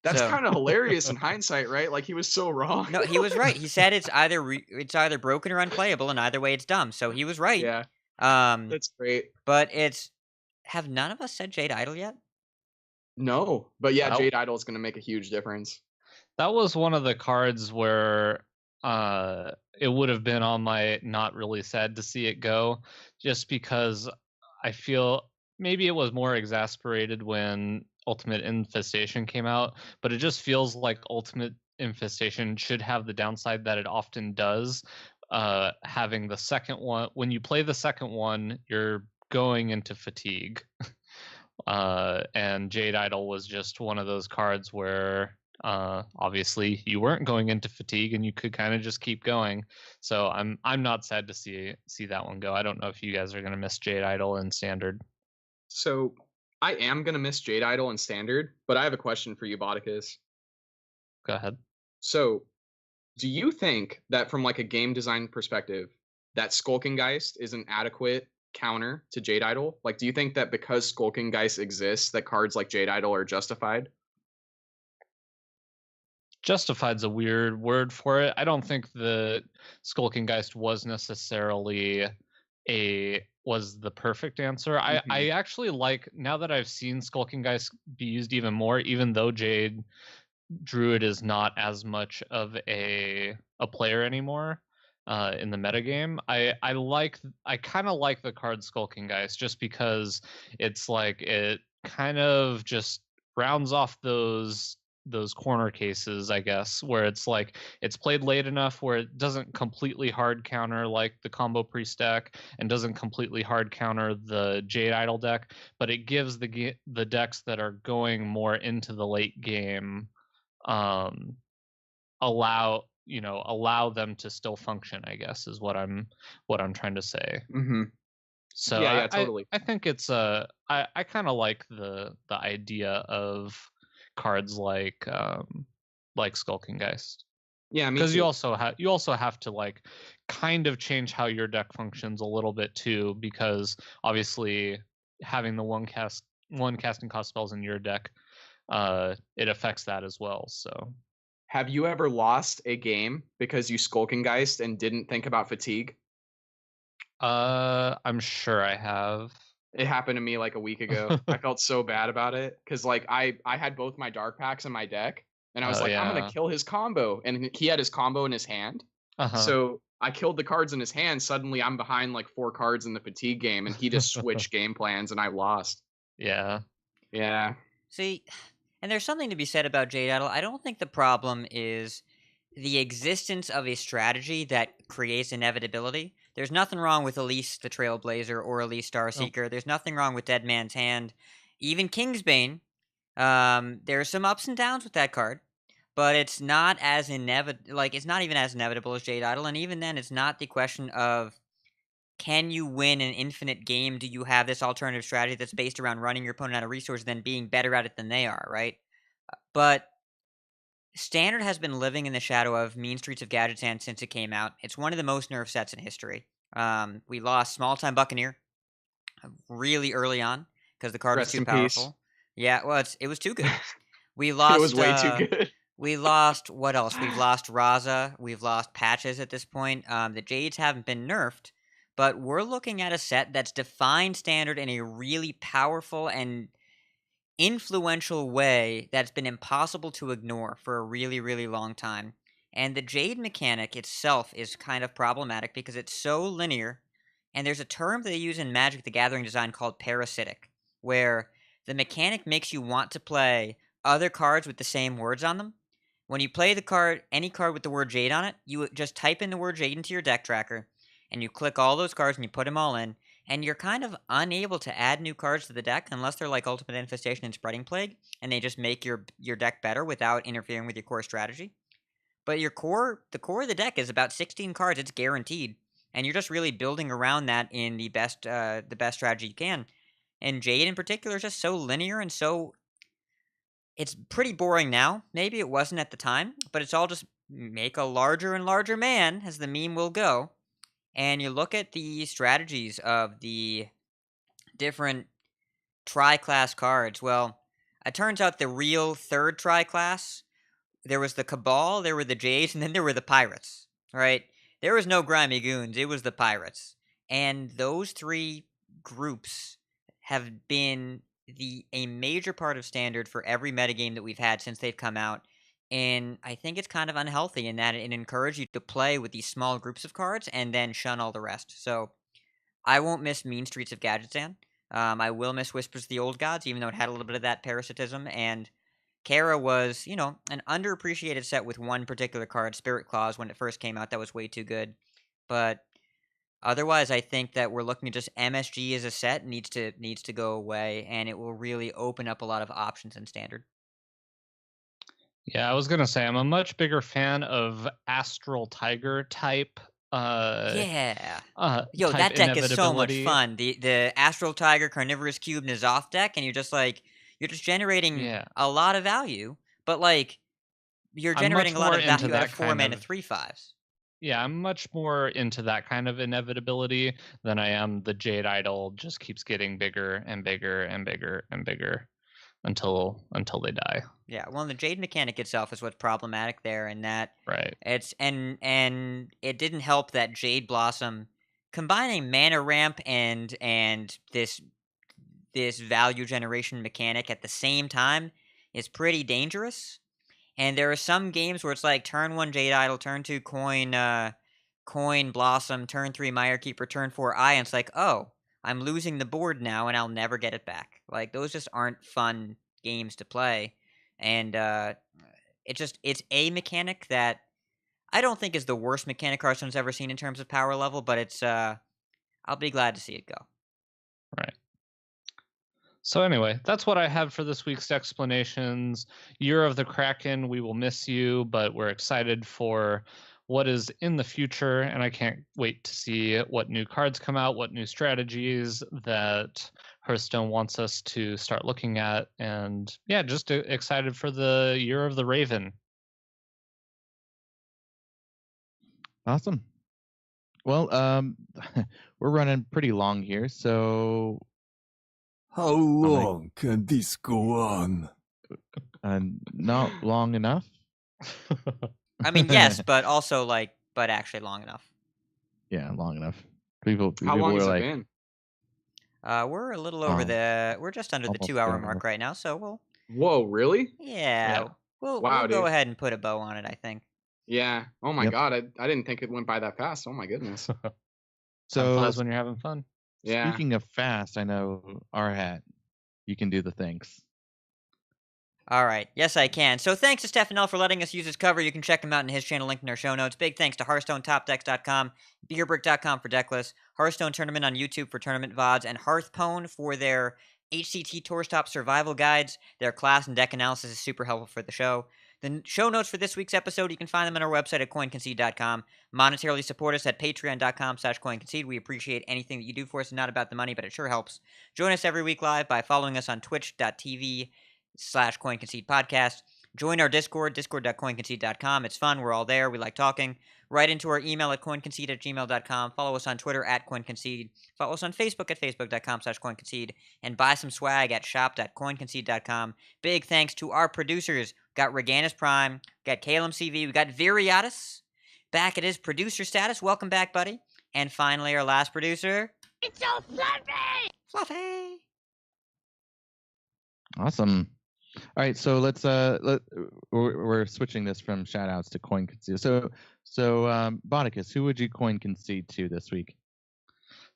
That's kind of hilarious in hindsight, right? Like he was so wrong. No, he was right. He said it's either broken or unplayable, and either way, it's dumb. So he was right. Yeah. That's great. But have none of us said Jade Idol yet? No, but yeah, Jade Idol is going to make a huge difference. That was one of the cards where it would have been on my not really sad to see it go, just because I feel maybe it was more exasperated when Ultimate Infestation came out, but it just feels like Ultimate Infestation should have the downside that it often does. Having the second one, when you play the second one, you're going into fatigue. And Jade Idol was just one of those cards where obviously you weren't going into fatigue and you could kind of just keep going. So I'm not sad to see that one go. I don't know if you guys are going to miss Jade Idol in Standard. So I am going to miss Jade Idol in Standard, but I have a question for you, Bodicus. Go ahead. So do you think that from like a game design perspective that Skulking Geist is an adequate counter to Jade Idol? Like, do you think that because Skulking Geist exists that cards like Jade Idol are justified? Justified's a weird word for it. I don't think the Skulking Geist was necessarily was the perfect answer. I actually like, now that I've seen Skulking Geist be used even more, even though Jade Druid is not as much of a player anymore in the metagame, I kind of like the card Skulking Geist just because it's like it kind of just rounds off those corner cases, I guess, where it's like it's played late enough where it doesn't completely hard counter like the combo priest deck and doesn't completely hard counter the Jade Idol deck, but it gives the decks that are going more into the late game allow them to still function, I guess, is what I'm trying to say. So yeah, totally. I think it's I kind of like the idea of cards like Skulking Geist. Yeah, me because too. you also have to like kind of change how your deck functions a little bit too, because obviously having the one casting cost spells in your deck, it affects that as well. So have you ever lost a game because you Skulking Geist and didn't think about fatigue? I'm sure I have. It happened to me like a week ago. I felt so bad about it because like I had both my dark packs in my deck, and I was like, I'm gonna kill his combo, and he had his combo in his hand. So I killed the cards in his hand. Suddenly I'm behind like 4 cards in the fatigue game, and he just switched game plans, and I lost. Yeah. See, and there's something to be said about Jade Idol. I don't think the problem is the existence of a strategy that creates inevitability. There's nothing wrong with Elise the Trailblazer or Elise Starseeker. There's nothing wrong with Dead Man's Hand. Even Kingsbane. There's some ups and downs with that card, but it's not as it's not even as inevitable as Jade Idol, and even then it's not the question of can you win an infinite game? Do you have this alternative strategy that's based around running your opponent out of resources, then being better at it than they are, right? But Standard has been living in the shadow of Mean Streets of Gadgetzan since it came out. It's one of the most nerfed sets in history. We lost Small Time Buccaneer really early on because the card was Rest too in peace. powerful. Yeah, well, it was too good. We It lost. was way too good. We lost what else? We've lost Raza. We've lost Patches at this point. The Jades haven't been nerfed, but we're looking at a set that's defined Standard in a really powerful and influential way that's been impossible to ignore for a really, really long time. And the Jade mechanic itself is kind of problematic because it's so linear. And there's a term they use in Magic the Gathering design called parasitic, where the mechanic makes you want to play other cards with the same words on them. When you play the card, any card with the word Jade on it, you just type in the word Jade into your deck tracker, and you click all those cards and you put them all in, and you're kind of unable to add new cards to the deck unless they're like Ultimate Infestation and Spreading Plague, and they just make your deck better without interfering with your core strategy. But the core of the deck is about 16 cards. It's guaranteed, and you're just really building around that in the best strategy you can. And Jade in particular is just so linear and so. It's pretty boring now. Maybe it wasn't at the time, but it's all just make a larger and larger man, as the meme will go. And you look at the strategies of the different tri-class cards. Well, it turns out the real third tri-class, there was the Cabal, there were the Jays, and then there were the Pirates, right? There was no Grimy Goons, it was the Pirates. And those three groups have been a major part of Standard for every metagame that we've had since they've come out. And I think it's kind of unhealthy in that it encourages you to play with these small groups of cards and then shun all the rest. So I won't miss Mean Streets of Gadgetzan. I will miss Whispers of the Old Gods, even though it had a little bit of that parasitism. And Kara was, an underappreciated set with one particular card, Spirit Claws, when it first came out. That was way too good. But otherwise, I think that we're looking at just MSG as a set needs to go away, and it will really open up a lot of options in Standard. Yeah, I was gonna say I'm a much bigger fan of Astral Tiger type. Yeah. Yo, Type that deck is so much inevitability. fun. The Astral Tiger Carnivorous Cube N'Zoth deck, and you're just generating Yeah, a lot of value, but you're I'm much generating a lot more of into value out of that 4 kind mana of. 3/5s. Yeah, I'm much more into that kind of inevitability than I am the Jade Idol just keeps getting bigger and bigger and bigger and bigger until they die. Yeah, well, the Jade mechanic itself is what's problematic there, and that Right. it's and it didn't help that Jade Blossom combining mana ramp and this value generation mechanic at the same time is pretty dangerous. And there are some games where it's like turn 1 Jade Idol, turn 2 Coin Blossom, turn 3 Mire Keeper, turn 4 Eye, and it's like, oh, I'm losing the board now and I'll never get it back. Like, those just aren't fun games to play. And it's a mechanic that I don't think is the worst mechanic Hearthstone's ever seen in terms of power level, but I'll be glad to see it go. Right. So anyway, that's what I have for this week's explanations. Year of the Kraken, we will miss you, but we're excited for what is in the future, and I can't wait to see what new cards come out, what new strategies that Hearthstone wants us to start looking at, and yeah, just excited for the Year of the Raven. Awesome. Well, we're running pretty long here, so How long can this go on? not long enough. I mean, yes, but also but actually long enough. Yeah, long enough. People How long are has it like, been? We're a little over we're just under the almost 2 hour an hour. mark right now, so Whoa, really? yeah. We'll Wow, go dude. ahead and put a bow on it, I think. Yeah. Oh my Yep. god, I didn't think it went by that fast. Oh my goodness. Time So flies when you're having fun. Yeah. speaking of fast, I know our hat. You can do the things. All right. Yes, I can. So thanks to Stephanel for letting us use his cover. You can check him out in his channel linked in our show notes. Big thanks to HearthstoneTopDecks.com, BeerBrick.com for decklist, Hearthstone Tournament on YouTube for tournament VODs, and Hearthpwn for their HCT Tour Stop survival guides. Their class and deck analysis is super helpful for the show. The show notes for this week's episode, you can find them on our website at coinconcede.com. Monetarily support us at patreon.com/coinconcede. We appreciate anything that you do for us. It's not about the money, but it sure helps. Join us every week live by following us on twitch.tv/coinconcede podcast. Join our Discord, discord.coinconcede.com. It's fun. We're all there. We like talking. Write into our email at coinconcede@gmail.com. Follow us on Twitter at coinconcede. Follow us on Facebook at facebook.com/coinconcede. And buy some swag at shop.coinconcede.com. Big thanks to our producers. Got Reganus Prime. Got Calum CV. We got Viriatus back at his producer status. Welcome back, buddy. And finally, our last producer. It's so fluffy! Fluffy. Awesome. All right, so we're switching this from shout outs to coin concede. So Bodicus, who would you coin concede to this week?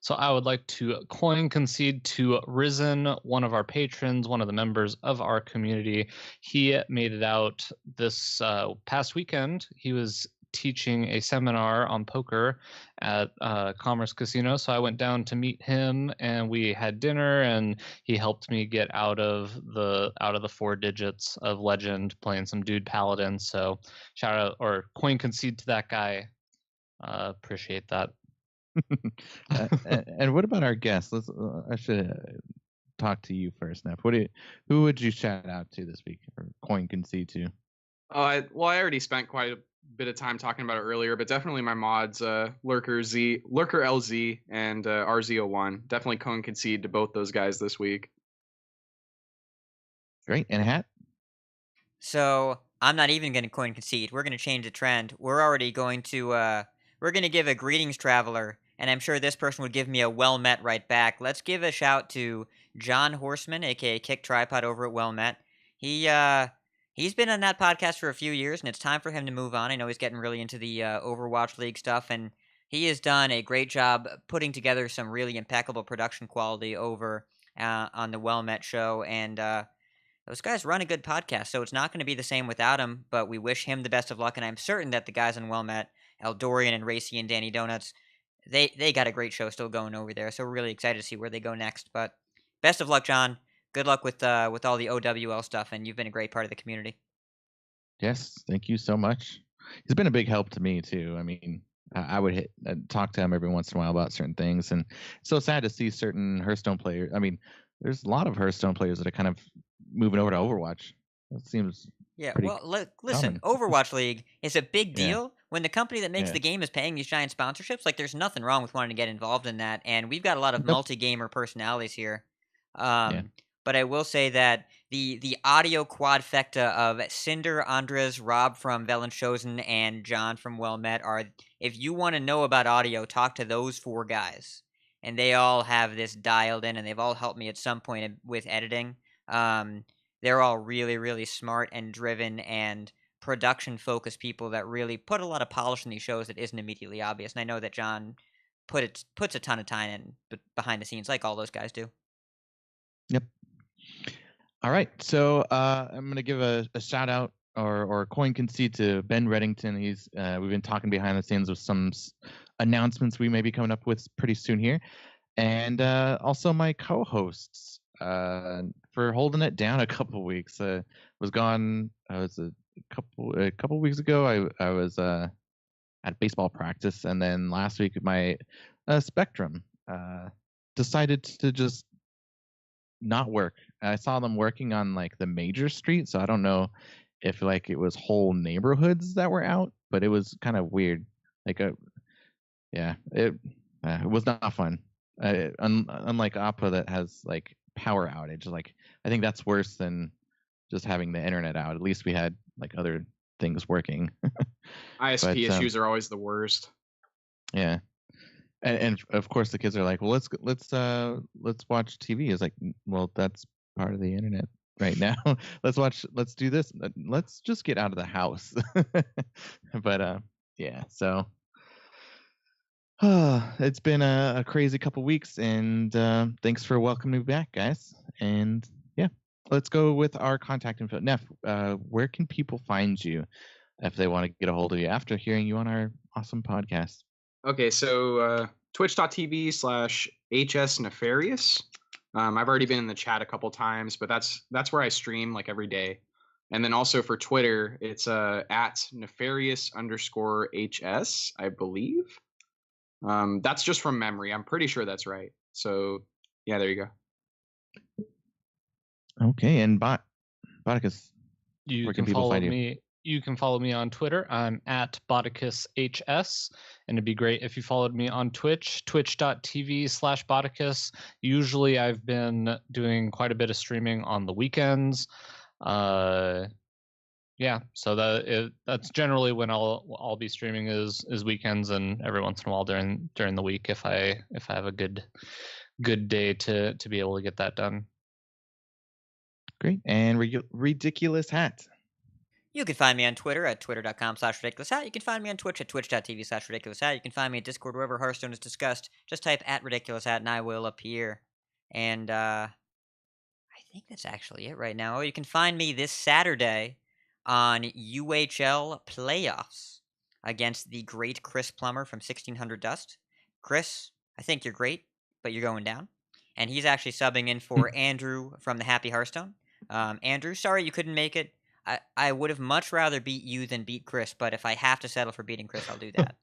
So I would like to coin concede to Risen, one of our patrons, one of the members of our community. He made it out this past weekend. He was teaching a seminar on poker at Commerce Casino, so I went down to meet him, and we had dinner, and he helped me get out of the 4 digits of Legend, playing some Dude Paladin. So shout out or coin concede to that guy. Appreciate that. And what about our guest? I should talk to you first, Neff. Who would you shout out to this week or coin concede to? I already spent quite a bit of time talking about it earlier, but definitely my mods, Lurker LZ and RZ01. Definitely coin concede to both those guys this week. Great. And Hat? So I'm not even going to coin concede. We're going to change the trend. We're already going to we're going to give a greetings, traveler, and I'm sure this person would give me a well met right back. Let's give a shout to John Horseman, aka Kick Tripod, over at Well Met. He's been on that podcast for a few years, and it's time for him to move on. I know he's getting really into the Overwatch League stuff, and he has done a great job putting together some really impeccable production quality over on the Well Met show, and those guys run a good podcast, so it's not going to be the same without him, but we wish him the best of luck, and I'm certain that the guys on Well Met, Eldorian and Racy and Danny Donuts, they got a great show still going over there, so we're really excited to see where they go next. But best of luck, John. Good luck with all the OWL stuff, and you've been a great part of the community. Yes, thank you so much. He's been a big help to me too. I mean, I would talk to him every once in a while about certain things, and it's so sad to see certain Hearthstone players. I mean, there's a lot of Hearthstone players that are kind of moving over to Overwatch. It seems listen, common. Overwatch League is a big deal. Yeah. When the company that makes the game is paying these giant sponsorships, like there's nothing wrong with wanting to get involved in that, and we've got a lot of multi-gamer personalities here. But I will say that the audio quadfecta of Cinder, Andres, Rob from Velen Chosen, and John from Well Met are, if you want to know about audio, talk to those 4 guys. And they all have this dialed in, and they've all helped me at some point with editing. They're all really, really smart and driven and production-focused people that really put a lot of polish in these shows that isn't immediately obvious. And I know that John puts a ton of time in behind the scenes, like all those guys do. Yep. All right, so I'm gonna give a shout out or coin concede to Ben Reddington. We've been talking behind the scenes with some announcements we may be coming up with pretty soon here, and also my co-hosts for holding it down a couple weeks. Was gone. I was a couple weeks ago. I was at baseball practice, and then last week my Spectrum decided to just not work. I saw them working on like the major street, so I don't know if like it was whole neighborhoods that were out, but it was kind of weird. Like it was not fun. Unlike Opera that has like power outage, like I think that's worse than just having the internet out. At least we had like other things working. ISP issues are always the worst. Yeah. And of course the kids are like, well, let's watch TV. It's like, well, that's part of the internet right now. Let's do this. Let's just get out of the house. But yeah, so it's been a crazy couple weeks, and thanks for welcoming me back, guys. And yeah, let's go with our contact info. Neff, where can people find you if they want to get a hold of you after hearing you on our awesome podcast? Okay, so twitch.tv/HS Nefarious. I've already been in the chat a couple times, but that's where I stream like every day. And then also for Twitter, it's at Nefarious_HS, I believe. That's just from memory. I'm pretty sure that's right. So yeah, there you go. Okay, and Botticus, You where can can people follow find you? me. You can follow me on Twitter. I'm at BoticusHS. And it'd be great if you followed me on Twitch, twitch.tv/Boticus. Usually I've been doing quite a bit of streaming on the weekends. Yeah, so that's generally when I'll be streaming is weekends, and every once in a while during the week if I have a good day to be able to get that done. Great. And Ridiculous Hat. You can find me on Twitter at twitter.com/ridiculoushat. You can find me on Twitch at twitch.tv/ridiculoushat. You can find me at Discord wherever Hearthstone is discussed. Just type at ridiculoushat and I will appear. And I think that's actually it right now. Oh, you can find me this Saturday on UHL playoffs against the great Chris Plummer from 1600 Dust. Chris, I think you're great, but you're going down. And he's actually subbing in for Andrew from the Happy Hearthstone. Andrew, sorry you couldn't make it. I would have much rather beat you than beat Chris, but if I have to settle for beating Chris, I'll do that.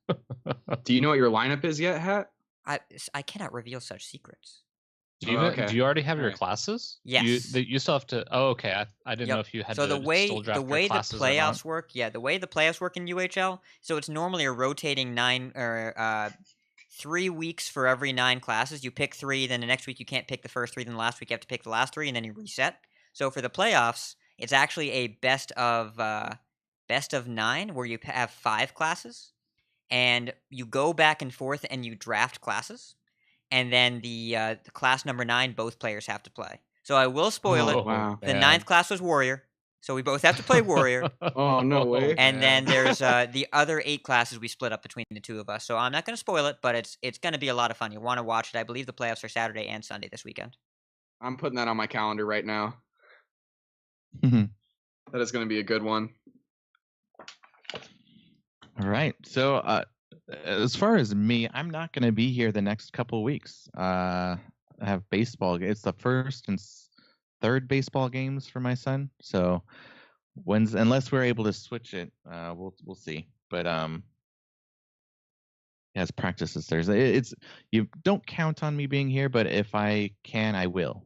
Do you know what your lineup is yet, Hat? I cannot reveal such secrets. Do you okay. do you already have your Alright. classes? Yes. You still have to. Oh, okay. I didn't know if you had So to the way still draft the way your the classes or not. playoffs work, the way the playoffs work in UHL, so it's normally a rotating 3 weeks for every 9 classes. You pick 3, then the next week you can't pick the first 3, then the last week you have to pick the last 3, and then you reset. So for the playoffs, it's actually a best of 9 where you have 5 classes, and you go back and forth and you draft classes, and then the class number 9 both players have to play. So I will spoil it. Wow. The 9th class was Warrior, so we both have to play Warrior. Oh, no way. And then there's the other 8 classes we split up between the 2 of us. So I'm not going to spoil it, but it's going to be a lot of fun. You want to watch it. I believe the playoffs are Saturday and Sunday this weekend. I'm putting that on my calendar right now. Mhm. That is going to be a good one. All right. So as far as me, I'm not going to be here the next couple of weeks. I have baseball. It's the first and third baseball games for my son. So unless we're able to switch it, we'll see. But he has practices Thursday. You don't count on me being here, but if I can, I will.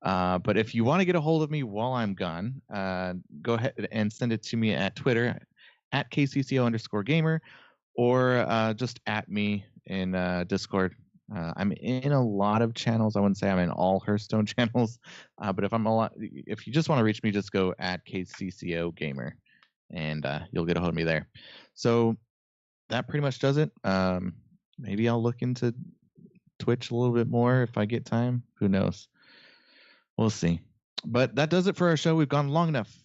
But if you want to get a hold of me while I'm gone, go ahead and send it to me at Twitter at KCCO_gamer, or just at me in Discord. I'm in a lot of channels. I wouldn't say I'm in all Hearthstone channels, but if you just want to reach me, just go at KCCO_gamer, and you'll get a hold of me there. So that pretty much does it. Maybe I'll look into Twitch a little bit more if I get time. Who knows? We'll see. But that does it for our show. We've gone long enough.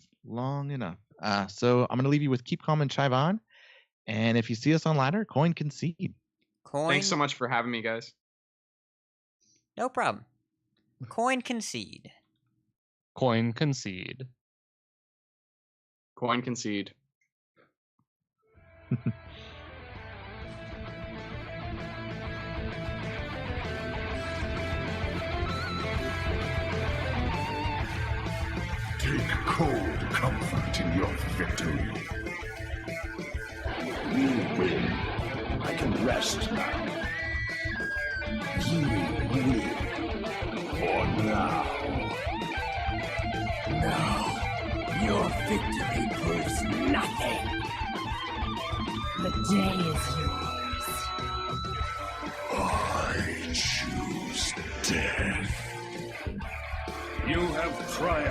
So I'm going to leave you with Keep Calm and Chive On. And if you see us on ladder, coin concede. Thanks so much for having me, guys. No problem. Coin concede. Coin concede. Coin concede. Take cold comfort in your victory. You win. I can rest now. You win. For now. No. Your victory proves nothing. The day is yours. I choose death. You have triumphed.